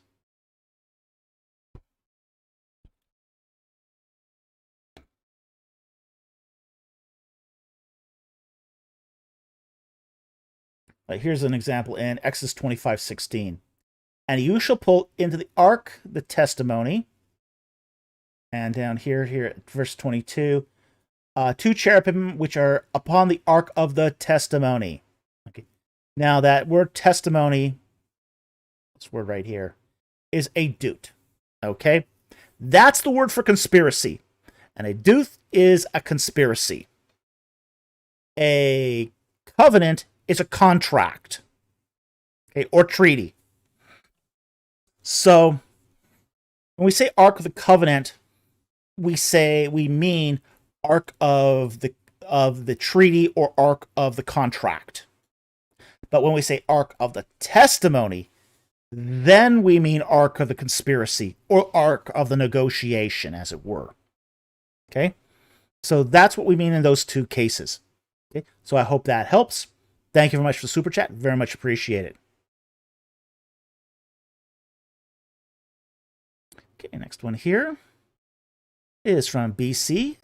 Speaker 1: Here's an example in Exodus 25:16. And you shall pull into the ark the testimony. And down here at verse 22, 2 cherubim which are upon the ark of the testimony. Okay. Now that word testimony, this word right here, is a dut. Okay? That's the word for conspiracy. And a dut is a conspiracy. A covenant is a contract. Okay, or treaty. So when we say Ark of the Covenant, we mean Ark of the treaty or Ark of the contract. But when we say Ark of the Testimony, then we mean Ark of the Conspiracy or Ark of the Negotiation, as it were. Okay? So that's what we mean in those two cases. Okay? So I hope that helps. Thank you very much for the super chat. Very much appreciated. Okay, next one here is from BC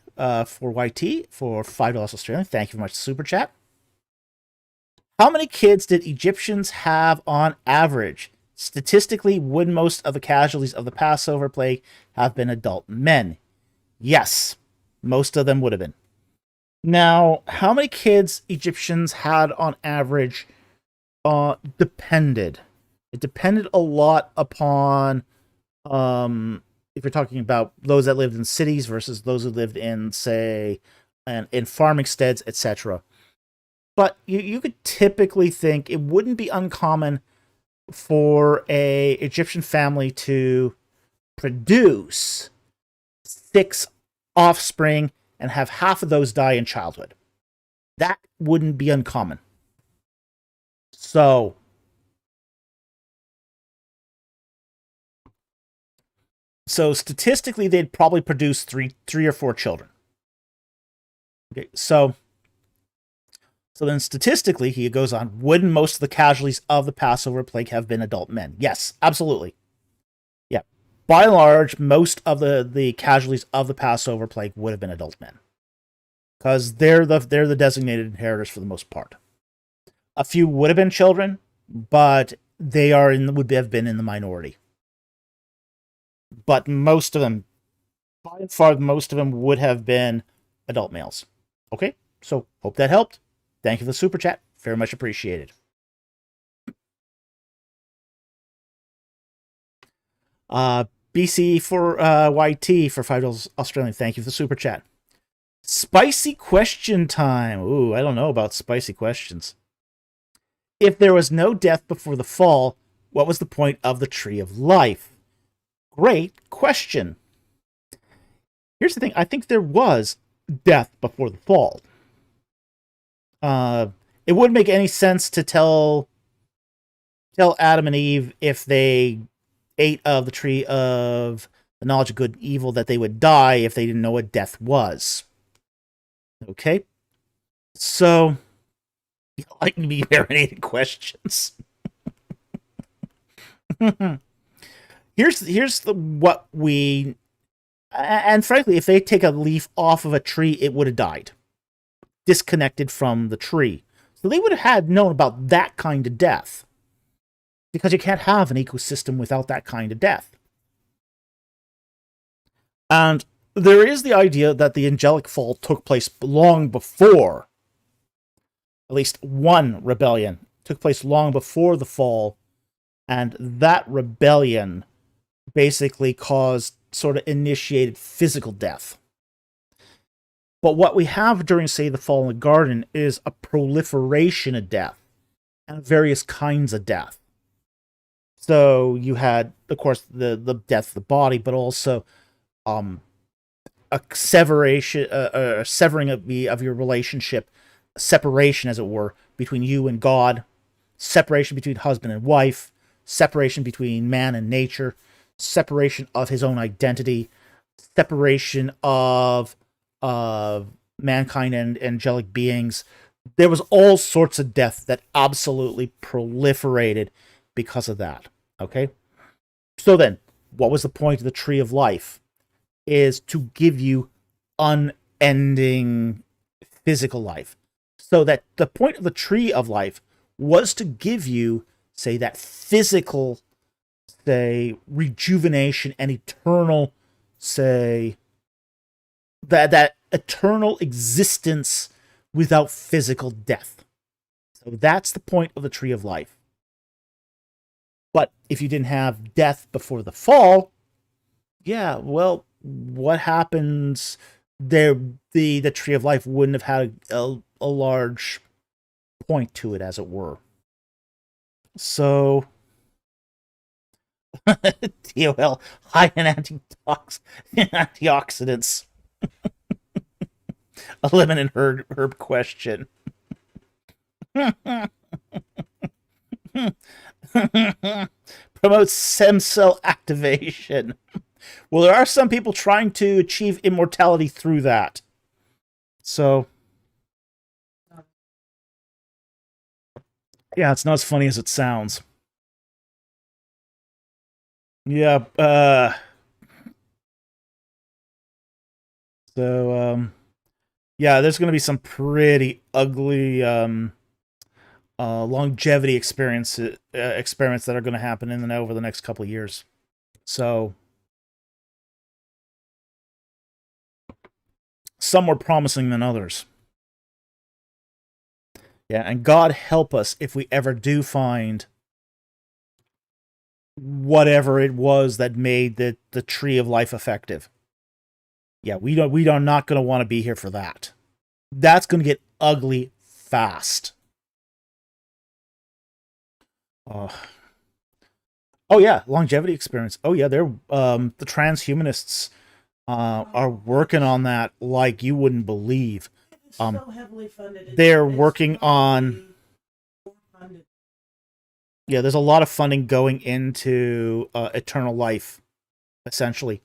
Speaker 1: for YT for $5 Australian. Thank you very much, super chat. How many kids did Egyptians have on average? Statistically, would most of the casualties of the Passover plague have been adult men? Yes, most of them would have been. Now, how many kids Egyptians had on average depended. It depended a lot upon if you're talking about those that lived in cities versus those who lived in, say, and in farming steads, etc. But you could typically think it wouldn't be uncommon for a Egyptian family to produce 6 offspring and have half of those die in childhood. That wouldn't be uncommon. So statistically, they'd probably produce three or four children. Okay, so then statistically, he goes on, wouldn't most of the casualties of the Passover plague have been adult men? Yes, absolutely. Yeah. By and large, most of the casualties of the Passover plague would have been adult men. Because they're the designated inheritors for the most part. A few would have been children, but they would have been in the minority. But most of them, by far, most of them would have been adult males. Okay, so hope that helped. Thank you for the super chat. Very much appreciated. BC for YT for $5 Australian. Thank you for the super chat. Spicy question time. Ooh, I don't know about spicy questions. If there was no death before the fall, what was the point of the tree of life? Great question. Here's the thing. I think there was death before the fall. It wouldn't make any sense to tell Adam and Eve if they ate of the tree of the knowledge of good and evil that they would die if they didn't know what death was. Okay? So, you like me marinated questions. Here's what we... And frankly, if they take a leaf off of a tree, it would have died. Disconnected from the tree. So they would have known about that kind of death. Because you can't have an ecosystem without that kind of death. And there is the idea that the angelic fall took place long before. At least one rebellion took place long before the fall. And that rebellion basically sort of initiated physical death. But what we have during, say, the fall in the garden is a proliferation of death and various kinds of death. So you had, of course, the death of the body, but also a severing of your relationship, separation, as it were, between you and God, separation between husband and wife, separation between man and nature, separation of his own identity, separation of mankind and angelic beings. There was all sorts of death that absolutely proliferated because of that. Okay? So then, what was the point of the tree of life? Is to give you unending physical life. So that the point of the tree of life was to give you, say, that physical, say, rejuvenation and eternal, say, that eternal existence without physical death. So that's the point of the tree of life. But if you didn't have death before the fall, yeah, well, what happens there? The tree of life wouldn't have had a large point to it, as it were. So, TOL, high in antioxidants. A lemon and herb question. Promotes stem cell activation. Well, there are some people trying to achieve immortality through that. So, yeah, it's not as funny as it sounds. Yeah, yeah, there's going to be some pretty ugly longevity experiments that are going to happen in and over the next couple of years. So, some more promising than others. Yeah, and God help us if we ever do find whatever it was that made the tree of life effective. Yeah, we are not going to want to be here for that. That's going to get ugly fast. Uh, oh yeah, longevity experience. Oh yeah, they're the transhumanists are working on that like you wouldn't believe.
Speaker 2: It's so heavily funded.
Speaker 1: They're working on.
Speaker 2: Funded.
Speaker 1: Yeah, there's a lot of funding going into eternal life, essentially.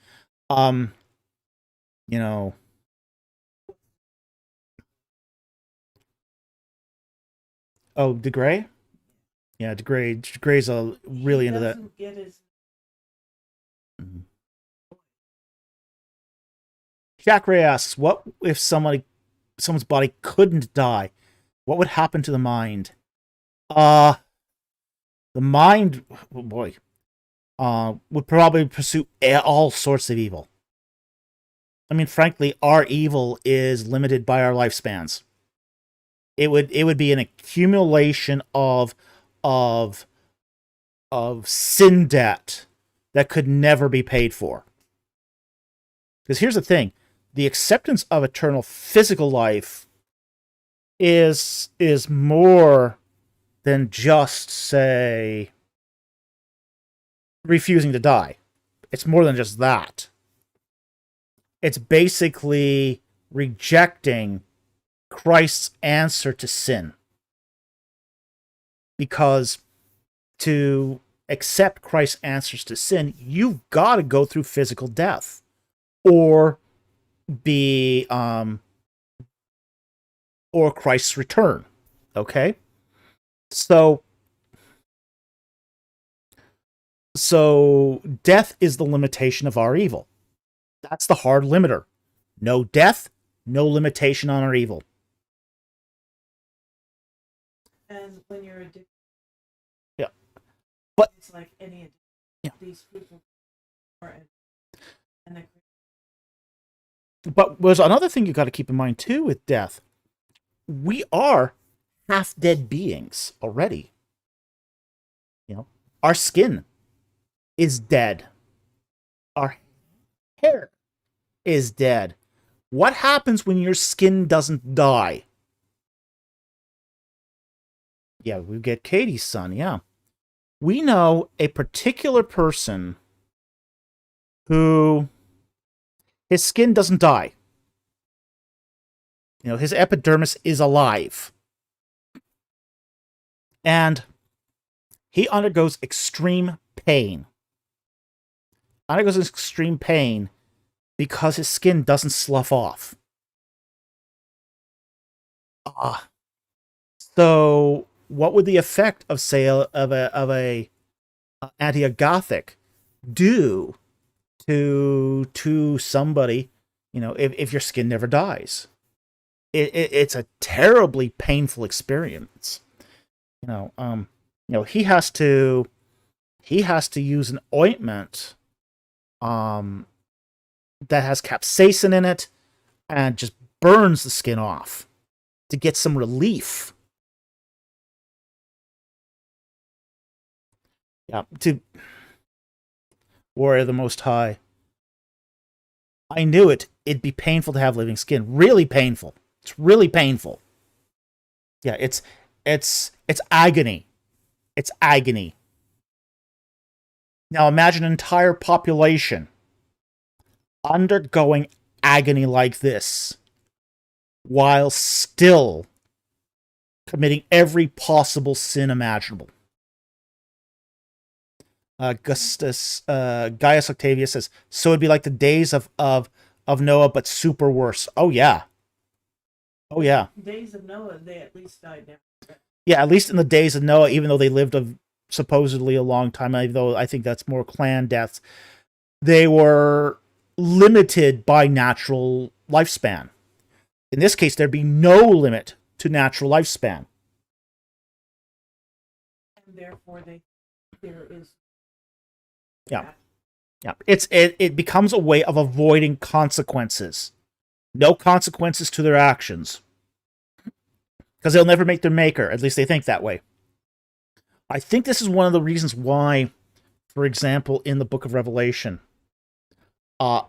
Speaker 1: Um, you know, oh, DeGray? Yeah, DeGray's really into that.
Speaker 2: Get his...
Speaker 1: Mhm. Jack Ray asks, "What if someone's body couldn't die? What would happen to the mind?" Uh the mind, oh boy, would probably pursue all sorts of evil. I mean, frankly, our evil is limited by our lifespans. It would be an accumulation of sin debt that could never be paid for. Because here's the thing, the acceptance of eternal physical life is more than just, say, refusing to die. It's more than just that. It's basically rejecting Christ's answer to sin. Because to accept Christ's answers to sin, you've got to go through physical death or be or Christ's return. Okay? So death is the limitation of our evil. That's the hard limiter. No death, no limitation on our evil.
Speaker 2: And when you're addicted,
Speaker 1: yeah, but
Speaker 2: it's like any addiction.
Speaker 1: Yeah.
Speaker 2: These people are, and
Speaker 1: but there's another thing you got to keep in mind too with death. We are half dead beings already. You know, our skin is dead. Our hair is dead. What happens when your skin doesn't die? Yeah, we get Katie's son, yeah. We know a particular person who his skin doesn't die. You know, his epidermis is alive. And he undergoes extreme pain. Undergoes extreme pain because his skin doesn't slough off. So what would the effect of, say, of a anti-agothic do to somebody, you know, if your skin never dies? It's a terribly painful experience. You know, he has to use an ointment that has capsaicin in it and just burns the skin off to get some relief. Yeah, to Warrior of the Most High. I knew it. It'd be painful to have living skin. Really painful. It's really painful. Yeah, it's agony. It's agony. Now imagine an entire population undergoing agony like this while still committing every possible sin imaginable. Gaius Octavius says, so it'd be like the days of Noah, but super worse. Oh yeah. Oh yeah.
Speaker 2: Days of Noah, they at least died now.
Speaker 1: Yeah, at least in the days of Noah, even though they lived supposedly a long time, even though I think that's more clan deaths, they were limited by natural lifespan. In this case, there'd be no limit to natural lifespan.
Speaker 2: And therefore, there is.
Speaker 1: Yeah. Yeah. It becomes a way of avoiding consequences. No consequences to their actions. Because they'll never make their maker. At least they think that way. I think this is one of the reasons why For example, in the Book of Revelation, uh,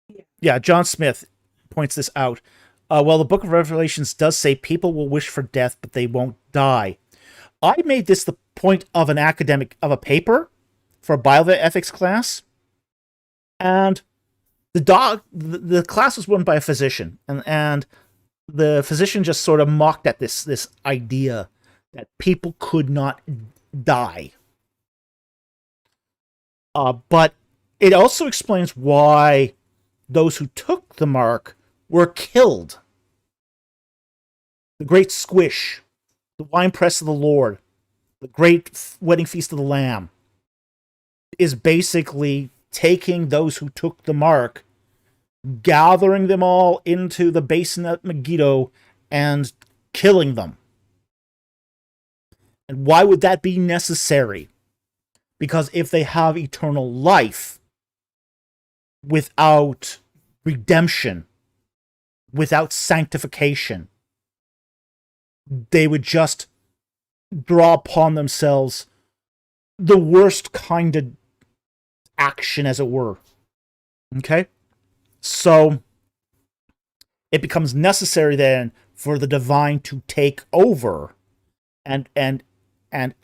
Speaker 2: Yeah.
Speaker 1: yeah, John Smith points this out. Well, the Book of Revelations does say people will wish for death, but they won't die. I made this the point of an academic of a paper for a bioethics class, and the class was run by a physician, and the physician just sort of mocked at this idea that people could not die. But it also explains why those who took the mark were killed. The great squish, the winepress of the Lord, the great wedding feast of the Lamb, is basically taking those who took the mark, gathering them all into the basin at Megiddo, and killing them. And why would that be necessary? Because if they have eternal life without redemption, without sanctification, they would just draw upon themselves the worst kind of action, as it were. Okay? So it becomes necessary then for the divine to take over and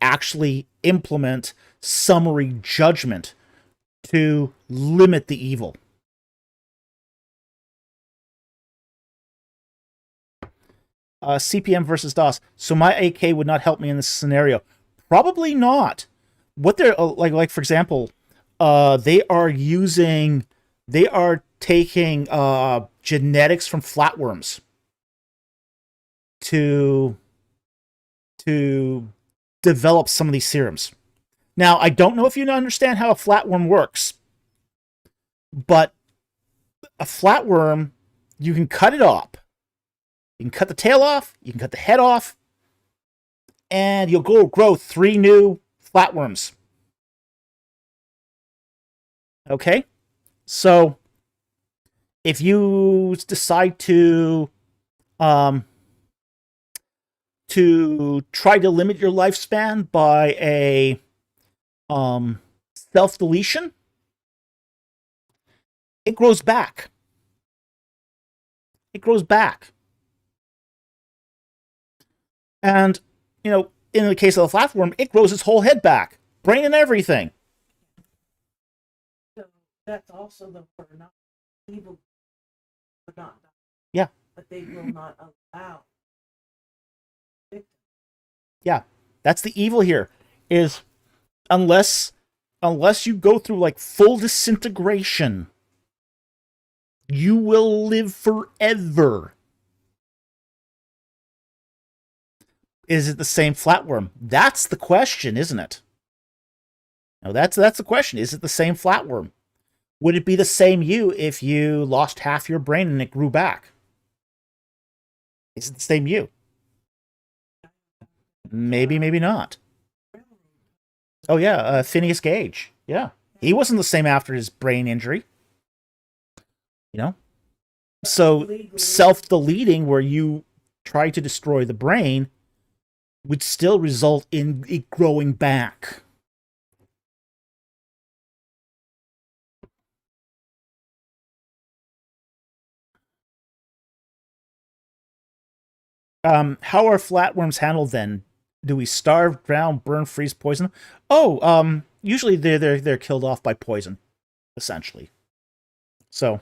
Speaker 1: actually implement summary judgment to limit the evil. CPM versus DOS. So my AK would not help me in this scenario. Probably not. What they're like for example, they are taking genetics from flatworms to develop some of these serums. Now, I don't know if you understand how a flatworm works, but a flatworm, you can cut it up. You can cut the tail off, you can cut the head off, and you'll grow 3 new flatworms. Okay? So, if you decide to try to limit your lifespan by a self-deletion, it grows back. It grows back. And, in the case of the flatworm, it grows its whole head back, brain and everything.
Speaker 2: So that's also the word, not evil, but not,
Speaker 1: yeah,
Speaker 2: but they will not allow.
Speaker 1: Yeah, that's the evil here. Is unless you go through like full disintegration, you will live forever. Is it the same flatworm? That's the question, isn't it? No, that's the question. Is it the same flatworm? Would it be the same you if you lost half your brain and it grew back? Is it the same you? Maybe, maybe not. Oh yeah, Phineas Gage. Yeah, he wasn't the same after his brain injury. So self-deleting, where you try to destroy the brain, would still result in it growing back. How are flatworms handled then? Do we starve, drown, burn, freeze, poison? Oh, usually they're killed off by poison, essentially. So,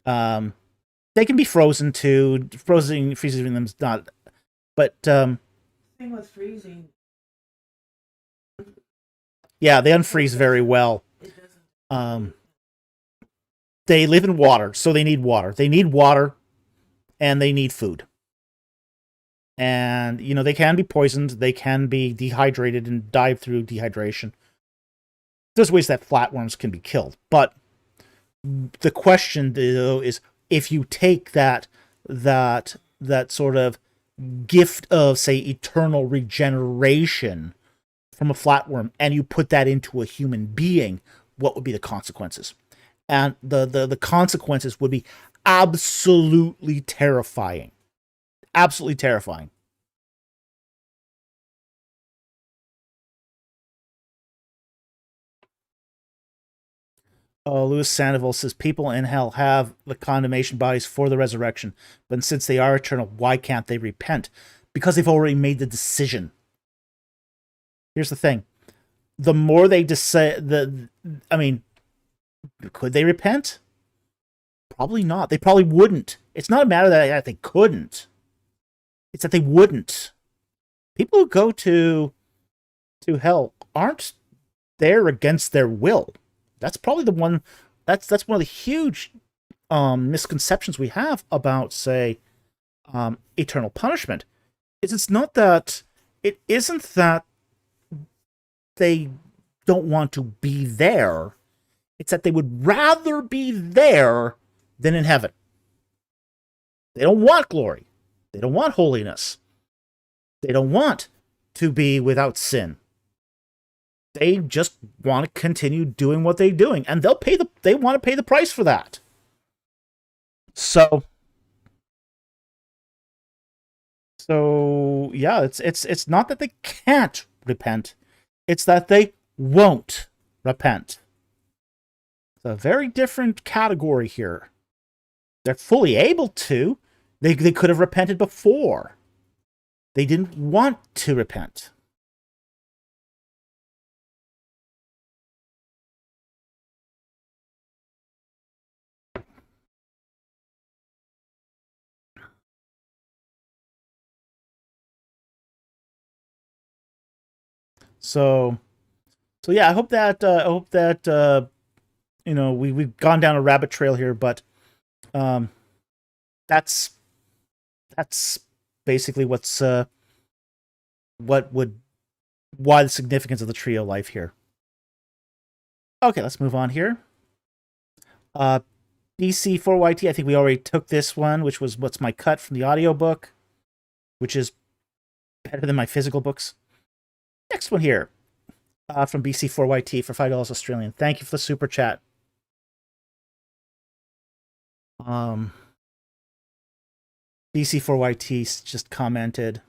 Speaker 1: they can be frozen too. Freezing them's not, but
Speaker 2: thing with freezing.
Speaker 1: Yeah, they unfreeze very well. They live in water, so they need water. They need water, and they need food. And, they can be poisoned. They can be dehydrated and die through dehydration. There's ways that flatworms can be killed. But the question, though, is if you take that sort of gift of, say, eternal regeneration from a flatworm and you put that into a human being, what would be the consequences? And the consequences would be absolutely terrifying. Absolutely terrifying. Louis Sandoval says people in hell have the condemnation bodies for the resurrection, but since they are eternal, why can't they repent? Because they've already made the decision. Here's the thing: the more they decide, I mean, could they repent? Probably not. They probably wouldn't. It's not a matter that they couldn't. It's that they wouldn't. People who go to hell aren't there against their will. That's probably the one. That's one of the huge misconceptions we have about, say, eternal punishment. It's not that it isn't that they don't want to be there. It's that they would rather be there than in heaven. They don't want glory. They don't want holiness. They don't want to be without sin. They just want to continue doing what they're doing, and they want to pay the price for that. So yeah, it's not that they can't repent, it's that they won't repent. It's a very different category here. They're fully able to. They could have repented before. They didn't want to repent. So yeah, I hope that we've gone down a rabbit trail here, but that's basically why the significance of the trio life here. Okay, let's move on here. BC4YT, I think we already took this one, which was What's My Cut from the audiobook, which is better than my physical books. Next one here, from BC4YT for $5 Australian. Thank you for the super chat. BC4YT just commented,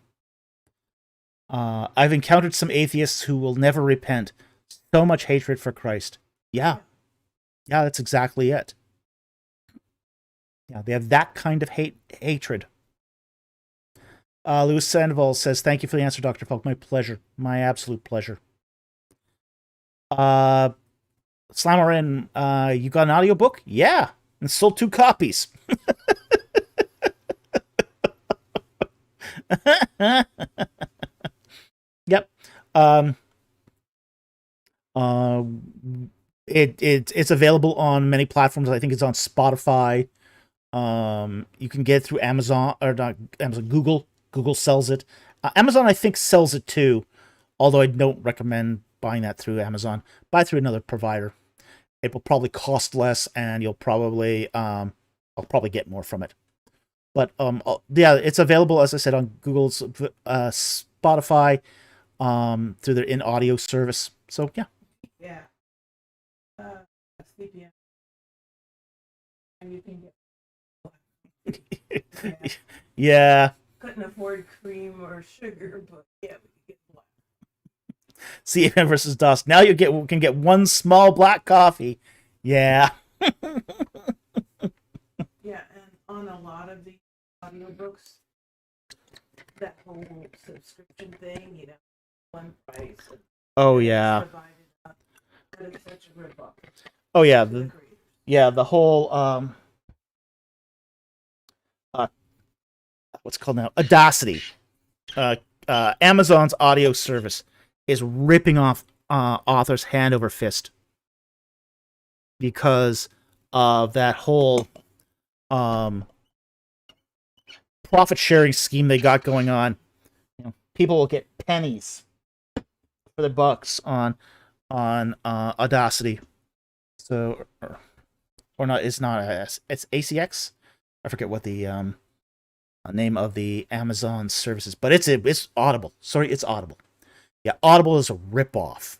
Speaker 1: I've encountered some atheists who will never repent. So much hatred for Christ. Yeah, that's exactly it. Yeah, they have that kind of hatred. Louis Sandoval says, thank you for the answer, Dr. Falk. My pleasure. My absolute pleasure. Slammerin, you got an audiobook? Yeah, and sold 2 copies. Yep. It's available on many platforms. I think it's on Spotify. You can get it through Amazon, or not Amazon, Google. Google sells it. Amazon, I think, sells it too, although I don't recommend buying that through Amazon. Buy through another provider. It will probably cost less, and you'll probably I'll probably get more from it. But yeah, it's available, as I said, on Google's Spotify, through their in-audio service. So yeah.
Speaker 2: Yeah. CPM. And you can get.
Speaker 1: Yeah.
Speaker 2: Couldn't afford cream or sugar, but yeah, we could get black.
Speaker 1: CFM versus DOS. Now you can get one small black coffee. Yeah.
Speaker 2: Yeah, and on a lot of the audiobooks, that whole subscription thing, one price.
Speaker 1: Oh yeah.
Speaker 2: Up, but it's such a rip-off.
Speaker 1: Oh yeah. The whole what's it called now? Audacity. Amazon's audio service is ripping off authors hand over fist because of that whole profit sharing scheme they got going on. People will get pennies for the bucks on Audacity. So or not, it's not it's ACX. I forget what the name of the Amazon services, but it's Audible. Sorry, it's Audible. Yeah, Audible is a ripoff.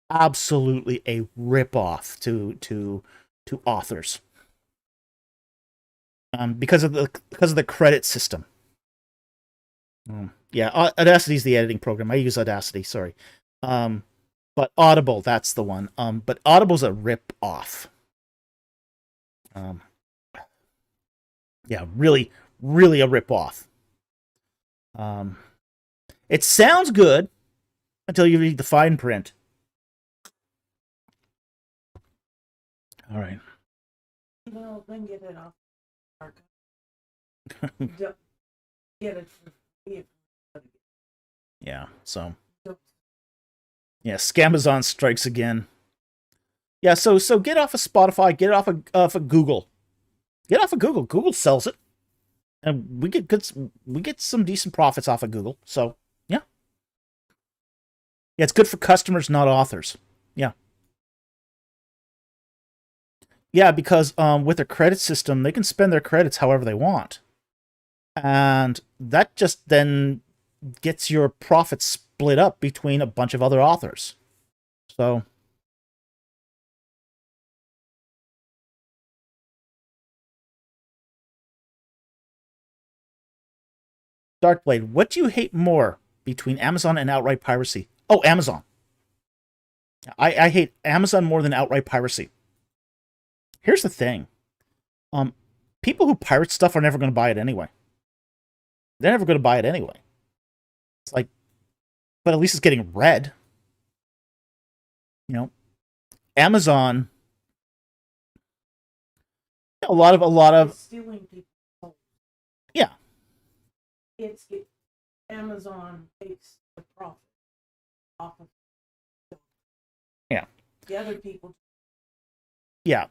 Speaker 1: Absolutely a ripoff to authors. Because of the credit system. Yeah, Audacity is the editing program. I use Audacity, sorry. But Audible, that's the one. But Audible's a rip-off. Um, yeah, really, really a ripoff. It sounds good until you read the fine print. All right.
Speaker 2: Well, then get it off archive. Don't get it for free.
Speaker 1: Yeah, so.
Speaker 2: Don't-
Speaker 1: Yeah, Scamazon strikes again. Yeah, so get off of Spotify, get off of Google. Get off of Google. Google sells it. And we get some decent profits off of Google. So, yeah. Yeah, it's good for customers, not authors. Yeah. Yeah, because with their credit system, they can spend their credits however they want. And that just then gets your profits split up between a bunch of other authors. So, Darkblade, what do you hate more between Amazon and outright piracy? Oh, Amazon. I hate Amazon more than outright piracy. Here's the thing. Um, People who pirate stuff are never going to buy it anyway. They're never going to buy it anyway. It's like, but at least it's getting read. You know, Amazon. A lot of
Speaker 2: It's stealing people.
Speaker 1: yeah.
Speaker 2: Amazon takes the profit off of.
Speaker 1: Yeah.
Speaker 2: The other people.
Speaker 1: Yeah.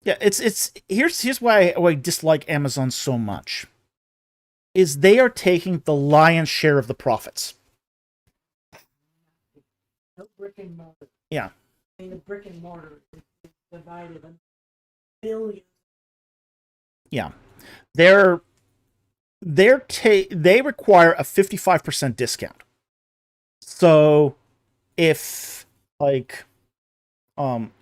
Speaker 1: Yeah, it's here's why I dislike Amazon so much. Is they are taking the lion's share of the profits.
Speaker 2: No brick and mortar.
Speaker 1: Yeah.
Speaker 2: I mean, the brick and mortar is divided in billions.
Speaker 1: Yeah. They require a 55% discount. So if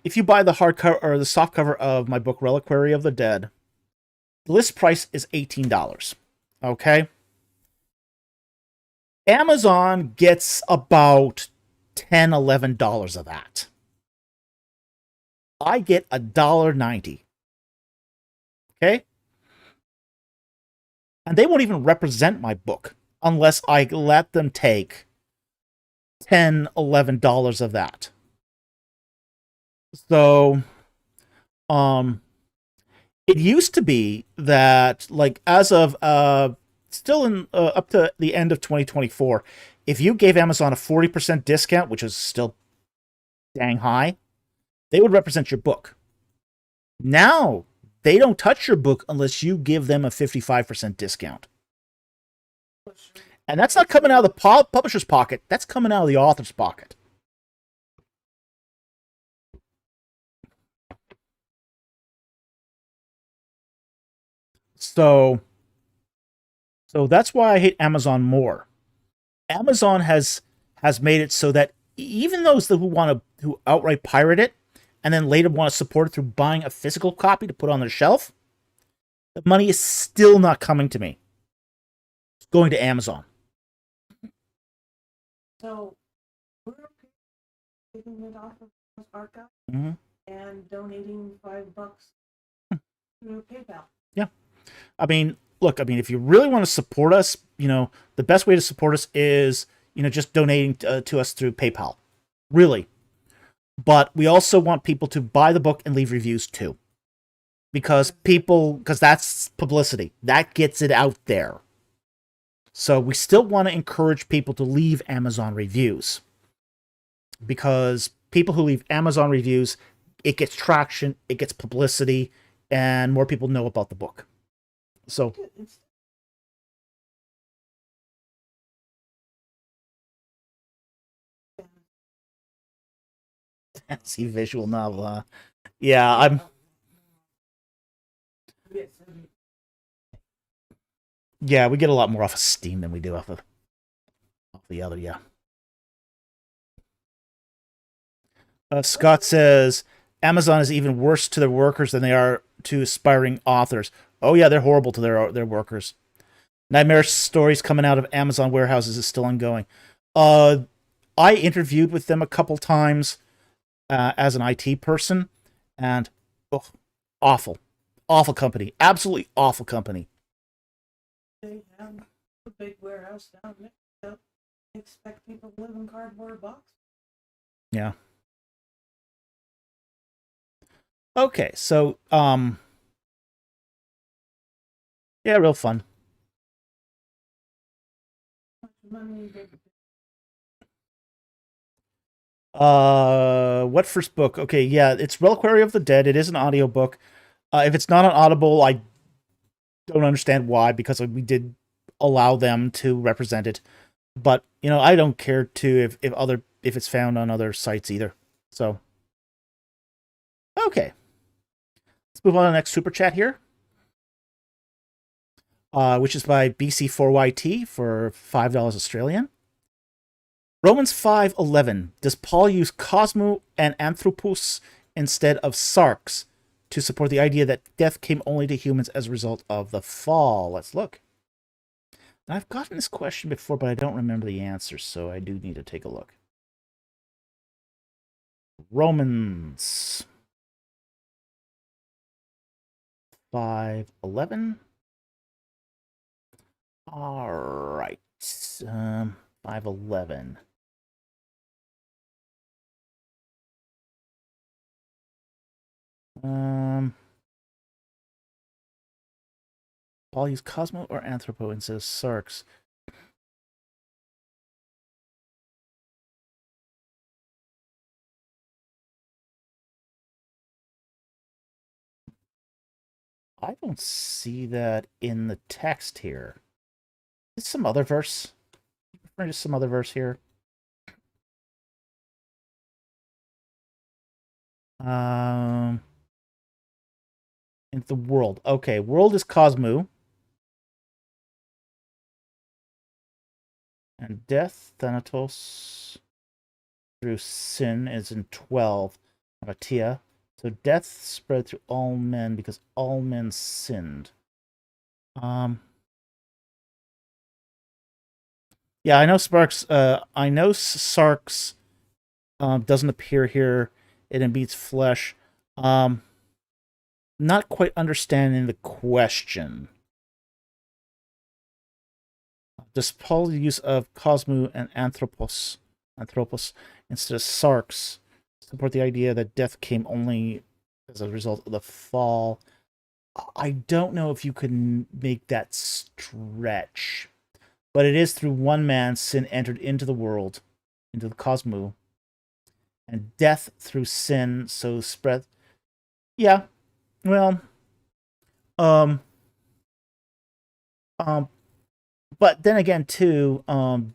Speaker 1: if you buy the hardcover or the softcover of my book Reliquary of the Dead, the list price is $18. Okay? Amazon gets about $10, $11 of that. I get $1.90. Okay? And they won't even represent my book unless I let them take $10, $11 of that. So, it used to be that, like, as of still in up to the end of 2024, if you gave Amazon a 40% discount, which is still dang high, they would represent your book. Now they don't touch your book unless you give them a 55% discount, and that's not coming out of the publisher's pocket. That's coming out of the author's pocket. So that's why I hate Amazon more. Amazon has made it so that even those who outright pirate it and then later want to support it through buying a physical copy to put on their shelf, the money is still not coming to me. It's going to Amazon.
Speaker 2: So we're okay taking it off of this archive
Speaker 1: Mm-hmm.
Speaker 2: and donating $5 through PayPal.
Speaker 1: Yeah. I mean, look, if you really want to support us, the best way to support us is, just donating to us through PayPal. Really. But we also want people to buy the book and leave reviews too. Because that's publicity. That gets it out there. So we still want to encourage people to leave Amazon reviews. Because people who leave Amazon reviews, it gets traction, it gets publicity, and more people know about the book. So fantasy visual novel. Yeah, yeah, we get a lot more off of Steam than we do off the other. Yeah. Scott says Amazon is even worse to their workers than they are to aspiring authors. Oh yeah, they're horrible to their workers. Nightmare Stories coming out of Amazon warehouses is still ongoing. I interviewed with them a couple times as an IT person, and awful. Awful company. Absolutely awful company.
Speaker 2: They have a big warehouse down there. They expect people to live in cardboard boxes.
Speaker 1: Yeah. Okay, so yeah, real fun.
Speaker 2: Money they
Speaker 1: What first book? Okay, yeah, it's Reliquary of the Dead. It is an audiobook. If it's not on Audible, I don't understand why, because we did allow them to represent it. But, you know, I don't care to if it's found on other sites either. So okay. Let's move on to the next super chat here. Which is by BC4YT for $5 Australian. Romans 5:11. Does Paul use Cosmo and Anthropos instead of Sarx to support the idea that death came only to humans as a result of the fall? Let's look. Now, I've gotten this question before, but I don't remember the answer, so I do need to take a look. Romans 5:11. All right. 5:11. Paul use Cosmo or Anthropo instead of Sarx. I don't see that in the text here. Is some other verse? Just some other verse here. In the world. Okay, world is Cosmo. And death, Thanatos, through sin is in 12. Abatia. So death spread through all men because all men sinned. Yeah, I know Sparks. I know Sarx doesn't appear here. It embids flesh. Not quite understanding the question. Does Paul's use of Cosmo and Anthropos instead of Sarx support the idea that death came only as a result of the fall? I don't know if you can make that stretch, but it is through one man sin entered into the world, into the Cosmo, and death through sin so spread. Yeah, well, um, um, but then again, too,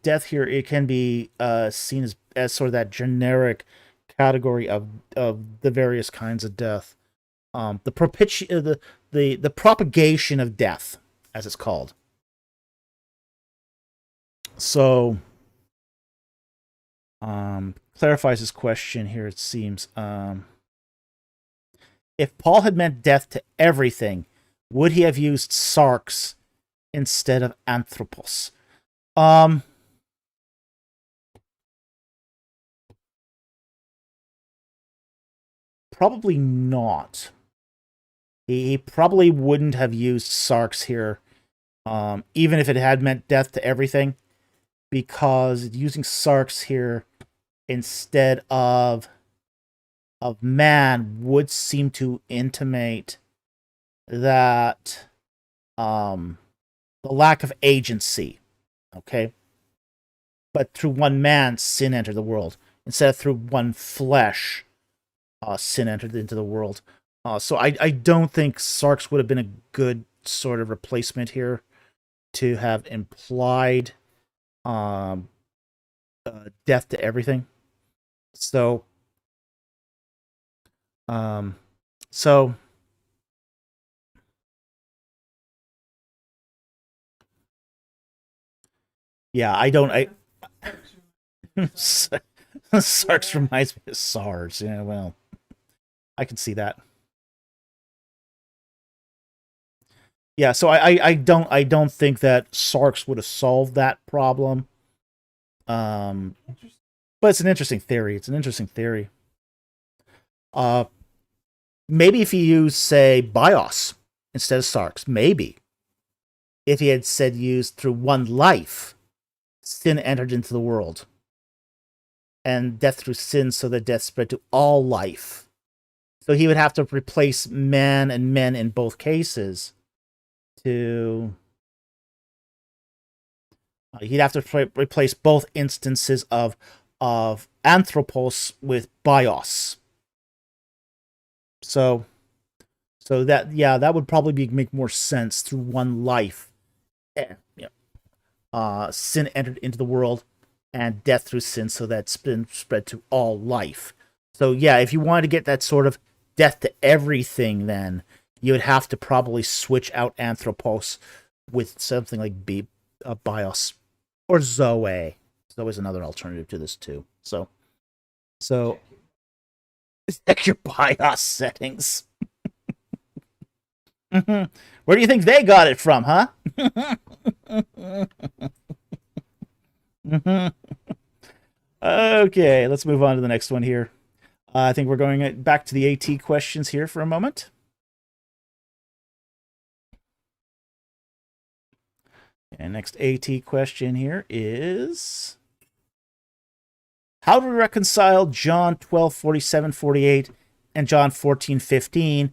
Speaker 1: death here, it can be seen as sort of that generic category of the various kinds of death. The propagation of death, as it's called. So, clarifies his question here. It seems, if Paul had meant death to everything, would he have used Sarx instead of Anthropos? Probably not. He probably wouldn't have used Sarx here, even if it had meant death to everything, because using Sarx here instead of man would seem to intimate that the lack of agency. Okay, but through one man, sin entered the world instead of through one flesh. Sin entered into the world. So I don't think Sarx would have been a good sort of replacement here to have implied death to everything. So, so yeah, I don't. Sarx reminds me of SARS. Yeah, well, I can see that. Yeah, so I don't think that Sarx would have solved that problem. But it's an interesting theory. It's an interesting theory. Maybe if he used, say, bios instead of sarx, maybe. If he had said used through one life, sin entered into the world. And death through sin, so that death spread to all life. So he would have to replace man and men in both cases. He'd have to replace both instances of anthropos with bios. So that would probably make more sense through one life. Sin entered into the world, and death through sin, so that's been spread to all life. So yeah, if you wanted to get that sort of death to everything, then you would have to probably switch out anthropos with something like bios or zoe. Zoe is another alternative to this too. So check your bios settings. Where do you think they got it from, huh? Okay, let's move on to the next one here. I think we're going back to the AT questions here for a moment. And next AT question here is, how do we reconcile John 12:47-48 and John 14:15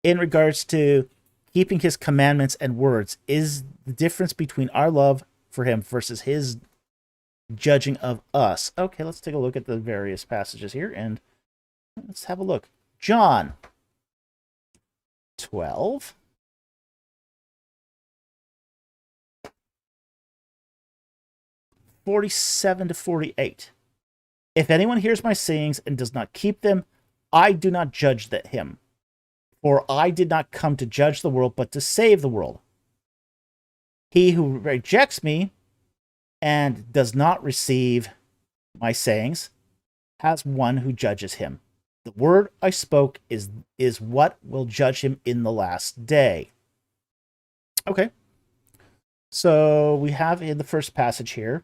Speaker 1: in regards to keeping his commandments and words? Is the difference between our love for him versus his judging of us? Okay, let's take a look at the various passages here and let's have a look. John 12. 47-48. If anyone hears my sayings and does not keep them, I do not judge him. For I did not come to judge the world, but to save the world. He who rejects me and does not receive my sayings has one who judges him. The word I spoke is what will judge him in the last day. Okay. So we have in the first passage here,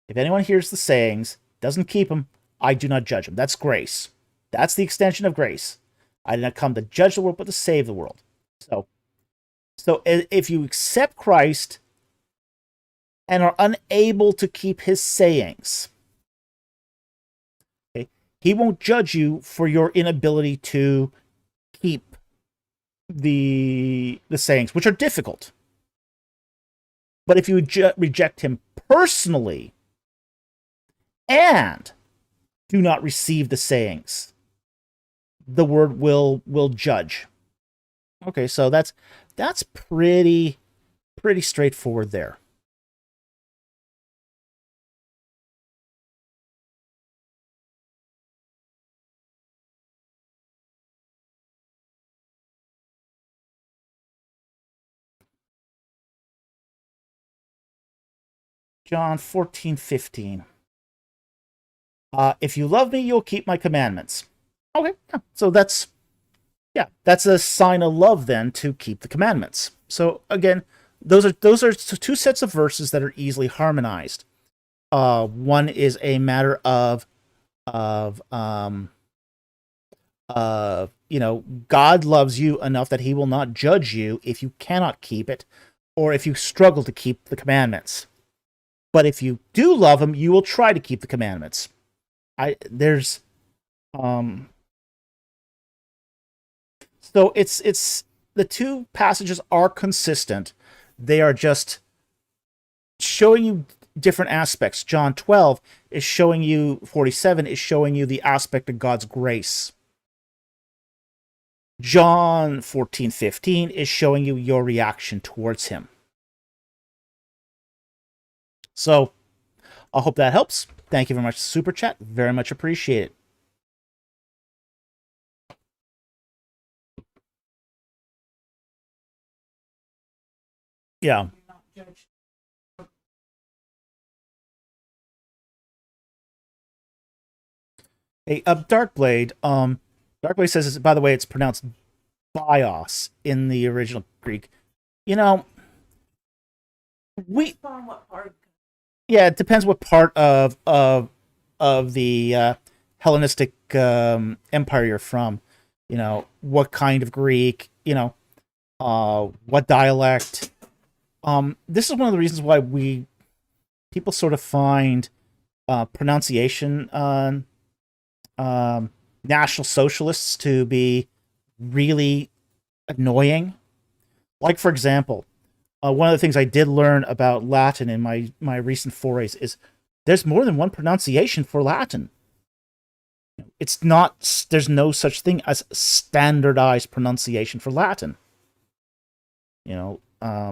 Speaker 1: if anyone hears the sayings, doesn't keep them, I do not judge him. That's grace. That's the extension of grace. I did not come to judge the world, but to save the world. So if you accept Christ and are unable to keep his sayings, okay, he won't judge you for your inability to keep the sayings, which are difficult. But if you reject him personally and do not receive the sayings, the word will judge. Okay, so that's pretty straightforward there. John 14:15. If you love me, you'll keep my commandments. Okay, yeah. So that's a sign of love then, to keep the commandments. So again, those are two sets of verses that are easily harmonized. One is a matter of God loves you enough that he will not judge you if you cannot keep it, or if you struggle to keep the commandments. But if you do love him, you will try to keep the commandments. So it's the two passages are consistent. They are just showing you different aspects. John 12 is showing you, 47 is showing you the aspect of God's grace. John 14:15 is showing you your reaction towards him. So I hope that helps. Thank you very much, Super Chat. Very much appreciate it. Yeah. Hey, Darkblade. Darkblade says, by the way, it's pronounced bios in the original Greek. Yeah, it depends what part of the Hellenistic empire you're from. what kind of Greek, what dialect. This is one of the reasons why people sort of find pronunciation on National Socialists to be really annoying. Like, for example, one of the things I did learn about Latin in my recent forays is there's more than one pronunciation for Latin. It's not, there's no such thing as standardized pronunciation for Latin. What's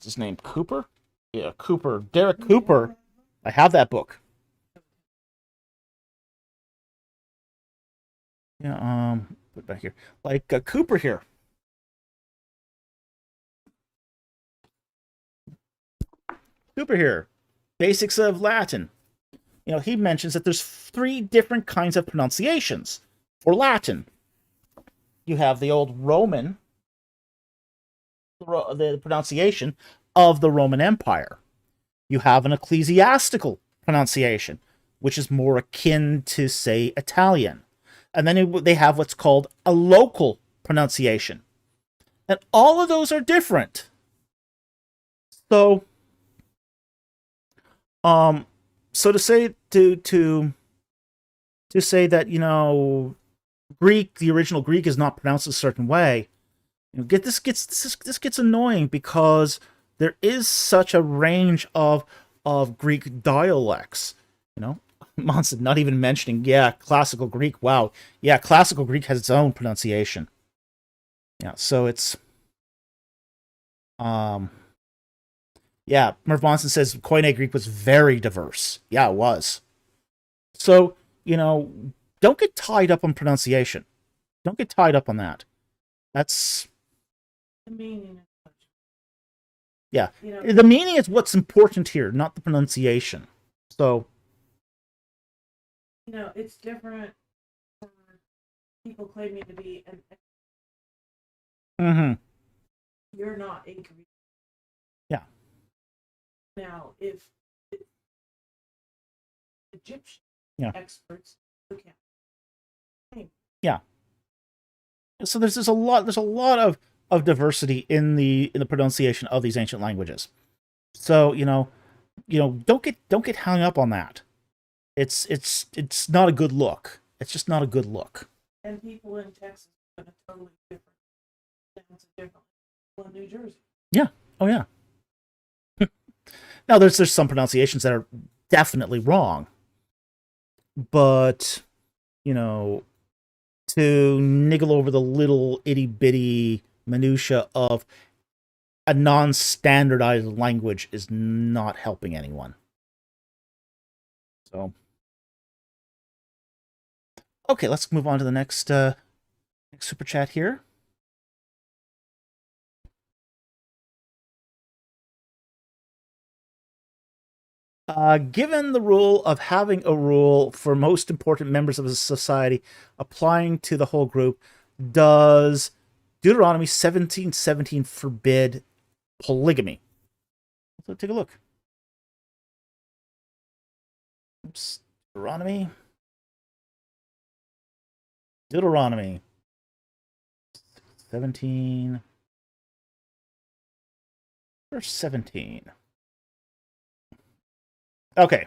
Speaker 1: his name? Cooper? Yeah, Cooper. Derek Cooper. I have that book. Yeah, put it back here. Like Cooper here. Cooper here. Basics of Latin. He mentions that there's 3 different kinds of pronunciations for Latin. You have the old Roman, the pronunciation of the Roman Empire. You have an ecclesiastical pronunciation, which is more akin to, say, Italian. And then they have what's called a local pronunciation. And all of those are different. So, to say that Greek, the original Greek, is not pronounced a certain way, this gets annoying because there is such a range of Greek dialects. Monson not even mentioning, classical Greek. Wow, classical Greek has its own pronunciation. So it's Merv Monson says Koine Greek was very diverse. Yeah, it was. So, don't get tied up on pronunciation. Don't get tied up on that. That's
Speaker 2: The meaning.
Speaker 1: Yeah. The meaning is what's important here, not the pronunciation. So,
Speaker 2: it's different for people claiming to be you're not a Greek.
Speaker 1: Yeah.
Speaker 2: Now, if Egyptian experts look at
Speaker 1: so there's a lot of diversity in the pronunciation of these ancient languages. So, don't get hung up on that. It's not a good look. It's just not a good look.
Speaker 2: And people in Texas have a totally different sounds different than New Jersey.
Speaker 1: Yeah. Oh yeah. Now there's some pronunciations that are definitely wrong. But, to niggle over the little itty bitty minutia of a non-standardized language is not helping anyone. So, okay, let's move on to the next super chat here. Given the rule of having a rule for most important members of a society applying to the whole group, does Deuteronomy 17:17 forbid polygamy? Let's take a look. Oops. Deuteronomy 17, verse 17. Okay.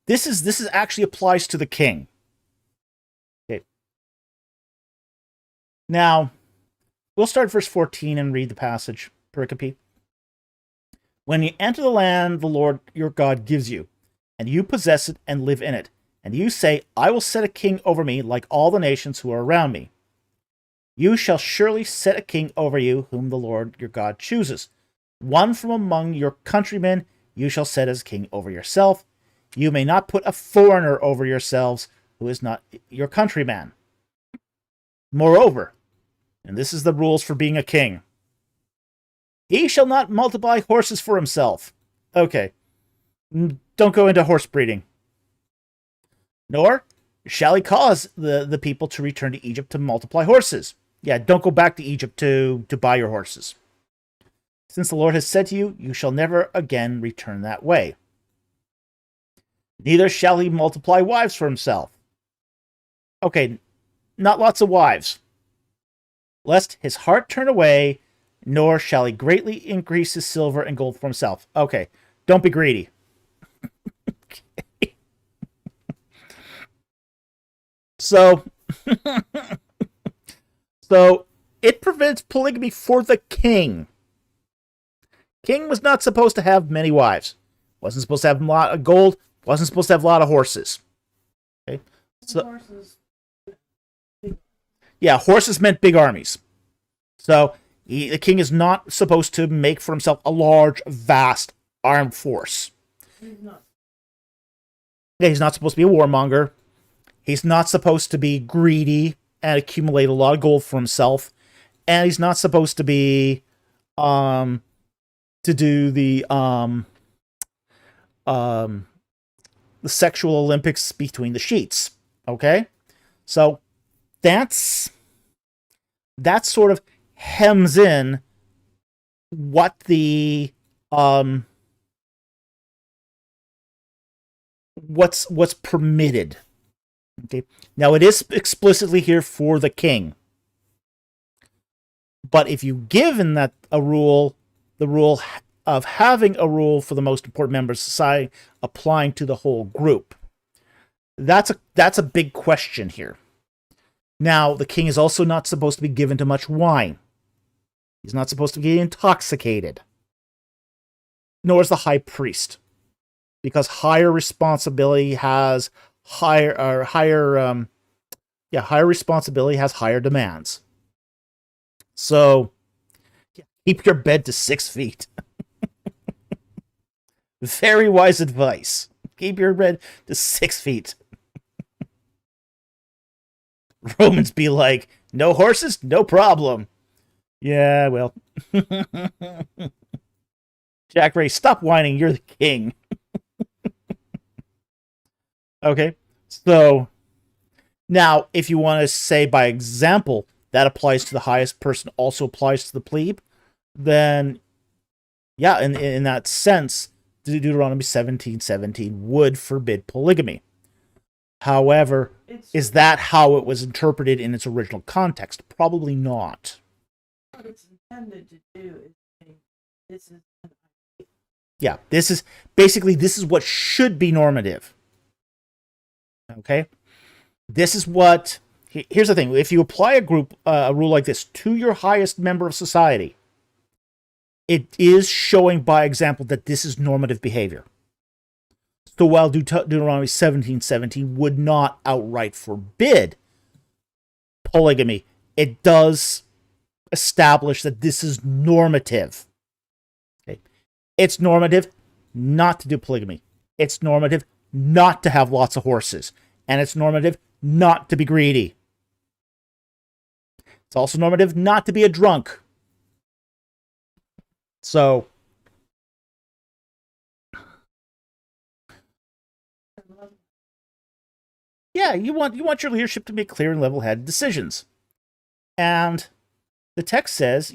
Speaker 1: This is actually applies to the king. Okay. Now, we'll start verse 14 and read the passage, pericope. When you enter the land the Lord your God gives you, and you possess it and live in it, and you say, I will set a king over me like all the nations who are around me. You shall surely set a king over you whom the Lord your God chooses. One from among your countrymen you shall set as king over yourself. You may not put a foreigner over yourselves who is not your countryman. Moreover, and this is the rules for being a king, he shall not multiply horses for himself. Okay. Don't go into horse breeding. Nor shall he cause the people to return to Egypt to multiply horses. Yeah, don't go back to Egypt to buy your horses. Since the Lord has said to you, you shall never again return that way. Neither shall he multiply wives for himself. Okay, not lots of wives. Lest his heart turn away, nor shall he greatly increase his silver and gold for himself. Okay, don't be greedy. So, so it prevents polygamy for the king. King was not supposed to have many wives. Wasn't supposed to have a lot of gold. Wasn't supposed to have a lot of horses. Okay, so
Speaker 2: Horses.
Speaker 1: yeah, horses meant big armies. So the king is not supposed to make for himself a large, vast armed force.
Speaker 2: He's not.
Speaker 1: Yeah, he's not supposed to be a warmonger. He's not supposed to be greedy and accumulate a lot of gold for himself. And he's not supposed to be to do the sexual Olympics between the sheets. Okay? So that's sort of hems in what the what's permitted. Okay. Now it is explicitly here for the king. But if you given that a rule, the rule of having a rule for the most important members of society applying to the whole group, that's a big question here. Now, the king is also not supposed to be given to much wine. He's not supposed to get intoxicated. Nor is the high priest. Because higher responsibility has higher responsibility has higher demands. So, keep your bed to 6 feet. Very wise advice. Keep your bed to 6 feet. Romans be like, no horses, no problem. Yeah, well. Jack Ray, stop whining. You're the king. Okay, so now if you want to say by example that applies to the highest person also applies to the plebe, then yeah, in that sense, Deuteronomy 17:17 would forbid polygamy. However, is that how it was interpreted in its original context? Probably not.
Speaker 2: What it's intended to do is say, this is an idea.
Speaker 1: Yeah, this is what should be normative. Okay? This is what... Here's the thing. If you apply a rule like this to your highest member of society, it is showing by example that this is normative behavior. So while Deuteronomy 17:17 would not outright forbid polygamy, it does establish that this is normative. Okay? It's normative not to do polygamy. It's normative not to have lots of horses. And it's normative not to be greedy. It's also normative not to be a drunk. So, yeah, you want your leadership to make clear and level-headed decisions. And the text says,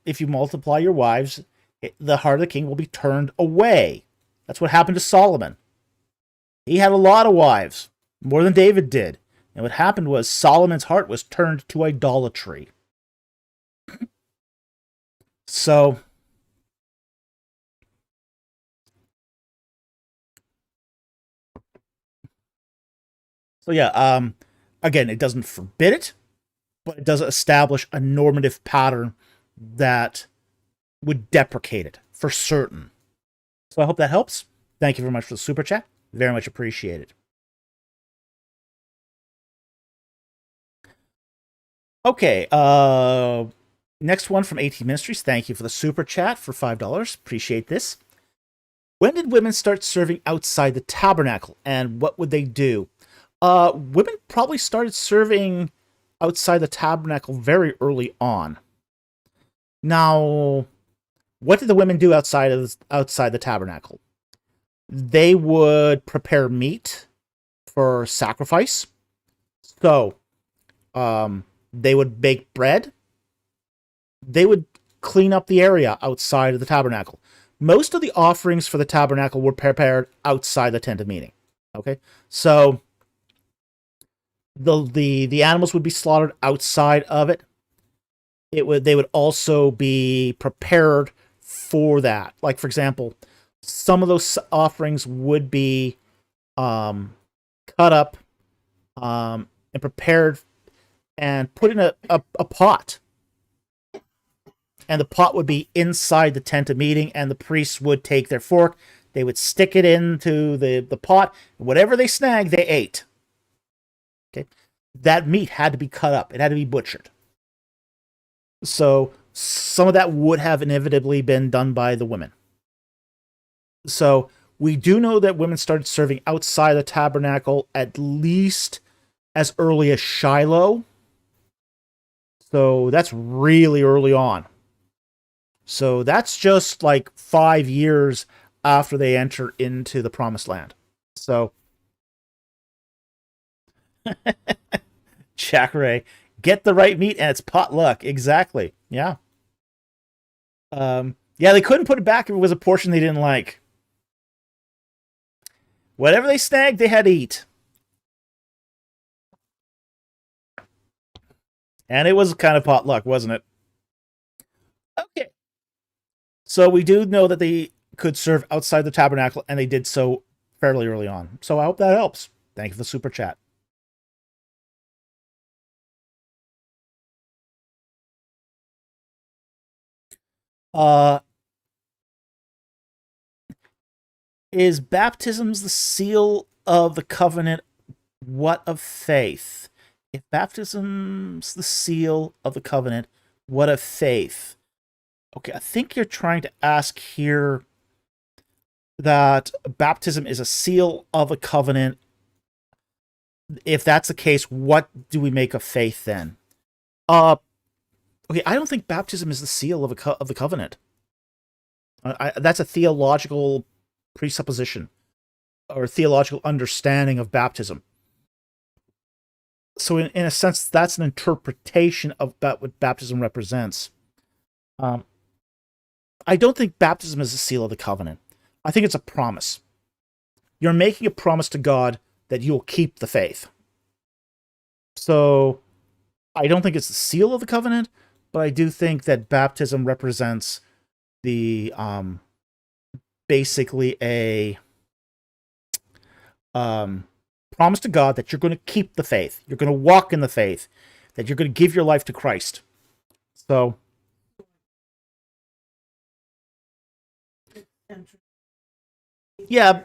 Speaker 1: if you multiply your wives, the heart of the king will be turned away. That's what happened to Solomon. He had a lot of wives, more than David did. And what happened was Solomon's heart was turned to idolatry. So yeah, again, it doesn't forbid it, but it does establish a normative pattern that would deprecate it for certain. So I hope that helps. Thank you very much for the super chat. Very much appreciated. Okay, next one from AT Ministries. Thank you for the super chat for $5. Appreciate this. When did women start serving outside the tabernacle, and what would they do? Women probably started serving outside the tabernacle very early on. Now, what did the women do outside the tabernacle? They would prepare meat for sacrifice. So, they would bake bread. They would clean up the area outside of the tabernacle. Most of the offerings for the tabernacle were prepared outside the tent of meeting. Okay? So, the animals would be slaughtered outside of it. They would also be prepared for that. Like, for example, some of those offerings would be cut up and prepared and put in a pot. And the pot would be inside the tent of meeting, and the priests would take their fork, they would stick it into the pot, and whatever they snagged, they ate. Okay? That meat had to be cut up. It had to be butchered. So some of that would have inevitably been done by the women. So we do know that women started serving outside the tabernacle at least as early as Shiloh. So that's really early on. So that's just like 5 years after they enter into the promised land. So Jack Ray, get the right meat and it's potluck. Exactly. Yeah. Yeah, they couldn't put it back if it was a portion they didn't like. Whatever they snagged, they had to eat. And it was kind of potluck, wasn't it? Okay. So we do know that they could serve outside the tabernacle, and they did so fairly early on. So I hope that helps. Thank you for the super chat. Is baptisms the seal of the covenant? What of faith? If baptism's the seal of the covenant, what of faith? Okay, I think you're trying to ask here that baptism is a seal of a covenant. If that's the case, what do we make of faith then? Okay, I don't think baptism is the seal of of the covenant. That's a theological presupposition or theological understanding of baptism. So in a sense, that's an interpretation of what baptism represents. I don't think baptism is the seal of the covenant. I think it's a promise. You're making a promise to God that you'll keep the faith. So I don't think it's the seal of the covenant, but I do think that baptism represents the basically a promise to God that you're going to keep the faith, you're going to walk in the faith, that you're going to give your life to Christ. So yeah,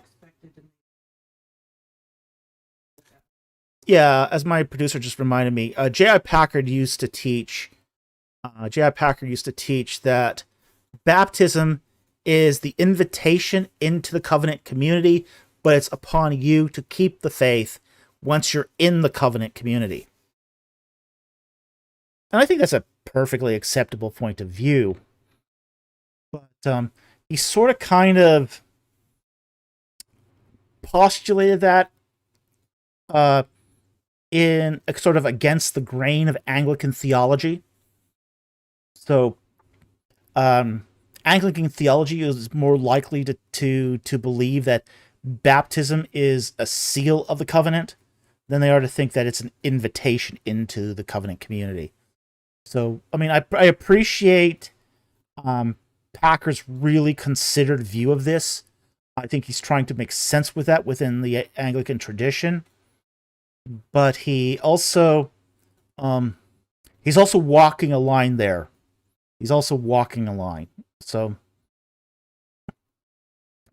Speaker 1: as my producer just reminded me, J.I. Packer used to teach that baptism is the invitation into the covenant community, but it's upon you to keep the faith once you're in the covenant community. And I think that's a perfectly acceptable point of view. But he sort of kind of postulated that in a sort of against the grain of Anglican theology. So Anglican theology is more likely to believe that baptism is a seal of the covenant than they are to think that it's an invitation into the covenant community. So, I mean, I appreciate Packer's really considered view of this. I think he's trying to make sense with that within the Anglican tradition. But he also, he's also walking a line there. He's also walking a line. So,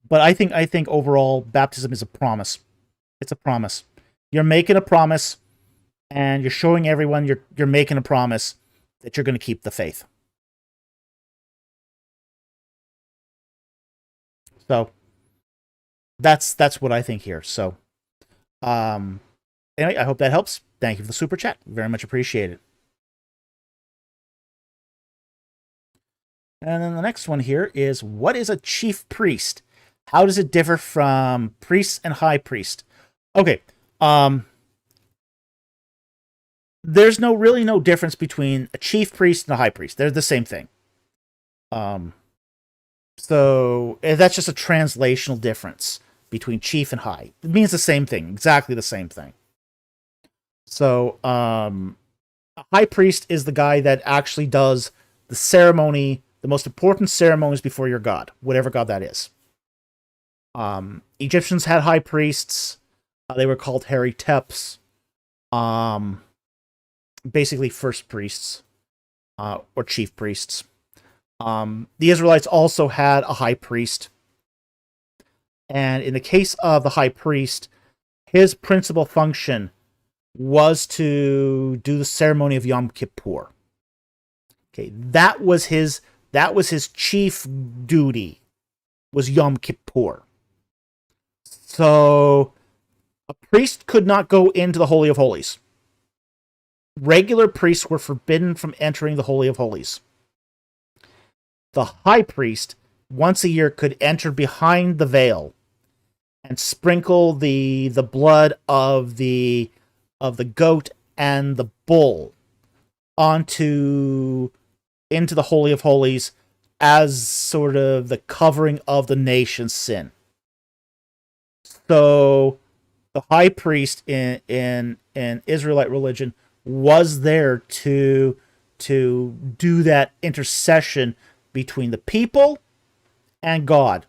Speaker 1: but I think overall, baptism is a promise. It's a promise. You're making a promise, and you're showing everyone you're making a promise that you're going to keep the faith. So that's what I think here. So anyway, I hope that helps. Thank you for the super chat. Very much appreciated. And then the next one here is, what is a chief priest? How does it differ from priest and high priest? Okay. There's really no difference between a chief priest and a high priest. They're the same thing. So that's just a translational difference between chief and high. It means the same thing, exactly the same thing. So, a high priest is the guy that actually does the ceremony, the most important ceremonies before your god, whatever god that is. Egyptians had high priests. They were called hairy teps. Basically first priests, or chief priests. The Israelites also had a high priest. And in the case of the high priest, his principal function was to do the ceremony of Yom Kippur. Okay, that was his chief duty, was Yom Kippur. So a priest could not go into the Holy of Holies. Regular priests were forbidden from entering the Holy of Holies. The high priest, once a year, could enter behind the veil and sprinkle the blood of the goat and the bull into the Holy of Holies as sort of the covering of the nation's sin. So the high priest in Israelite religion was there to do that intercession between the people and God.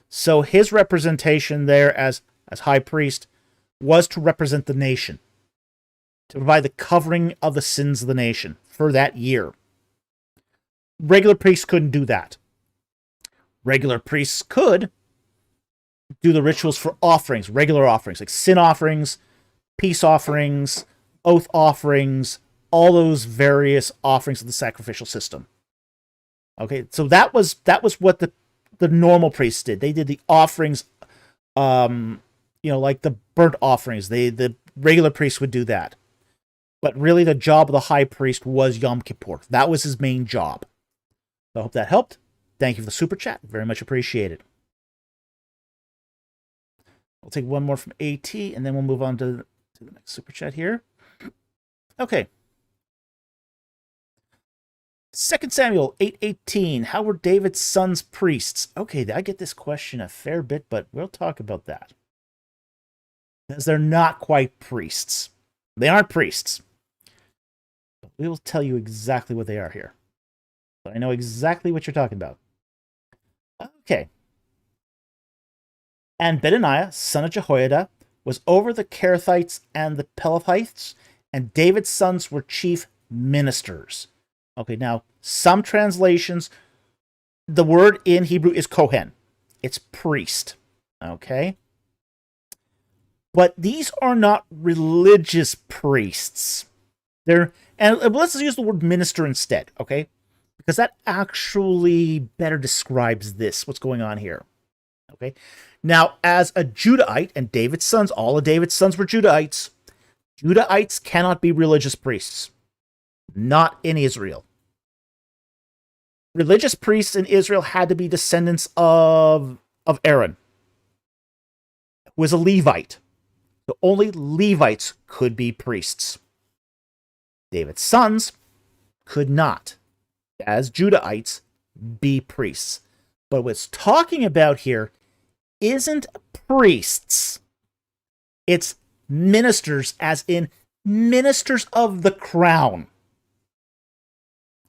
Speaker 1: So his representation there as high priest was to represent the nation, to provide the covering of the sins of the nation for that year. Regular priests couldn't do that. Regular priests could do the rituals for offerings, regular offerings, like sin offerings, peace offerings, oath offerings, all those various offerings of the sacrificial system. Okay, so that was what the normal priests did. They did the offerings, like the burnt offerings. The regular priests would do that. But really the job of the high priest was Yom Kippur. That was his main job. So I hope that helped. Thank you for the super chat. Very much appreciated. We'll take one more from AT, and then we'll move on to the next super chat here. Okay. 2 Samuel 8:18. How were David's sons priests? Okay, I get this question a fair bit, but we'll talk about that. Because they're not quite priests. They aren't priests. But we will tell you exactly what they are here. So I know exactly what you're talking about. Okay. And Benaniah, son of Jehoiada, was over the Kerethites and the Pelethites, and David's sons were chief ministers. Okay, now, some translations, the word in Hebrew is kohen. It's priest. Okay? But these are not religious priests. And let's use the word minister instead, okay? Because that actually better describes what's going on here. Okay? Now, as a Judahite, and David's sons, all of David's sons were Judahites, Judahites cannot be religious priests. Not in Israel. Religious priests in Israel had to be descendants of Aaron, who was a Levite. So only Levites could be priests. David's sons could not, as Judahites, be priests. But what's talking about here isn't priests. It's ministers, as in ministers of the crown.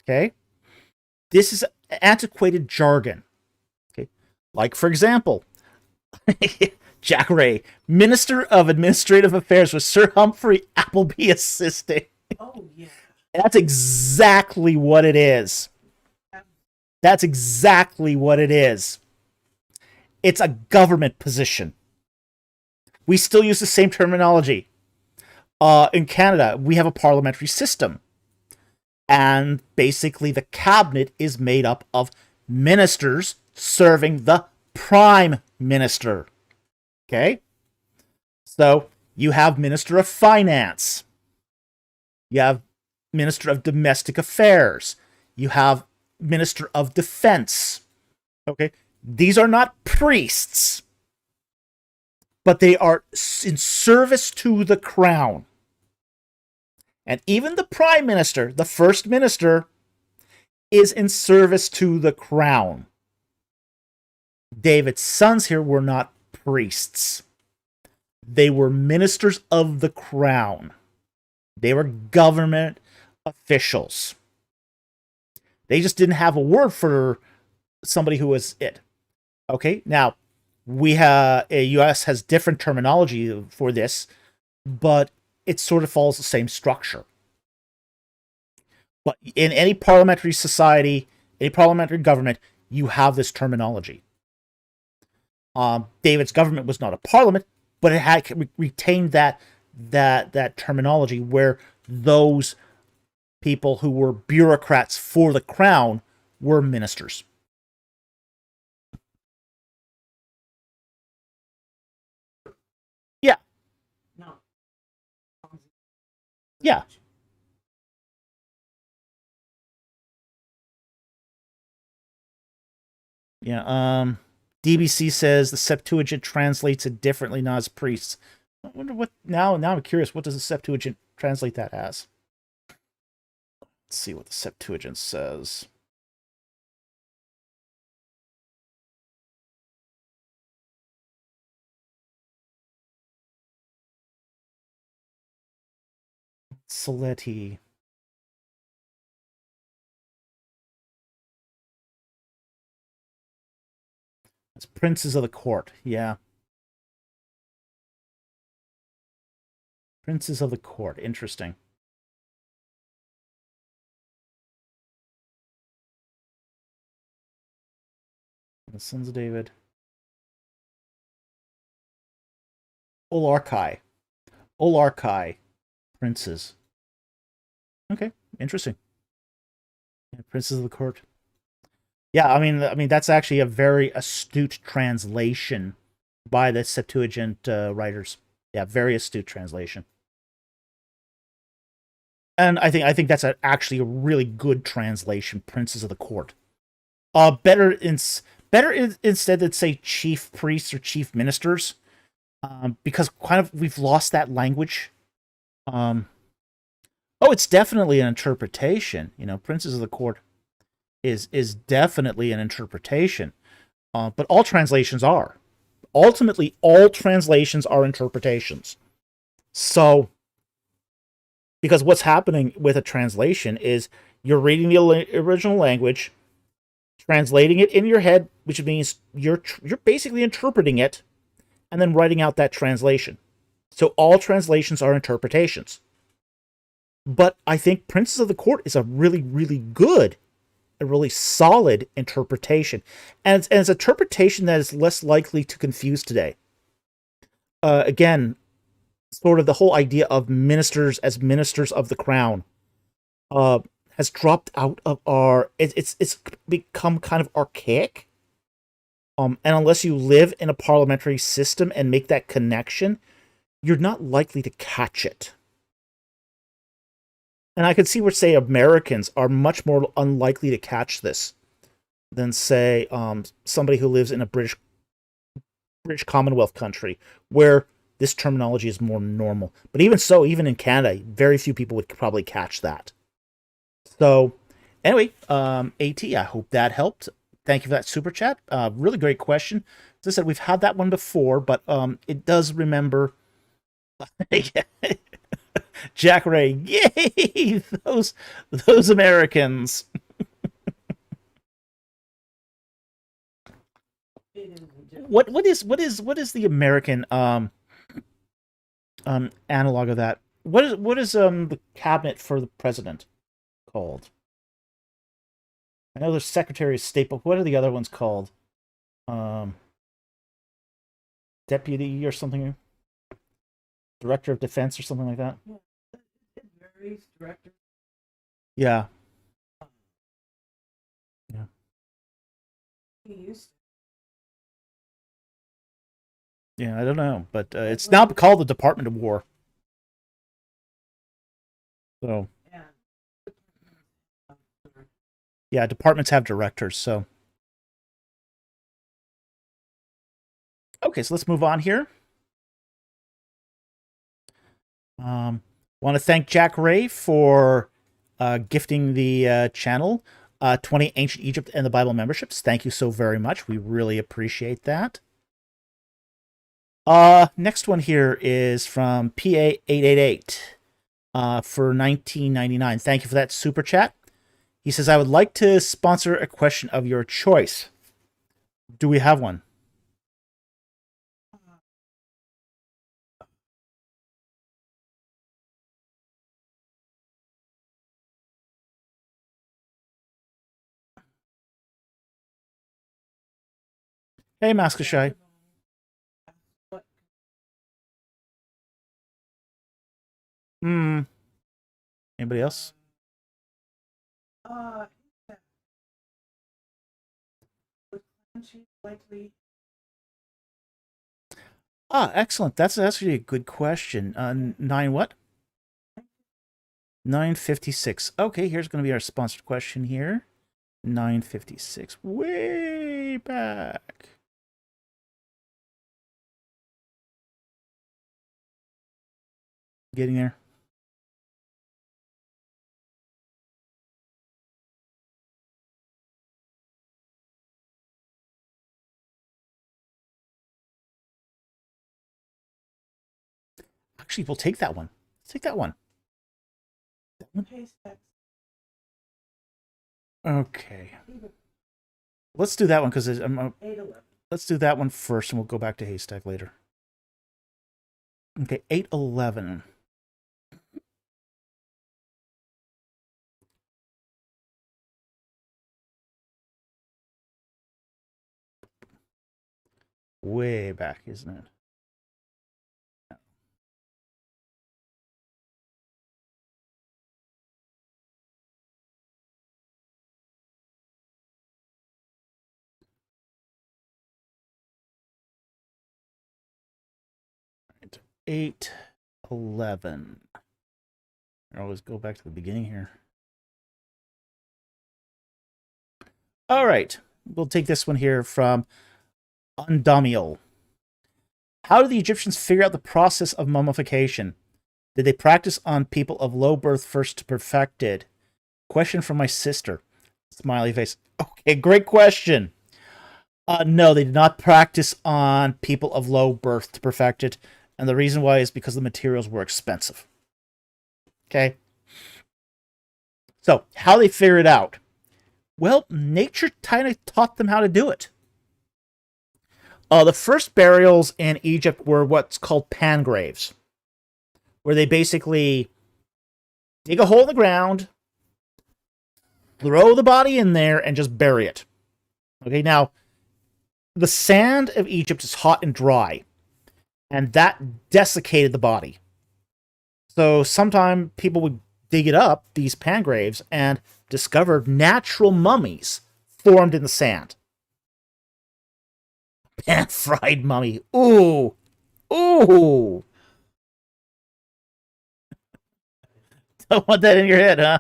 Speaker 1: Okay? This is antiquated jargon. Okay? Like, for example, Jack Ray, Minister of Administrative Affairs with Sir Humphrey Appleby assisting.
Speaker 2: Oh, yeah.
Speaker 1: That's exactly what it is. That's exactly what it is. It's a government position. We still use the same terminology. In Canada, we have a parliamentary system. And basically, the cabinet is made up of ministers serving the prime minister. Okay? So, you have Minister of Finance. You have Minister of Domestic Affairs. You have Minister of Defense. Okay? These are not priests, but they are in service to the crown. And even the prime minister, the first minister, is in service to the crown. David's sons here were not priests. They were ministers of the crown. They were government officials. They just didn't have a word for somebody who was it. Okay, now U.S. has different terminology for this, but it sort of follows the same structure. But in any parliamentary society, any parliamentary government, you have this terminology. David's government was not a parliament, but it had retained that terminology where those people who were bureaucrats for the crown were ministers. Yeah.
Speaker 2: No.
Speaker 1: Yeah. Yeah. DBC says the Septuagint translates it differently, not as priests. I wonder what now I'm curious, what does the Septuagint translate that as? Let's see what the Septuagint says. Soleti. It's princes of the court. Yeah. Princes of the court. Interesting. The sons of David. Olarchi. Olarchi. Princes. Okay. Interesting. Yeah, princes of the court. Yeah, I mean that's actually a very astute translation by the Septuagint writers. Yeah, very astute translation. And I think that's actually a really good translation. Princes of the court. Better instead than say chief priests or chief ministers, because kind of we've lost that language. It's definitely an interpretation. Princes of the court is definitely an interpretation. But all translations are. Ultimately, all translations are interpretations. So, because what's happening with a translation is you're reading the original language, translating it in your head, which means you're basically interpreting it, and then writing out that translation. So all translations are interpretations. But I think Princes of the Court is a really, really good, a really solid interpretation. And it's an interpretation that is less likely to confuse today. Again, sort of the whole idea of ministers as ministers of the crown has dropped out of our... It's become kind of archaic. And unless you live in a parliamentary system and make that connection, you're not likely to catch it. And I could see where, say, Americans are much more unlikely to catch this than, say, somebody who lives in a British Commonwealth country, where this terminology is more normal. But even so, even in Canada, very few people would probably catch that. So, anyway, AT, I hope that helped. Thank you for that super chat. Really great question. As I said, we've had that one before, but it does remember... Jack Ray, yay! Those Americans. What is the American analog of that? What is the cabinet for the president called? I know there's Secretary of State, but what are the other ones called? Deputy or something? Director of Defense or something like that?
Speaker 2: It varies, director.
Speaker 1: Yeah. Yeah.
Speaker 2: He used to.
Speaker 1: Yeah, I don't know, but it's now called the Department of War. So. Yeah, departments have directors, so. Okay, so let's move on here. Want to thank Jack Ray for gifting the channel 20 Ancient Egypt and the Bible memberships. Thank you so very much. We really appreciate that. Next one here is from PA888. for $19.99. Thank you for that super chat. He says, I would like to sponsor a question of your choice. Do we have one? Hey, Maskashai. Anybody else?
Speaker 2: Yeah. Would she likely
Speaker 1: Excellent. That's actually a good question. 9 what? 956. Okay, here's going to be our sponsored question here. 956. Way back. Getting there. Actually, we'll take that one. Let's take that one.
Speaker 2: haystacks?
Speaker 1: Okay. Let's do that one because
Speaker 2: 811.
Speaker 1: let's do that one first, and we'll go back to haystack later. Okay, 811. Way back, isn't it? Right. 811. I always go back to the beginning here. All right, we'll take this one here from Undamiel. How did the Egyptians figure out the process of mummification? Did they practice on people of low birth first to perfect it? Question from my sister. Smiley face. Okay, great question. No, they did not practice on people of low birth to perfect it. And the reason why is because the materials were expensive. Okay? So, how they figure it out? Well, nature kind of taught them how to do it. The first burials in Egypt were what's called pan graves, where they basically dig a hole in the ground, throw the body in there, and just bury it. Okay, now, the sand of Egypt is hot and dry, and that desiccated the body. So sometimes people would dig it up, these pan graves, and discover natural mummies formed in the sand. Pan-fried mummy. Ooh. Ooh. Don't want that in your head, huh?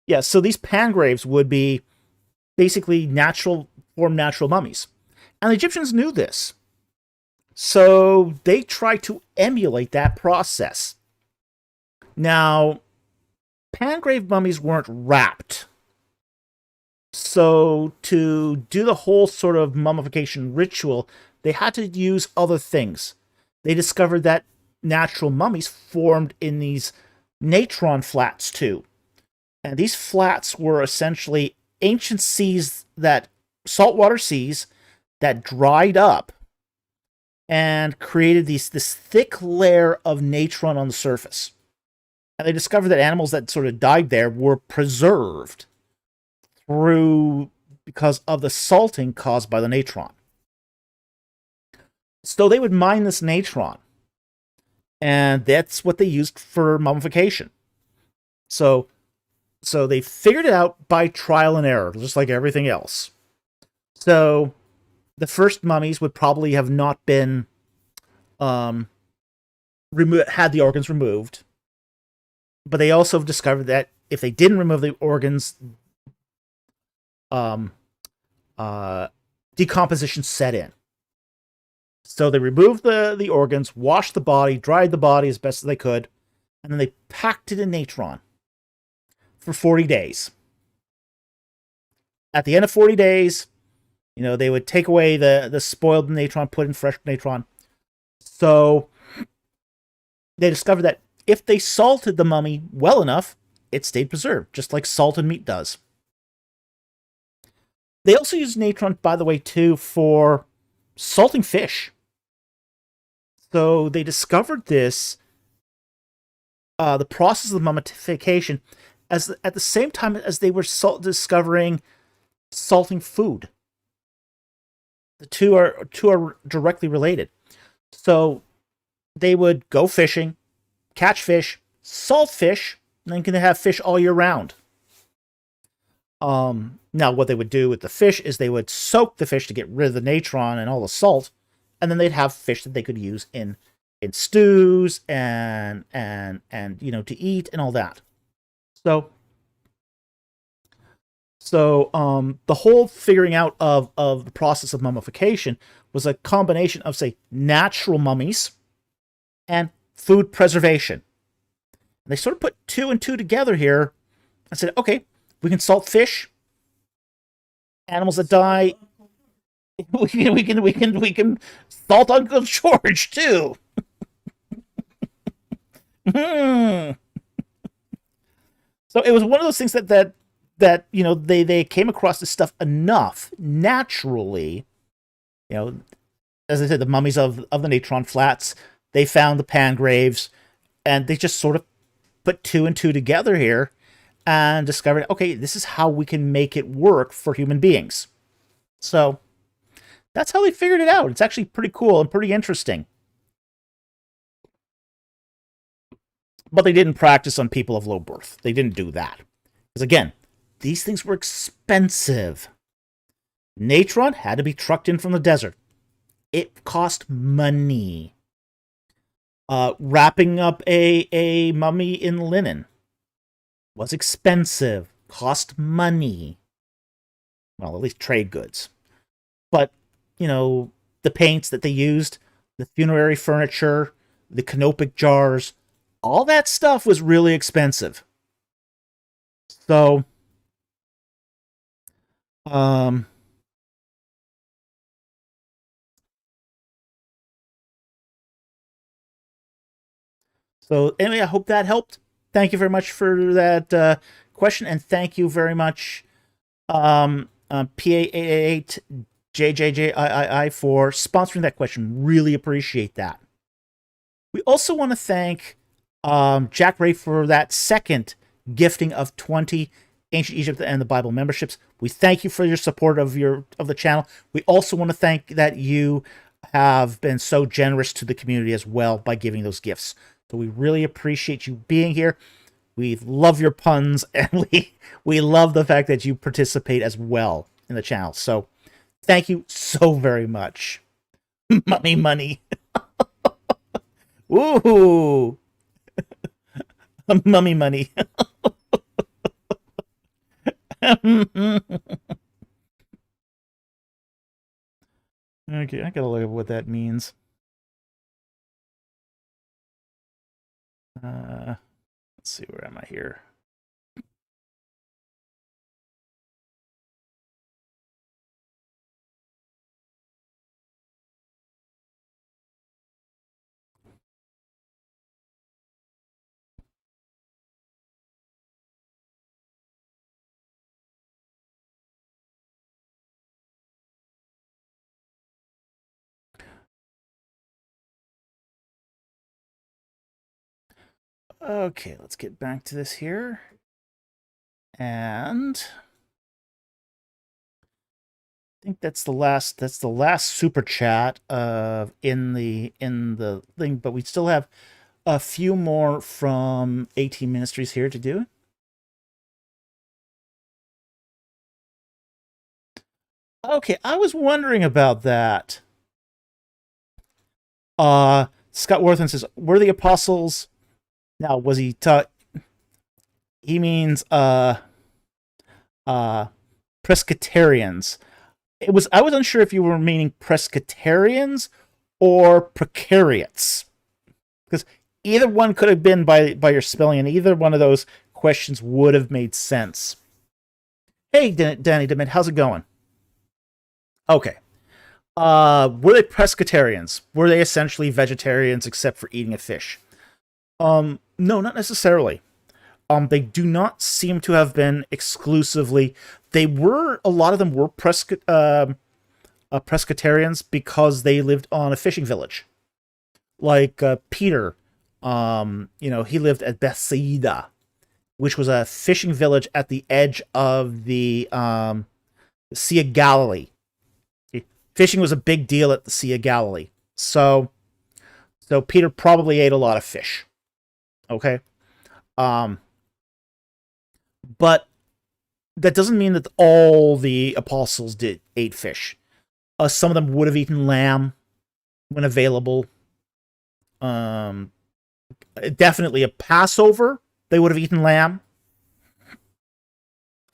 Speaker 1: Yeah, so these pan graves would be basically natural mummies. And the Egyptians knew this. So they tried to emulate that process. Now, Pangrave mummies weren't wrapped. So to do the whole sort of mummification ritual, they had to use other things. They discovered that natural mummies formed in these natron flats too. And these flats were essentially ancient seas saltwater seas that dried up and created this thick layer of natron on the surface. And they discovered that animals that sort of died there were preserved because of the salting caused by the natron. So they would mine this natron, and that's what they used for mummification. So they figured it out by trial and error, just like everything else. So the first mummies would probably have not been had the organs removed, but they also discovered that if they didn't remove the organs, decomposition set in. So they removed the organs, washed the body, dried the body as best as they could, and then they packed it in natron for 40 days. At the end of 40 days, They would take away the spoiled natron, put in fresh natron. So they discovered that if they salted the mummy well enough, it stayed preserved, just like salted meat does. They also use natron, by the way, too, for salting fish. So they discovered this, the process of mummification, at the same time as they were discovering salting food. The two are directly related. So they would go fishing, catch fish, salt fish, and then can have fish all year round. Now, what they would do with the fish is they would soak the fish to get rid of the natron and all the salt, and then they'd have fish that they could use in stews and to eat and all that. So the whole figuring out of the process of mummification was a combination of, say, natural mummies and food preservation. And they sort of put two and two together here and said, okay, we can salt fish, animals that die. We can salt Uncle George too. So it was one of those things that they came across this stuff enough naturally. As I said, the mummies of the natron flats, they found the Pangraves, and they just sort of put two and two together here and discovered, okay, this is how we can make it work for human beings. So that's how they figured it out. It's actually pretty cool and pretty interesting. But they didn't practice on people of low birth. They didn't do that. Because again, these things were expensive. Natron had to be trucked in from the desert. It cost money. Wrapping up a mummy in linen was expensive, cost money. Well, at least trade goods. But, the paints that they used, the funerary furniture, the canopic jars, all that stuff was really expensive. So, anyway, I hope that helped. Thank you very much for that question, and thank you very much, PA888JJJII, for sponsoring that question. Really appreciate that. We also want to thank Jack Ray for that second gifting of 20 Ancient Egypt and the Bible memberships. We thank you for your support of the channel. We also want to thank that you have been so generous to the community as well by giving those gifts. So we really appreciate you being here. We love your puns, and we love the fact that you participate as well in the channel. So thank you so very much. Mummy money. Woohoo! Mummy money. Okay, I gotta look at what that means. Let's see, where am I here? Okay, let's get back to this here. And I think that's the last super chat in the thing, but we still have a few more from AT Ministries here to do. Okay, I was wondering about that. Scott Worthman says, were the apostles... Now, was he taught? He means Presbyterians. I was unsure if you were meaning Presbyterians or precariats, because either one could have been by your spelling, and either one of those questions would have made sense. Hey, Danny DeMint, how's it going? Okay. Were they pescatarians? Were they essentially vegetarians except for eating a fish? No, not necessarily. They do not seem to have been exclusively. They were a lot of them were pescatarians because they lived on a fishing village. Like Peter, he lived at Bethsaida, which was a fishing village at the edge of the Sea of Galilee. Fishing was a big deal at the Sea of Galilee, so Peter probably ate a lot of fish. Okay, um, but that doesn't mean that all the apostles did ate fish. Some of them would have eaten lamb when available. Um, Definitely a Passover. They would have eaten lamb.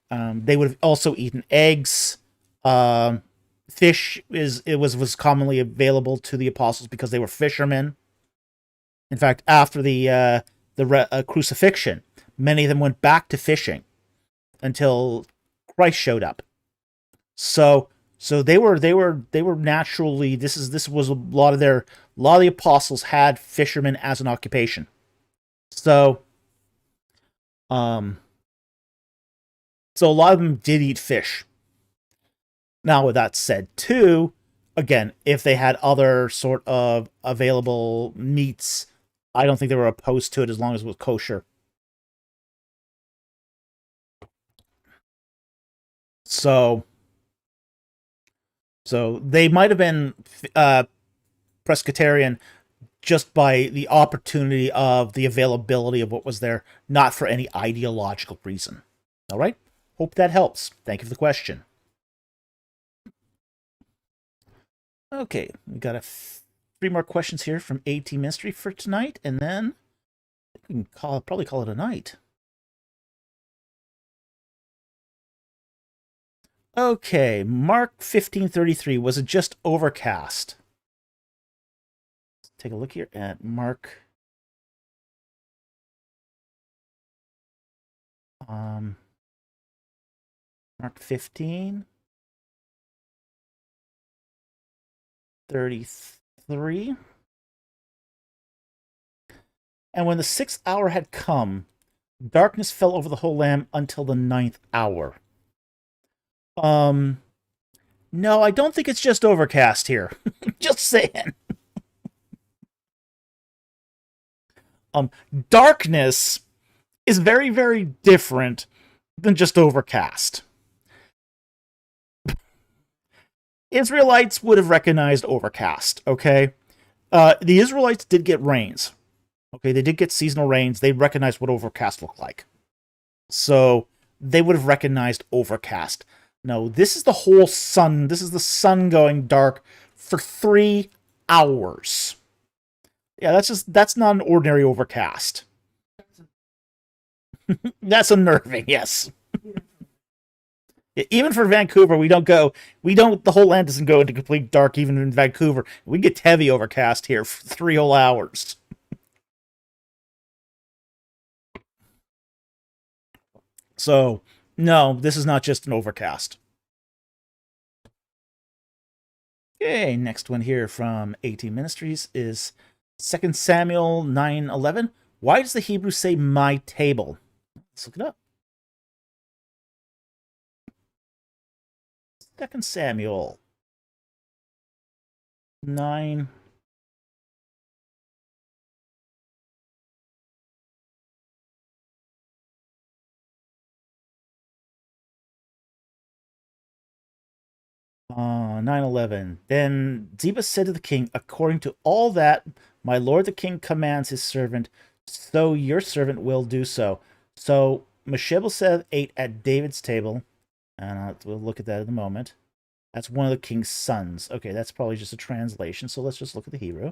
Speaker 1: They would have also eaten eggs. Um, Fish was commonly available to the apostles because they were fishermen. In fact, after the crucifixion, many of them went back to fishing until Christ showed up. So they were naturally this was a lot of the apostles had fishermen as an occupation. So um so a lot of them did eat fish. Now with that said too, again, if they had other sort of available meats, I don't think they were opposed to it as long as it was kosher. So so they might have been uh pescatarian just by the opportunity of the availability of what was there, not for any ideological reason. All right? Hope that helps. Thank you for the question. Okay, we got three more questions here from AT Mystery for tonight, and then we can probably call it a night. Okay, Mark 1533. Was it just overcast? Let's take a look here at um, Mark 15:33. And when the sixth hour had come, darkness fell over the whole land until the ninth hour. Um, no, I don't think it's just overcast here. Just saying. Um, Darkness is very, very different than just overcast. Israelites would have recognized overcast, okay? The Israelites did get rains. Okay, they did get seasonal rains. They recognized what overcast looked like. So they would have recognized overcast. No, this is the whole sun. This is the sun going dark for 3 hours. Yeah, that's not an ordinary overcast. That's unnerving, yes. Even for Vancouver, the whole land doesn't go into complete dark even in Vancouver. We get heavy overcast here for 3 whole hours. So, no, this is not just an overcast. Okay, next one here from AT Ministries is 2 Samuel 9:11. Why does the Hebrew say my table? Let's look it up. 2 Samuel 9. 9:11. Then Ziba said to the king, according to all that my lord the king commands his servant, so your servant will do so. So Mephibosheth ate at David's table, and we'll look at that in a moment. That's one of the king's sons. Okay, that's probably just a translation, so let's just look at the Hebrew.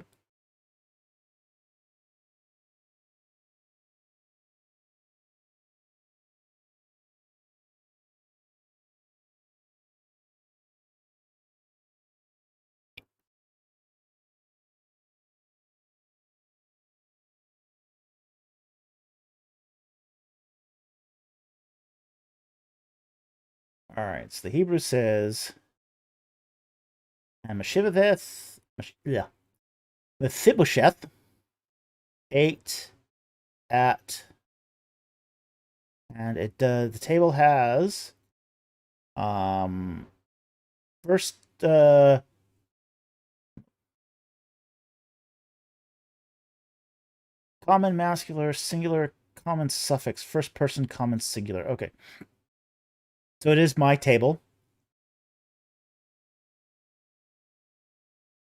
Speaker 1: All right, so the Hebrew says, And Mephibosheth ate at, and the table has first common masculine singular common suffix, first person common singular. Okay. So it is my table.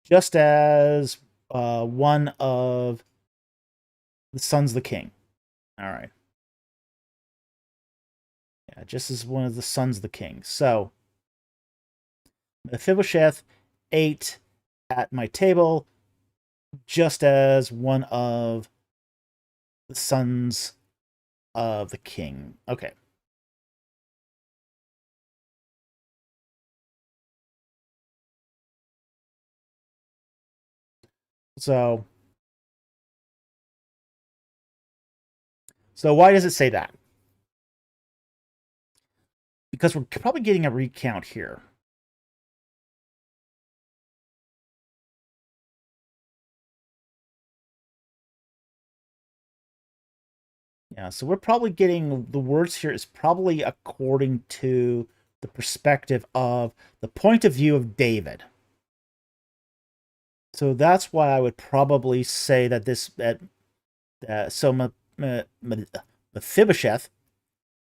Speaker 1: Just as one of the sons of the king. All right. Yeah, just as one of the sons of the king. So Mephibosheth ate at my table just as one of the sons of the king. Okay. So why does it say that? Because we're probably getting a recount here. Yeah, so we're probably getting the words here is probably according to the perspective of the point of view of David. So that's why I would probably say that this Mephibosheth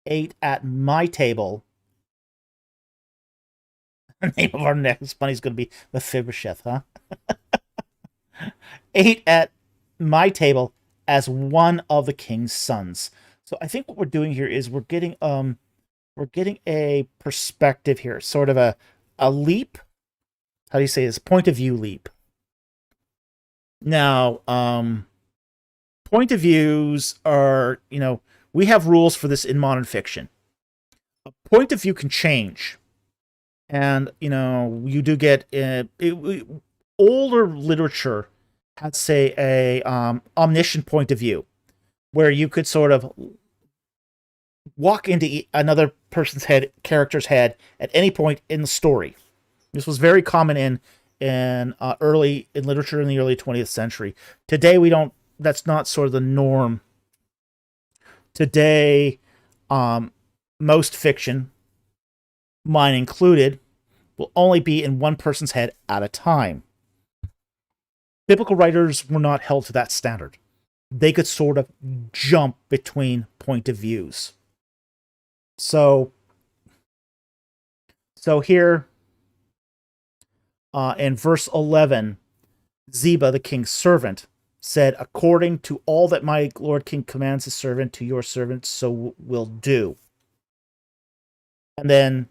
Speaker 1: ate at my table. The name of our next bunny is going to be Mephibosheth, huh? Ate at my table as one of the king's sons. So I think what we're doing here is we're getting a perspective here, sort of a leap. How do you say this? Point of view leap. Now, point of views are, we have rules for this in modern fiction. A point of view can change. And, you do get older literature had, say, a omniscient point of view, where you could sort of walk into another person's character's head at any point in the story. This was very common in literature in the early 20th century. Today we don't. That's not sort of the norm. Today, most fiction, mine included, will only be in one person's head at a time. Biblical writers were not held to that standard. They could sort of jump between point of views. So here, in verse 11, Ziba, the king's servant, said, "According to all that my lord king commands his servant, to your servant, so will do." And then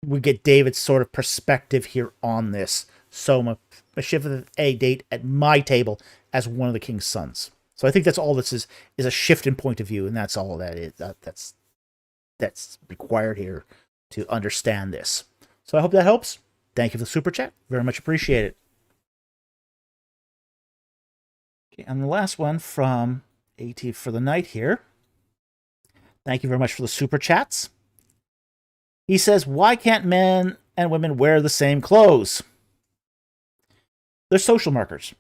Speaker 1: we get David's sort of perspective here on this. So Mephibosheth ate at my table as one of the king's sons. So I think that's all this is a shift in point of view, and that's all that is. That's required here to understand this. So I hope that helps. Thank you for the super chat. Very much appreciated. Okay, and the last one from AT for the night here. Thank you very much for the super chats. He says, "Why can't men and women wear the same clothes?" They're social markers.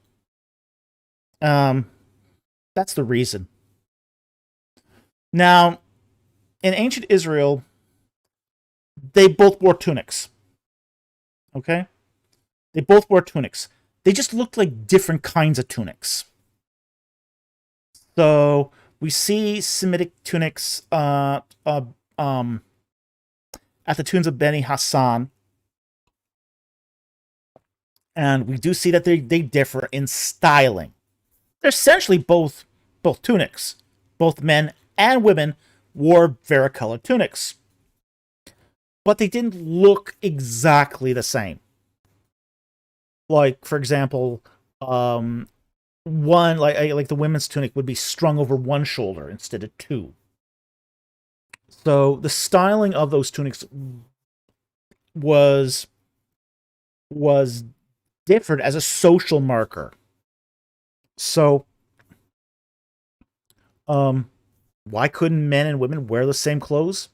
Speaker 1: That's the reason. Now, in ancient Israel, they both wore tunics. Okay? They both wore tunics. They just looked like different kinds of tunics. So we see Semitic tunics at the tombs of Beni Hassan. And we do see that they differ in styling. They're essentially both tunics. Both men and women wore varicolored tunics. But they didn't look exactly the same. Like, for example, one like the women's tunic would be strung over one shoulder instead of two. So the styling of those tunics was different as a social marker. So, why couldn't men and women wear the same clothes?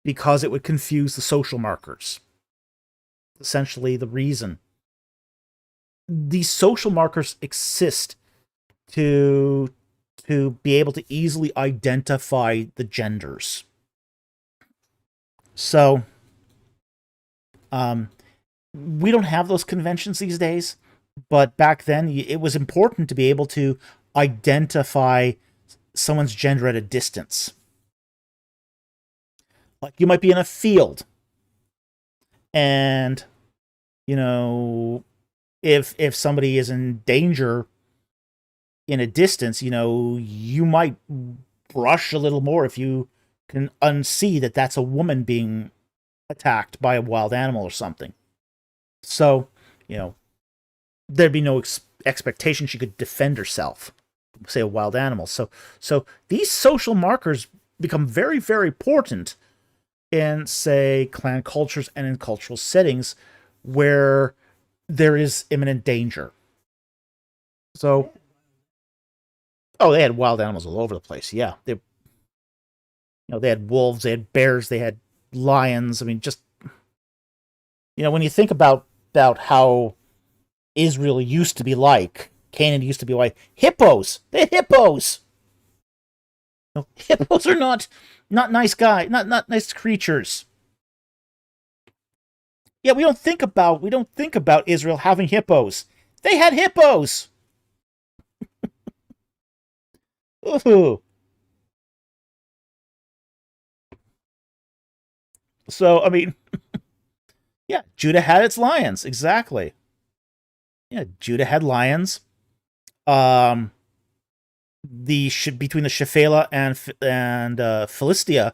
Speaker 1: Because it would confuse the social markers. Essentially, the reason. these social markers exist to be able to easily identify the genders. So, we don't have those conventions these days, but back then it was important to be able to identify someone's gender at a distance. Like you might be in a field, and if somebody is in danger in a distance, you might brush a little more if you can unsee that that's a woman being attacked by a wild animal or something. So, there'd be no expectation she could defend herself, say a wild animal. So these social markers become very, very important in, say, clan cultures and in cultural settings where there is imminent danger. So, they had wild animals all over the place. Yeah, they had wolves, they had bears, they had lions. I mean, just when you think about how Israel used to be like, Canaan used to be like, hippos. They had hippos. Hippos are not nice guys, not nice creatures. Yeah, we don't think about Israel having hippos. They had hippos. Ooh. So, I mean, yeah, Judah had its lions, exactly. Yeah, Judah had lions. Between the Shephelah and Philistia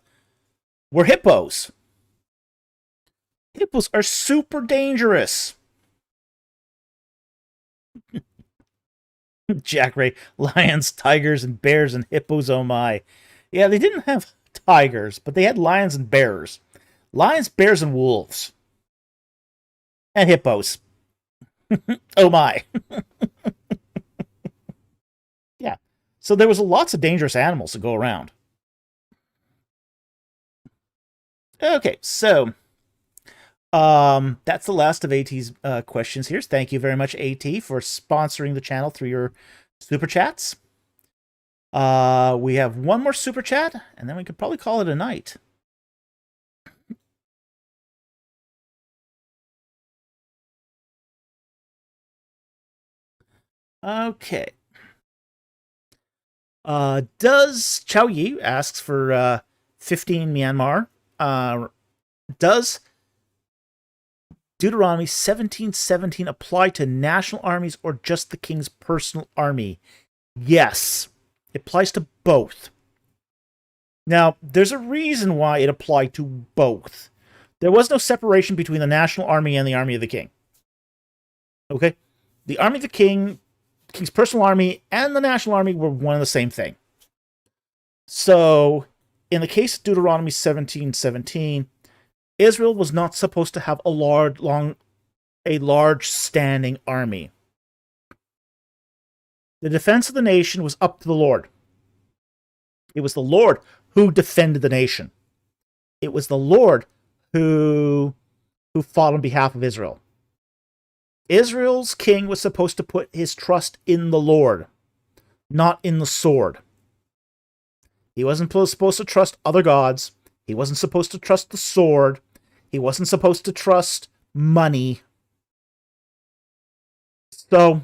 Speaker 1: were hippos. Hippos are super dangerous. Jack Ray, lions, tigers, and bears and hippos, oh my. Yeah, they didn't have tigers, but they had lions and bears. Lions, bears, and wolves. And hippos. Oh my. Yeah. So there was lots of dangerous animals to go around. Okay, so that's the last of AT's questions here. Thank you very much, AT, for sponsoring the channel through your super chats. We have one more super chat, and then we could probably call it a night. Okay. Does Chow Yi asks for 15 Myanmar? Does Deuteronomy 17:17 apply to national armies or just the king's personal army? Yes, it applies to both. Now, there's a reason why it applied to both. There was no separation between the national army and the army of the king. Okay? The army of the king, king's personal army, and the national army were one and the same thing. So, in the case of Deuteronomy 17:17, Israel was not supposed to have a large standing army. The defense of the nation was up to the Lord. It was the Lord who defended the nation. It was the Lord who fought on behalf of Israel. Israel's king was supposed to put his trust in the Lord, not in the sword. He wasn't supposed to trust other gods. He wasn't supposed to trust the sword. He wasn't supposed to trust money. So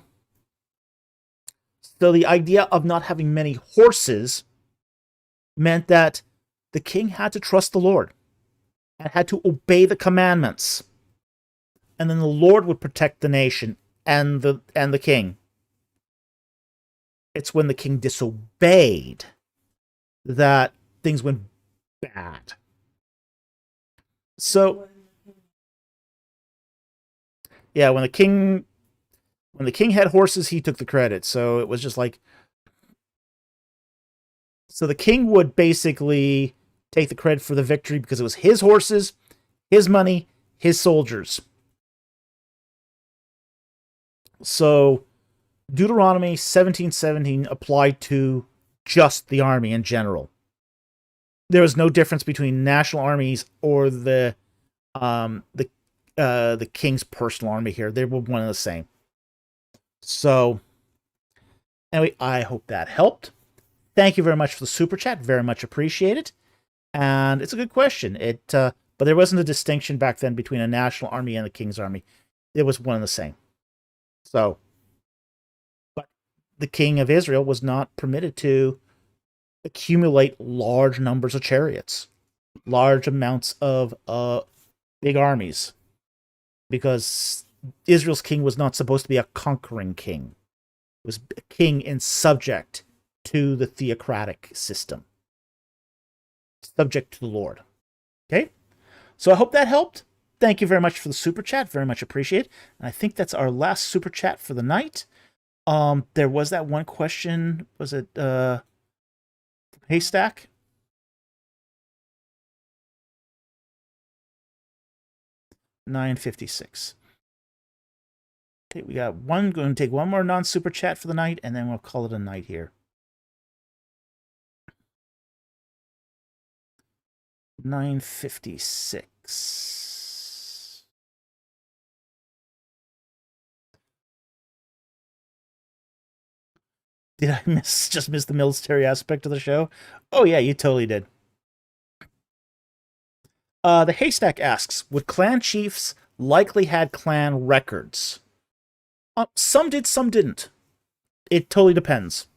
Speaker 1: the idea of not having many horses meant that the king had to trust the Lord and had to obey the commandments. And then the Lord would protect the nation and the king. It's when the king disobeyed that things went bad. So, yeah, when the king had horses, he took the credit. So it was just like, so the king would basically take the credit for the victory because it was his horses, his money, his soldiers. So Deuteronomy 17:17 applied to just the army in general. There was no difference between national armies or the king's personal army here. They were one and the same. So, anyway, I hope that helped. Thank you very much for the super chat. Very much appreciated. And it's a good question. But there wasn't a distinction back then between a national army and the king's army. It was one and the same. So, but the king of Israel was not permitted to accumulate large numbers of chariots, large amounts of big armies, because Israel's king was not supposed to be a conquering king. It was a king in subject to the theocratic system, subject to the Lord. Okay? So I hope that helped. Thank you very much for the super chat. Very much appreciate. And I think that's our last super chat for the night. There was that one question. Was it Haystack? $9.56. Okay, we got one. Going to take one more non-super chat for the night, and then we'll call it a night here. 9:56. Did I just miss the military aspect of the show? Oh yeah, you totally did. The Haystack asks, would clan chiefs likely had clan records? Some did, some didn't. It totally depends.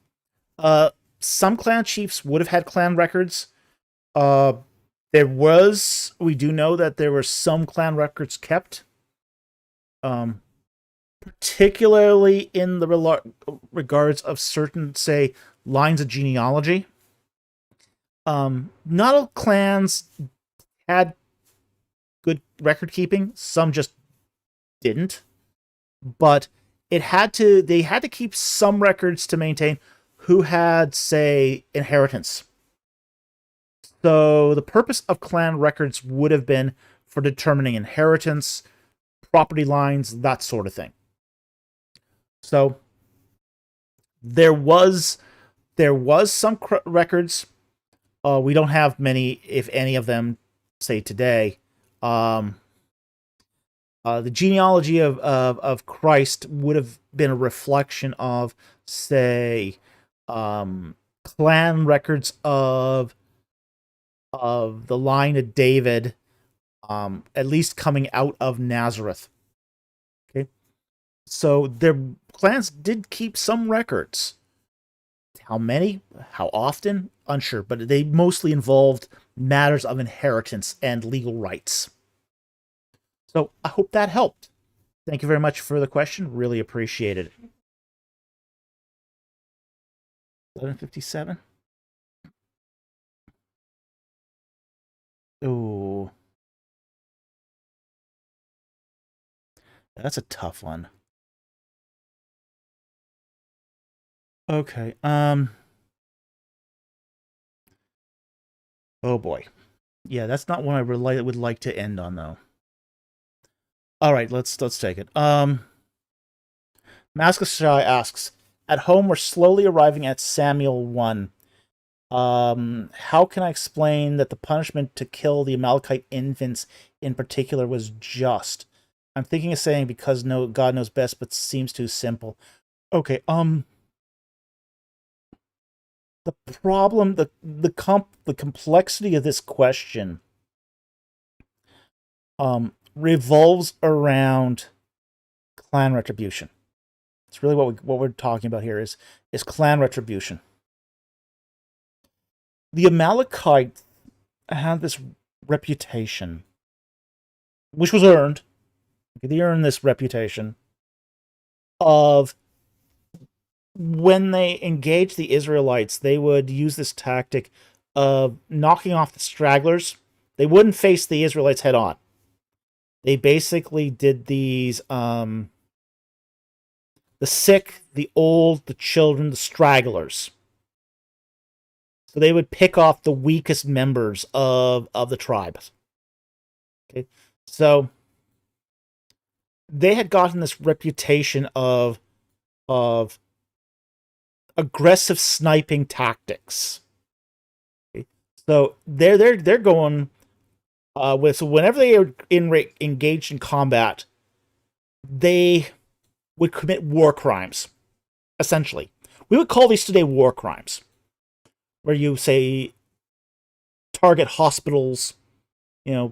Speaker 1: Some clan chiefs would have had clan records. We do know that there were some clan records kept. Particularly in the regards of certain, say, lines of genealogy. Not all clans had good record keeping. Some just didn't. But they had to keep some records to maintain who had, say, inheritance. So the purpose of clan records would have been for determining inheritance, property lines, that sort of thing. So there was some records. We don't have many, if any of them, say today. The genealogy of Christ would have been a reflection of, say, clan records of the line of David, at least coming out of Nazareth. Okay, so their clans did keep some records. How many? How often? Unsure, but they mostly involved matters of inheritance and legal rights. So I hope that helped. Thank you very much for the question. Really appreciate it. 11:57. Oh, that's a tough one. Okay. Oh boy. Yeah, that's not one I would like to end on, though. All right, let's take it. Mascashy asks, at home, we're slowly arriving at Samuel 1. How can I explain that the punishment to kill the Amalekite infants in particular was just? I'm thinking of saying because God knows best, but seems too simple. Okay, the problem, the complexity of this question revolves around clan retribution. It's really what we're talking about here is clan retribution. The Amalekites had this reputation, which was earned. They earned this reputation of, when they engaged the Israelites, they would use this tactic of knocking off the stragglers. They wouldn't face the Israelites head on. They basically did these, the sick, the old, the children, the stragglers. So they would pick off the weakest members of the tribes. Okay, so they had gotten this reputation of aggressive sniping tactics. Okay, so they're going with, so whenever they are engaged in combat, they would commit war crimes, essentially. We would call these today war crimes, where you, say, target hospitals.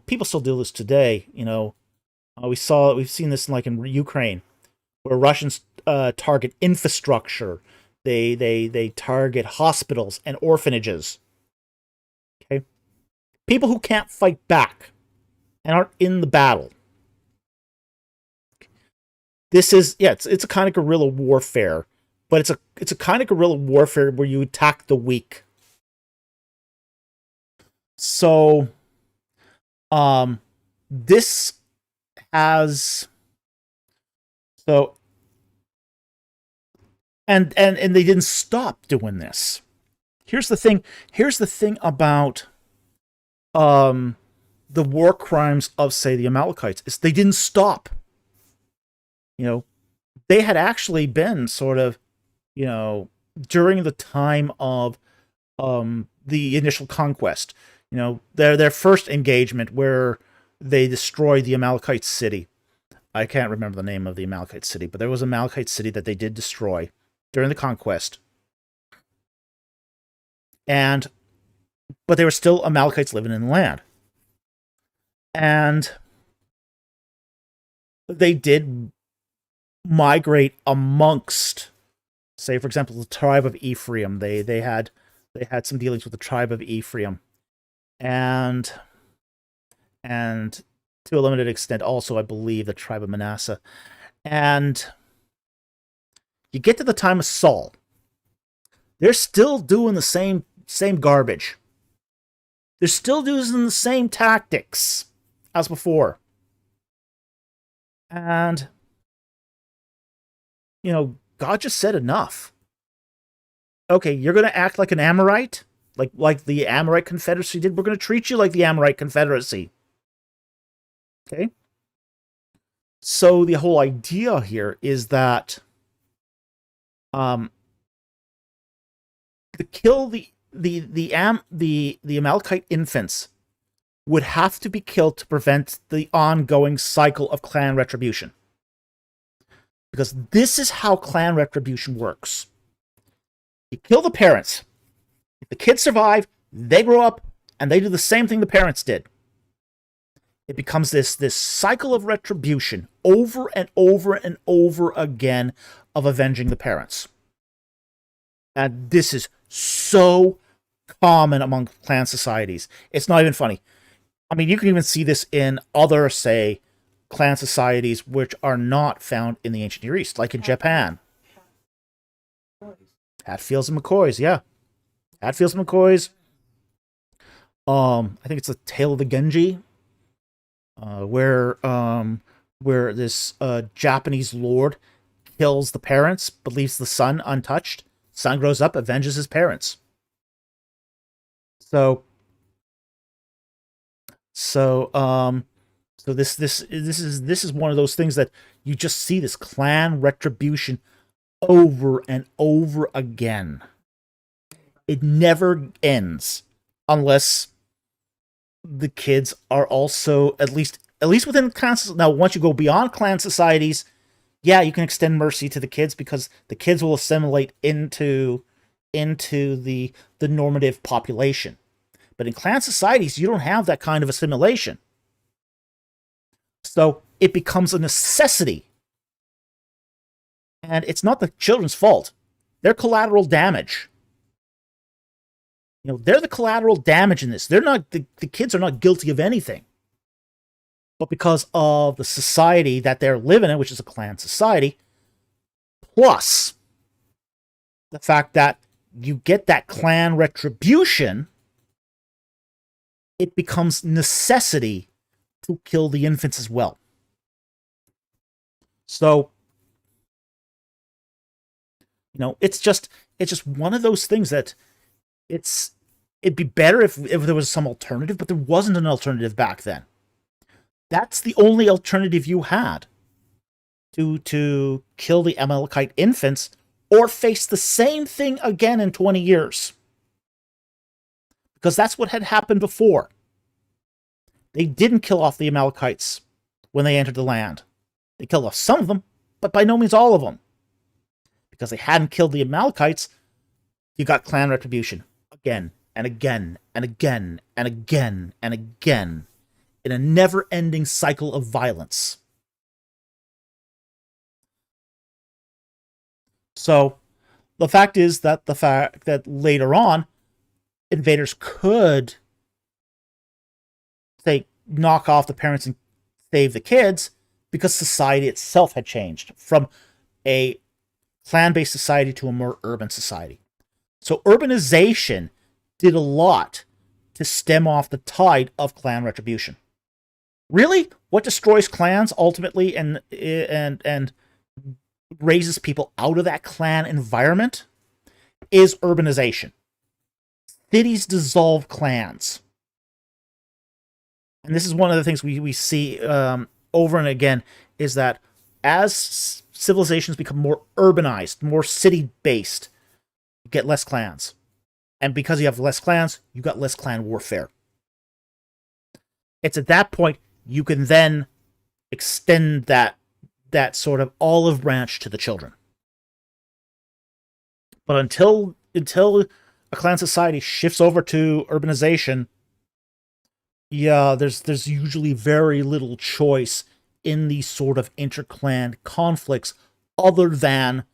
Speaker 1: People still do this today. We've seen this in Ukraine, where Russians target infrastructure. They target hospitals and orphanages. Okay, people who can't fight back and aren't in the battle. This is it's a kind of guerrilla warfare, but it's a kind of guerrilla warfare where you attack the weak. So, this has so and they didn't stop doing this. Here's the thing. Here's the thing about the war crimes of, say, the Amalekites is they didn't stop. They had actually been sort of, during the time of the initial conquest. Their first engagement where they destroyed the Amalekite city. I can't remember the name of the Amalekite city, but there was an Amalekite city that they did destroy during the conquest. But they were still Amalekites living in the land. And they did migrate amongst, say, for example, the tribe of Ephraim. They had some dealings with the tribe of Ephraim. And to a limited extent also, I believe, the tribe of Manasseh. And you get to the time of Saul. They're still doing the same garbage. They're still using the same tactics as before. And, God just said enough. Okay, you're going to act like an Amorite? Like the Amorite Confederacy did? We're going to treat you like the Amorite Confederacy. Okay? So the whole idea here is that to kill the Amalekite infants would have to be killed to prevent the ongoing cycle of clan retribution. Because this is how clan retribution works. You kill the parents. If the kids survive, they grow up, and they do the same thing the parents did. It becomes this cycle of retribution over and over and over again of avenging the parents. And this is so common among clan societies. It's not even funny. I mean, you can even see this in other, say, clan societies which are not found in the ancient Near East, like in Japan. Hatfields and McCoys, yeah. Hatfields and McCoys. I think it's the Tale of the Genji, where this Japanese lord kills the parents but leaves the son untouched. Son grows up, avenges his parents. So this is one of those things that you just see this clan retribution over and over again. It never ends unless the kids are also at least within clans. Now, once you go beyond clan societies, yeah, you can extend mercy to the kids because the kids will assimilate into the normative population. But in clan societies, you don't have that kind of assimilation. So it becomes a necessity. And it's not the children's fault. They're collateral damage. They're the collateral damage in this. They're not the kids are not guilty of anything. But because of the society that they're living in, which is a clan society, plus the fact that you get that clan retribution, it becomes necessity to kill the infants as well. So, it's just one of those things that it'd be better if there was some alternative, but there wasn't an alternative back then. That's the only alternative you had to kill the Amalekite infants or face the same thing again in 20 years. Because that's what had happened before. They didn't kill off the Amalekites when they entered the land. They killed off some of them, but by no means all of them. Because they hadn't killed the Amalekites, you got clan retribution again and again and again and again and again in a never-ending cycle of violence. So the fact that later on, invaders could, say, knock off the parents and save the kids because society itself had changed from a clan-based society to a more urban society. So urbanization did a lot to stem off the tide of clan retribution. Really, what destroys clans ultimately and raises people out of that clan environment is urbanization. Cities dissolve clans. And this is one of the things we see over and again, is that as civilizations become more urbanized, more city-based, you get less clans. And because you have less clans, you got less clan warfare. It's at that point you can then extend that sort of olive branch to the children. But until a clan society shifts over to urbanization, yeah, there's usually very little choice in these sort of inter-clan conflicts other than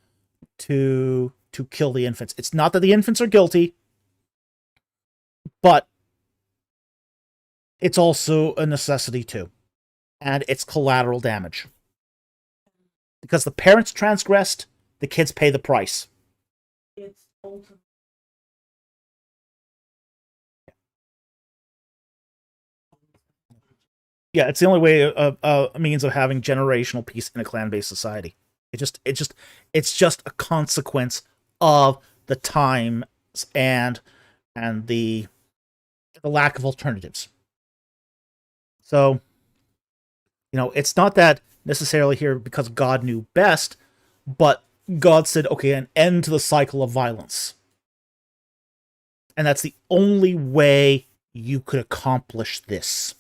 Speaker 1: to kill the infants. It's not that the infants are guilty, but it's also a necessity too. And it's collateral damage. Because the parents transgressed, the kids pay the price.
Speaker 2: It's ultimate.
Speaker 1: Yeah, it's the only way a means of having generational peace in a clan-based society. It's just a consequence of the times and the lack of alternatives. So, it's not that necessarily here because God knew best, but God said, okay, an end to the cycle of violence. And that's the only way you could accomplish this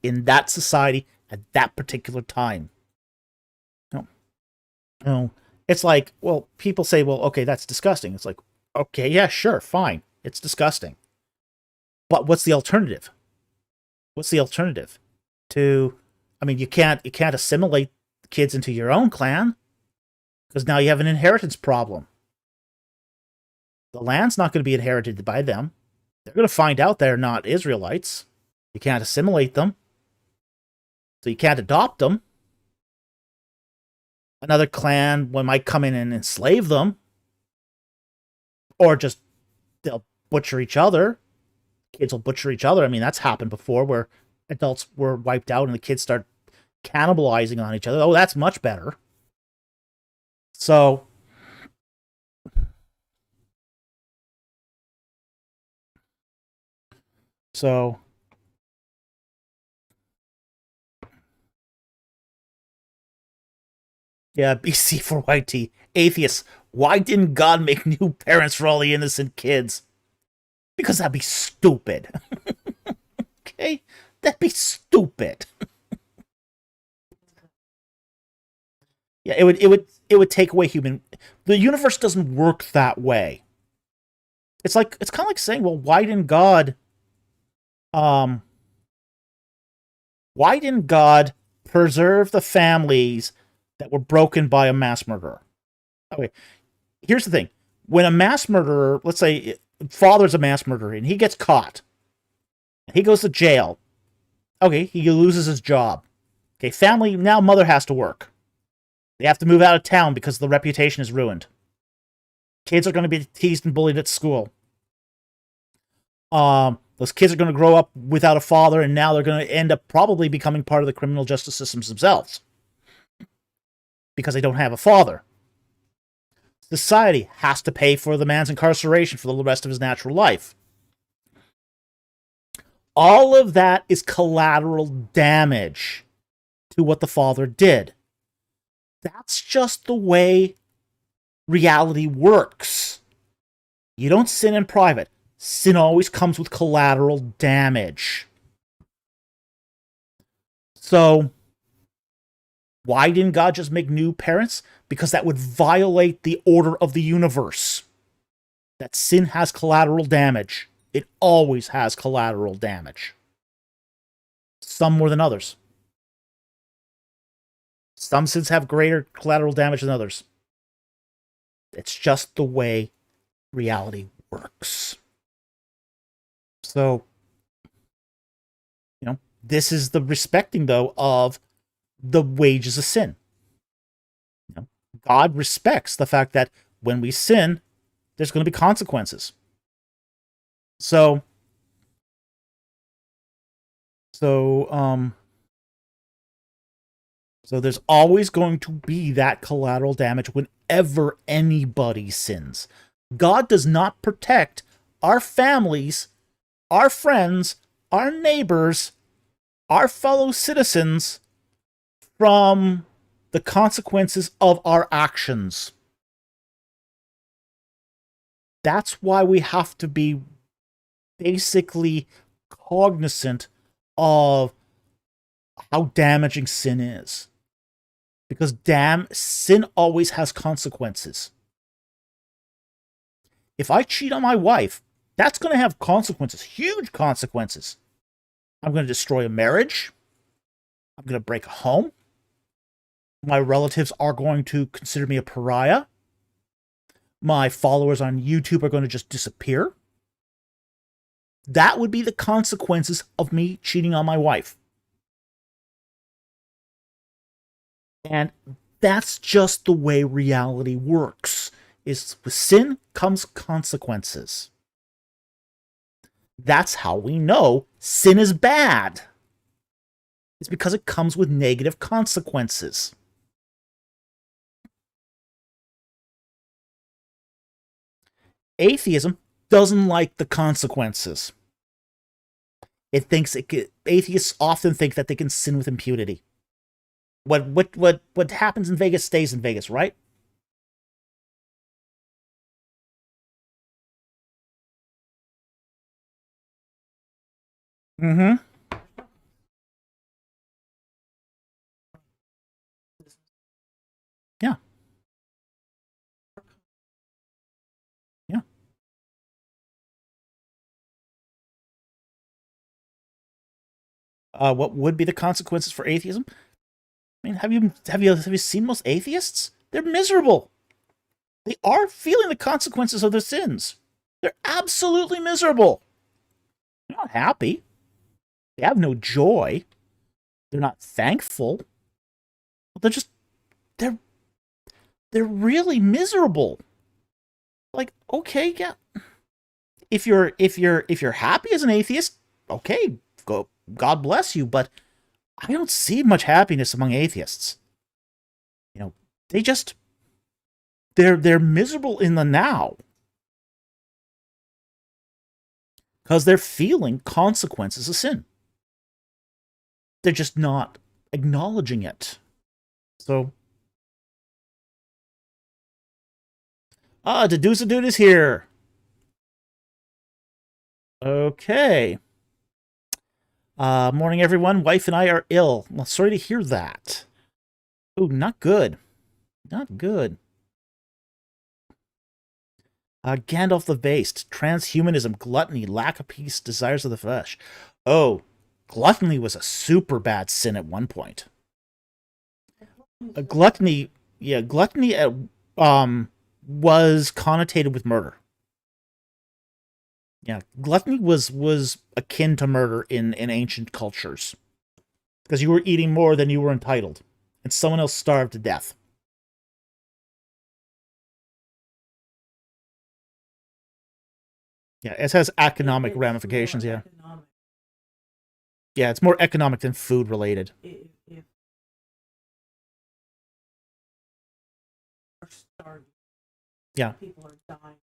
Speaker 1: in that society at that particular time. No. It's like, well, people say, well, okay, that's disgusting. It's like, okay, yeah, sure, fine. It's disgusting. But what's the alternative? What's the alternative? You can't assimilate kids into your own clan because now you have an inheritance problem. The land's not going to be inherited by them. They're going to find out they're not Israelites. You can't assimilate them. So you can't adopt them. Another clan might come in and enslave them. Or just, they'll butcher each other. Kids will butcher each other. That's happened before where adults were wiped out and the kids start cannibalizing on each other. Oh, that's much better. So yeah, BC for YT. Atheists, why didn't God make new parents for all the innocent kids? Because that'd be stupid. Okay? That'd be stupid. Yeah, it would take away human. The universe doesn't work that way. It's kind of like saying, well, why didn't God preserve the families that were broken by a mass murderer? Okay, here's the thing. When a mass murderer, let's say father's a mass murderer, and he gets caught, he goes to jail. Okay, he loses his job. Okay, family, now mother has to work. They have to move out of town because the reputation is ruined. Kids are going to be teased and bullied at school. Those kids are going to grow up without a father, and now they're going to end up probably becoming part of the criminal justice systems themselves. Because they don't have a father. Society has to pay for the man's incarceration for the rest of his natural life. All of that is collateral damage to what the father did. That's just the way reality works. You don't sin in private. Sin always comes with collateral damage. So, Why didn't God just make new parents? Because that would violate the order of the universe. That sin has collateral damage. It always has collateral damage. Some more than others. Some sins have greater collateral damage than others. It's just the way reality works. So, this is the respecting, though, of the wages of sin. God respects the fact that when we sin, there's going to be consequences. So there's always going to be that collateral damage whenever anybody sins. God does not protect our families, our friends, our neighbors, our fellow citizens from the consequences of our actions. That's why we have to be basically cognizant of how damaging sin is. Because sin always has consequences. If I cheat on my wife, that's going to have consequences, huge consequences. I'm going to destroy a marriage. I'm going to break a home. My relatives are going to consider me a pariah. My followers on YouTube are going to just disappear. That would be the consequences of me cheating on my wife. And that's just the way reality works. Is with sin comes consequences. That's how we know sin is bad. It's because it comes with negative consequences. Atheism doesn't like the consequences. Atheists often think that they can sin with impunity. What happens in Vegas stays in Vegas, right? Mm-hmm. Yeah. Yeah. What would be the consequences for atheism? I mean, have you seen most atheists? They're miserable. They are feeling the consequences of their sins. They're absolutely miserable. They're not happy. They have no joy. They're not thankful. They're just they're they're really miserable. Like, okay, yeah. If you're happy as an atheist, okay, go, God bless you, but I don't see much happiness among atheists. They just they're miserable in the now because they're feeling consequences of sin. They're just not acknowledging it. So, Dedusa Dude is here. Okay. Morning, everyone. Wife and I are ill. Well, sorry to hear that. Ooh, not good. Not good. Gandalf the Based. Transhumanism, gluttony, lack of peace, desires of the flesh. Oh, gluttony was a super bad sin at one point. Gluttony, yeah, gluttony was connotated with murder. Yeah, gluttony was akin to murder in ancient cultures because you were eating more than you were entitled, and someone else starved to death. Yeah, it has economic ramifications. Yeah, yeah, it's more economic than food related.
Speaker 2: If we're starving,
Speaker 1: Yeah,
Speaker 2: people are dying.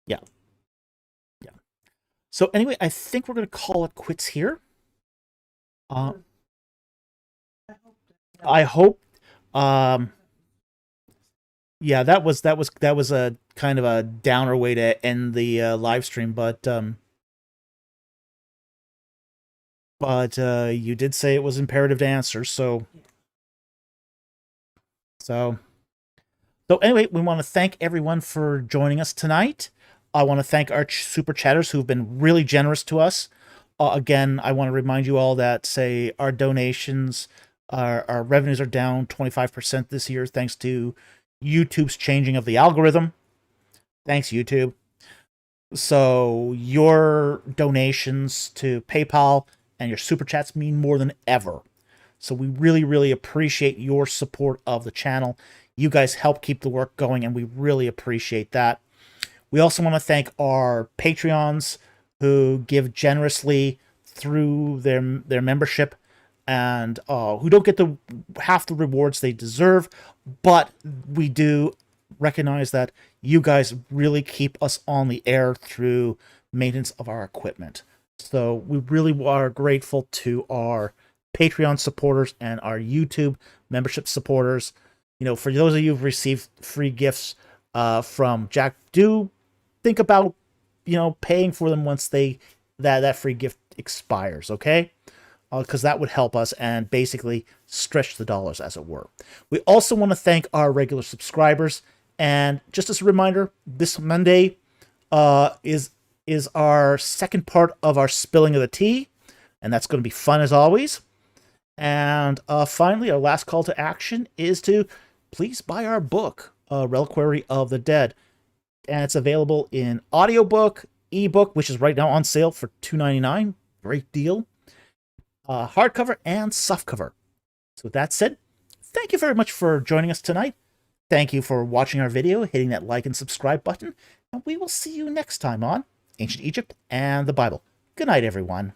Speaker 1: yeah, yeah. So anyway, I think we're gonna call it quits here. Uh, I hope. Um, yeah, that was a kind of a downer way to end the live stream, but but you did say it was imperative to answer, so so anyway, we want to thank everyone for joining us tonight. I want to thank our super chatters who've been really generous to us. Again, I want to remind you all that, say, our donations, our revenues are down 25% this year thanks to YouTube's changing of the algorithm. Thanks, YouTube. So your donations to PayPal and your super chats mean more than ever. So we really, really appreciate your support of the channel. You guys help keep the work going, and we really appreciate that. We also want to thank our Patreons who give generously through their membership and who don't get half the rewards they deserve, but we do recognize that you guys really keep us on the air through maintenance of our equipment. So we really are grateful to our Patreon supporters and our YouTube membership supporters. You know, for those of you who've received free gifts from Jack, do think about, you know, paying for them once that free gift expires, okay? Because that would help us and basically stretch the dollars, as it were. We also want to thank our regular subscribers. And just as a reminder, this Monday is our second part of our spilling of the tea, and that's going to be fun as always. And finally, our last call to action is to please buy our book, Reliquary of the Dead. And it's available in audiobook, ebook, which is right now on sale for $2.99. Great deal. Hardcover and softcover. So with that said, thank you very much for joining us tonight. Thank you for watching our video, hitting that like and subscribe button, and we will see you next time on Ancient Egypt and the Bible. Good night, everyone.